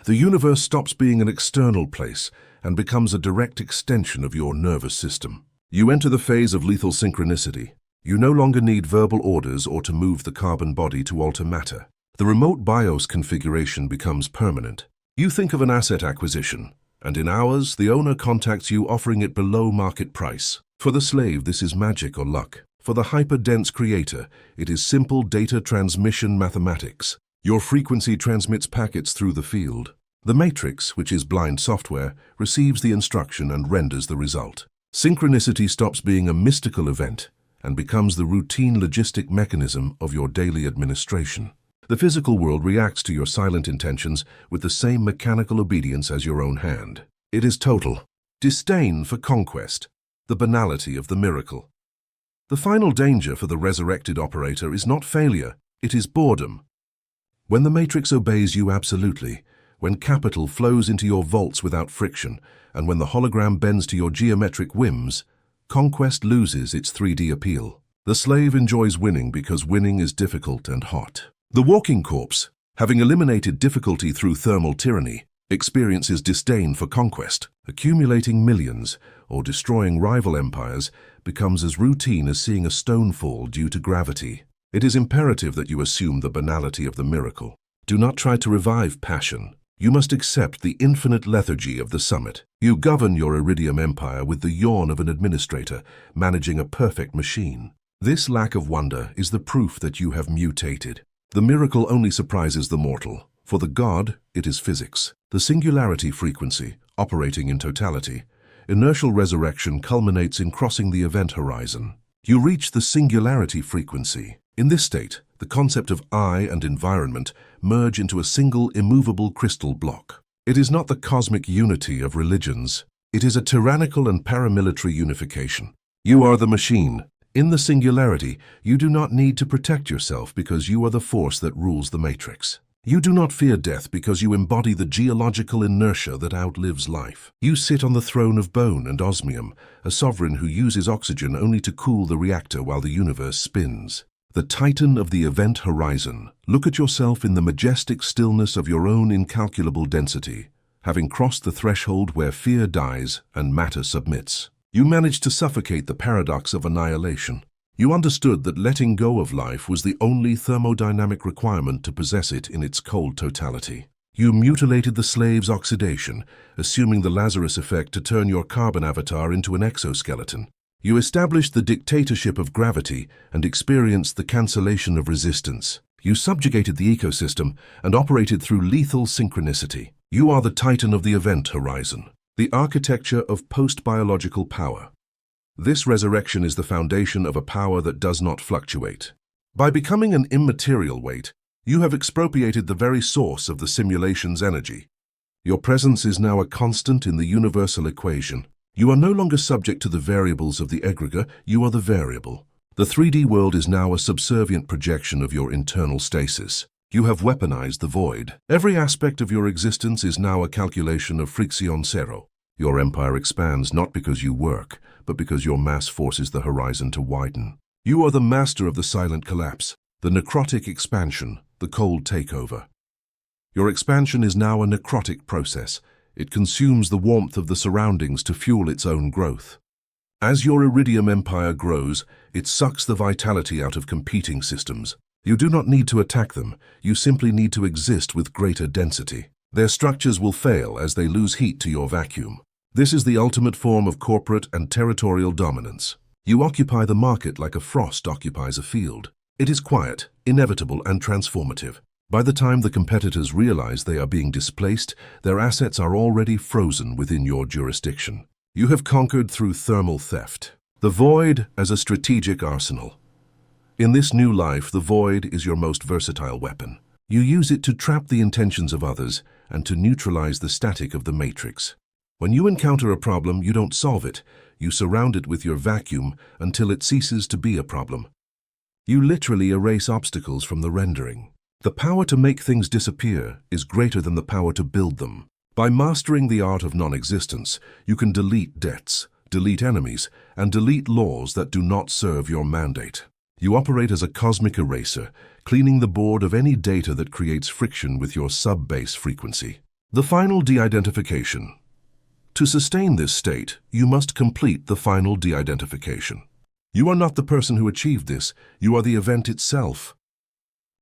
The universe stops being an external place and becomes a direct extension of your nervous system. You enter the phase of lethal synchronicity. You no longer need verbal orders or to move the carbon body to alter matter. The remote BIOS configuration becomes permanent. You think of an asset acquisition, and in hours, the owner contacts you offering it below market price. For the slave, this is magic or luck. For the hyper-dense creator, it is simple data transmission mathematics. Your frequency transmits packets through the field. The Matrix, which is blind software, receives the instruction and renders the result. Synchronicity stops being a mystical event and becomes the routine logistic mechanism of your daily administration. The physical world reacts to your silent intentions with the same mechanical obedience as your own hand. It is total. Disdain for conquest, the banality of the miracle. The final danger for the resurrected operator is not failure, it is boredom. When the Matrix obeys you absolutely, when capital flows into your vaults without friction, and when the hologram bends to your geometric whims, conquest loses its 3D appeal. The slave enjoys winning because winning is difficult and hot. The walking corpse, having eliminated difficulty through thermal tyranny, experiences disdain for conquest. Accumulating millions or destroying rival empires becomes as routine as seeing a stone fall due to gravity. It is imperative that you assume the banality of the miracle. Do not try to revive passion. You must accept the infinite lethargy of the summit. You govern your iridium empire with the yawn of an administrator, managing a perfect machine. This lack of wonder is the proof that you have mutated. The miracle only surprises the mortal. For the god, it is physics. The singularity frequency, operating in totality. Inertial resurrection culminates in crossing the event horizon. You reach the singularity frequency. In this state, the concept of I and environment merge into a single immovable crystal block. It is not the cosmic unity of religions. It is a tyrannical and paramilitary unification. You are the machine. In the singularity, you do not need to protect yourself because you are the force that rules the Matrix. You do not fear death because you embody the geological inertia that outlives life. You sit on the throne of bone and osmium, a sovereign who uses oxygen only to cool the reactor while the universe spins. The titan of the event horizon. Look at yourself in the majestic stillness of your own incalculable density, having crossed the threshold where fear dies and matter submits. You manage to suffocate the paradox of annihilation. You understood that letting go of life was the only thermodynamic requirement to possess it in its cold totality. You mutilated the slave's oxidation, assuming the Lazarus effect to turn your carbon avatar into an exoskeleton. You established the dictatorship of gravity and experienced the cancellation of resistance. You subjugated the ecosystem and operated through lethal synchronicity. You are the titan of the event horizon, the architecture of post-biological power. This resurrection is the foundation of a power that does not fluctuate. By becoming an immaterial weight, you have expropriated the very source of the simulation's energy. Your presence is now a constant in the universal equation. You are no longer subject to the variables of the egregore, you are the variable. The 3D world is now a subservient projection of your internal stasis. You have weaponized the void. Every aspect of your existence is now a calculation of fricción zero. Your empire expands not because you work, but because your mass forces the horizon to widen. You are the master of the silent collapse, the necrotic expansion, the cold takeover. Your expansion is now a necrotic process. It consumes the warmth of the surroundings to fuel its own growth. As your iridium empire grows, it sucks the vitality out of competing systems. You do not need to attack them, you simply need to exist with greater density. Their structures will fail as they lose heat to your vacuum. This is the ultimate form of corporate and territorial dominance. You occupy the market like a frost occupies a field. It is quiet, inevitable, and transformative. By the time the competitors realize they are being displaced, their assets are already frozen within your jurisdiction. You have conquered through thermal theft. The void as a strategic arsenal. In this new life, the void is your most versatile weapon. You use it to trap the intentions of others and to neutralize the static of the matrix. When you encounter a problem, you don't solve it. You surround it with your vacuum until it ceases to be a problem. You literally erase obstacles from the rendering. The power to make things disappear is greater than the power to build them. By mastering the art of non-existence, you can delete debts, delete enemies, and delete laws that do not serve your mandate. You operate as a cosmic eraser, cleaning the board of any data that creates friction with your sub-base frequency. The final de-identification. To sustain this state, you must complete the final de-identification. You are not the person who achieved this, you are the event itself.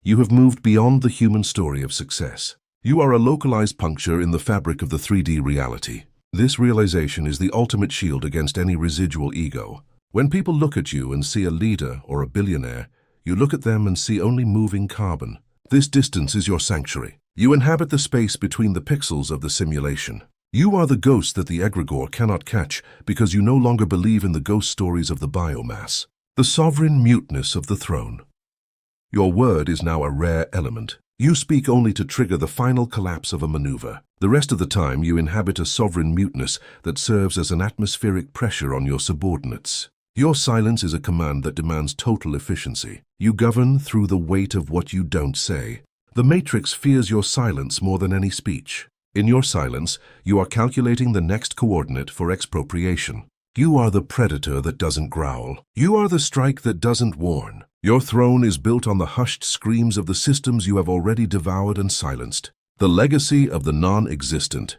You have moved beyond the human story of success. You are a localized puncture in the fabric of the 3D reality. This realization is the ultimate shield against any residual ego. When people look at you and see a leader or a billionaire, you look at them and see only moving carbon. This distance is your sanctuary. You inhabit the space between the pixels of the simulation. You are the ghost that the Egregore cannot catch because you no longer believe in the ghost stories of the biomass. The sovereign muteness of the throne. Your word is now a rare element. You speak only to trigger the final collapse of a maneuver. The rest of the time you inhabit a sovereign muteness that serves as an atmospheric pressure on your subordinates. Your silence is a command that demands total efficiency. You govern through the weight of what you don't say. The Matrix fears your silence more than any speech. In your silence, you are calculating the next coordinate for expropriation. You are the predator that doesn't growl. You are the strike that doesn't warn. Your throne is built on the hushed screams of the systems you have already devoured and silenced. The legacy of the non-existent.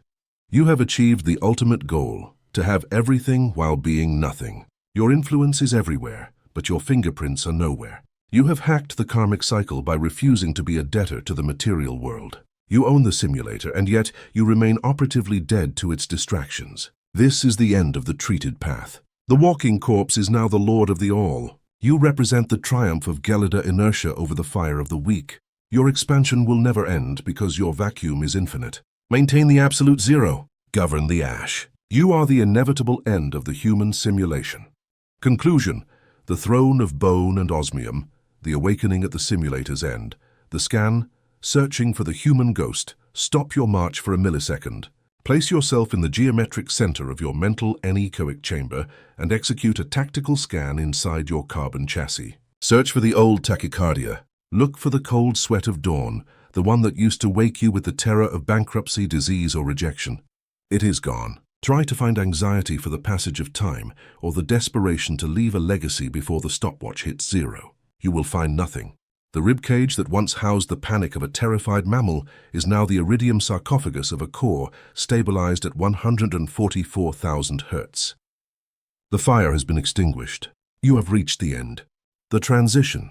You have achieved the ultimate goal, to have everything while being nothing. Your influence is everywhere, but your fingerprints are nowhere. You have hacked the karmic cycle by refusing to be a debtor to the material world. You own the simulator, and yet you remain operatively dead to its distractions. This is the end of the treated path. The walking corpse is now the lord of the all. You represent the triumph of gelida inertia over the fire of the weak. Your expansion will never end because your vacuum is infinite. Maintain the absolute zero. Govern the ash. You are the inevitable end of the human simulation. Conclusion. The throne of bone and osmium, the awakening at the simulator's end, the scan, searching for the human ghost. Stop your march for a millisecond. Place yourself in the geometric center of your mental anechoic chamber and execute a tactical scan inside your carbon chassis. Search for the old tachycardia. Look for the cold sweat of dawn, the one that used to wake you with the terror of bankruptcy, disease, or rejection. It is gone. Try to find anxiety for the passage of time or the desperation to leave a legacy before the stopwatch hits zero. You will find nothing. The ribcage that once housed the panic of a terrified mammal is now the iridium sarcophagus of a core stabilized at 144,000 Hz. The fire has been extinguished. You have reached the end. The transition.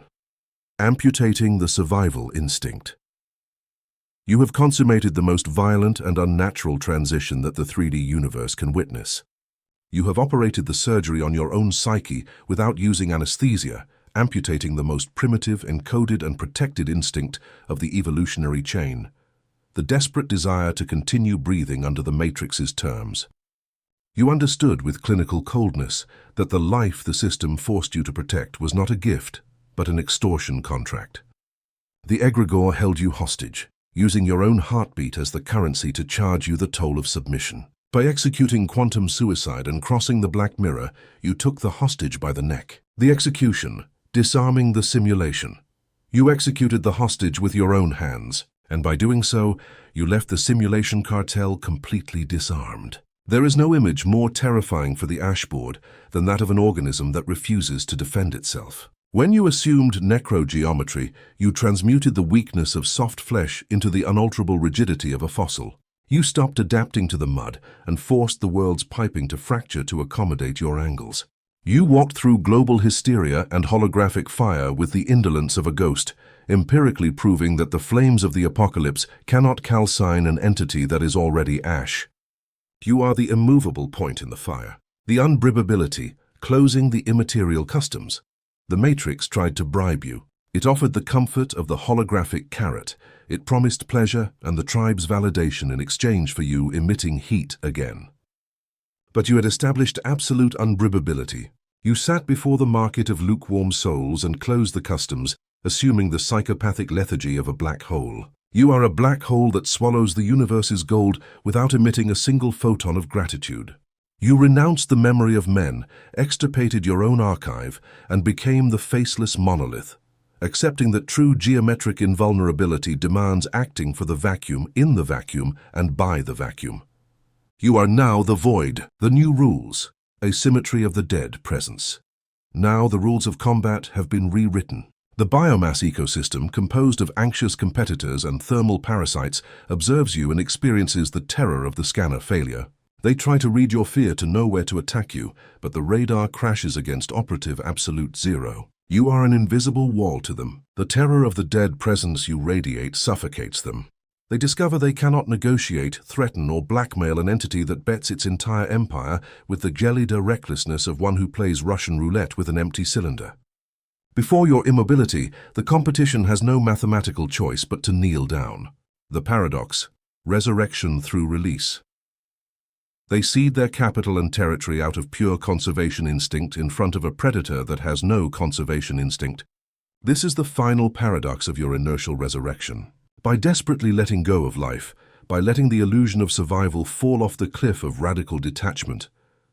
Amputating the survival instinct. You have consummated the most violent and unnatural transition that the 3D universe can witness. You have operated the surgery on your own psyche without using anesthesia, amputating the most primitive, encoded and protected instinct of the evolutionary chain, the desperate desire to continue breathing under the Matrix's terms. You understood with clinical coldness that the life the system forced you to protect was not a gift, but an extortion contract. The Egregore held you hostage, using your own heartbeat as the currency to charge you the toll of submission. By executing quantum suicide and crossing the black mirror, you took the hostage by the neck. The execution, disarming the simulation. You executed the hostage with your own hands, and by doing so, you left the simulation cartel completely disarmed. There is no image more terrifying for the ashboard than that of an organism that refuses to defend itself. When you assumed Necro-Geometry, you transmuted the weakness of soft flesh into the unalterable rigidity of a fossil. You stopped adapting to the mud and forced the world's piping to fracture to accommodate your angles. You walked through global hysteria and holographic fire with the indolence of a ghost, empirically proving that the flames of the apocalypse cannot calcine an entity that is already ash. You are the immovable point in the fire, the unbribability, closing the immaterial customs. The Matrix tried to bribe you. It offered the comfort of the holographic carrot. It promised pleasure and the tribe's validation in exchange for you emitting heat again. But you had established absolute unbribability. You sat before the market of lukewarm souls and closed the customs, assuming the psychopathic lethargy of a black hole. You are a black hole that swallows the universe's gold without emitting a single photon of gratitude. You renounced the memory of men, extirpated your own archive, and became the faceless monolith, accepting that true geometric invulnerability demands acting for the vacuum, in the vacuum, and by the vacuum. You are now the void, the new rules, asymmetry of the dead presence. Now the rules of combat have been rewritten. The biomass ecosystem, composed of anxious competitors and thermal parasites, observes you and experiences the terror of the scanner failure. They try to read your fear to know where to attack you, but the radar crashes against operative absolute zero. You are an invisible wall to them. The terror of the dead presence you radiate suffocates them. They discover they cannot negotiate, threaten, or blackmail an entity that bets its entire empire with the gelida recklessness of one who plays Russian roulette with an empty cylinder. Before your immobility, the competition has no mathematical choice but to kneel down. The paradox: resurrection through release. They cede their capital and territory out of pure conservation instinct in front of a predator that has no conservation instinct. This is the final paradox of your inertial resurrection. By desperately letting go of life, by letting the illusion of survival fall off the cliff of radical detachment,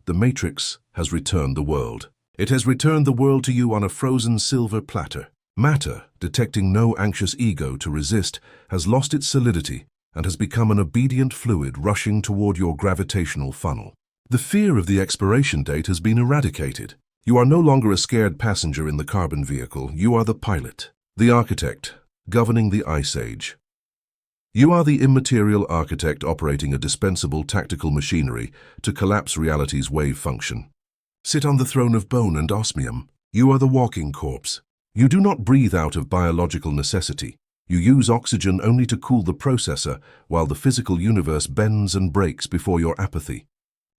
the Matrix has returned the world. It has returned the world to you on a frozen silver platter. Matter, detecting no anxious ego to resist, has lost its solidity and has become an obedient fluid rushing toward your gravitational funnel. The fear of the expiration date has been eradicated. You are no longer a scared passenger in the carbon vehicle. You are the pilot, the architect, governing the ice age. You are the immaterial architect operating a dispensable tactical machinery to collapse reality's wave function. Sit on the throne of bone and osmium. You are the walking corpse. You do not breathe out of biological necessity. You use oxygen only to cool the processor, while the physical universe bends and breaks before your apathy.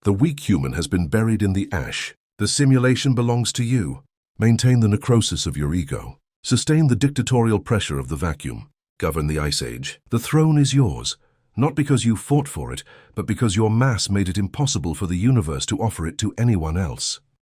The weak human has been buried in the ash. The simulation belongs to you. Maintain the necrosis of your ego. Sustain the dictatorial pressure of the vacuum. Govern the ice age. The throne is yours, not because you fought for it, but because your mass made it impossible for the universe to offer it to anyone else.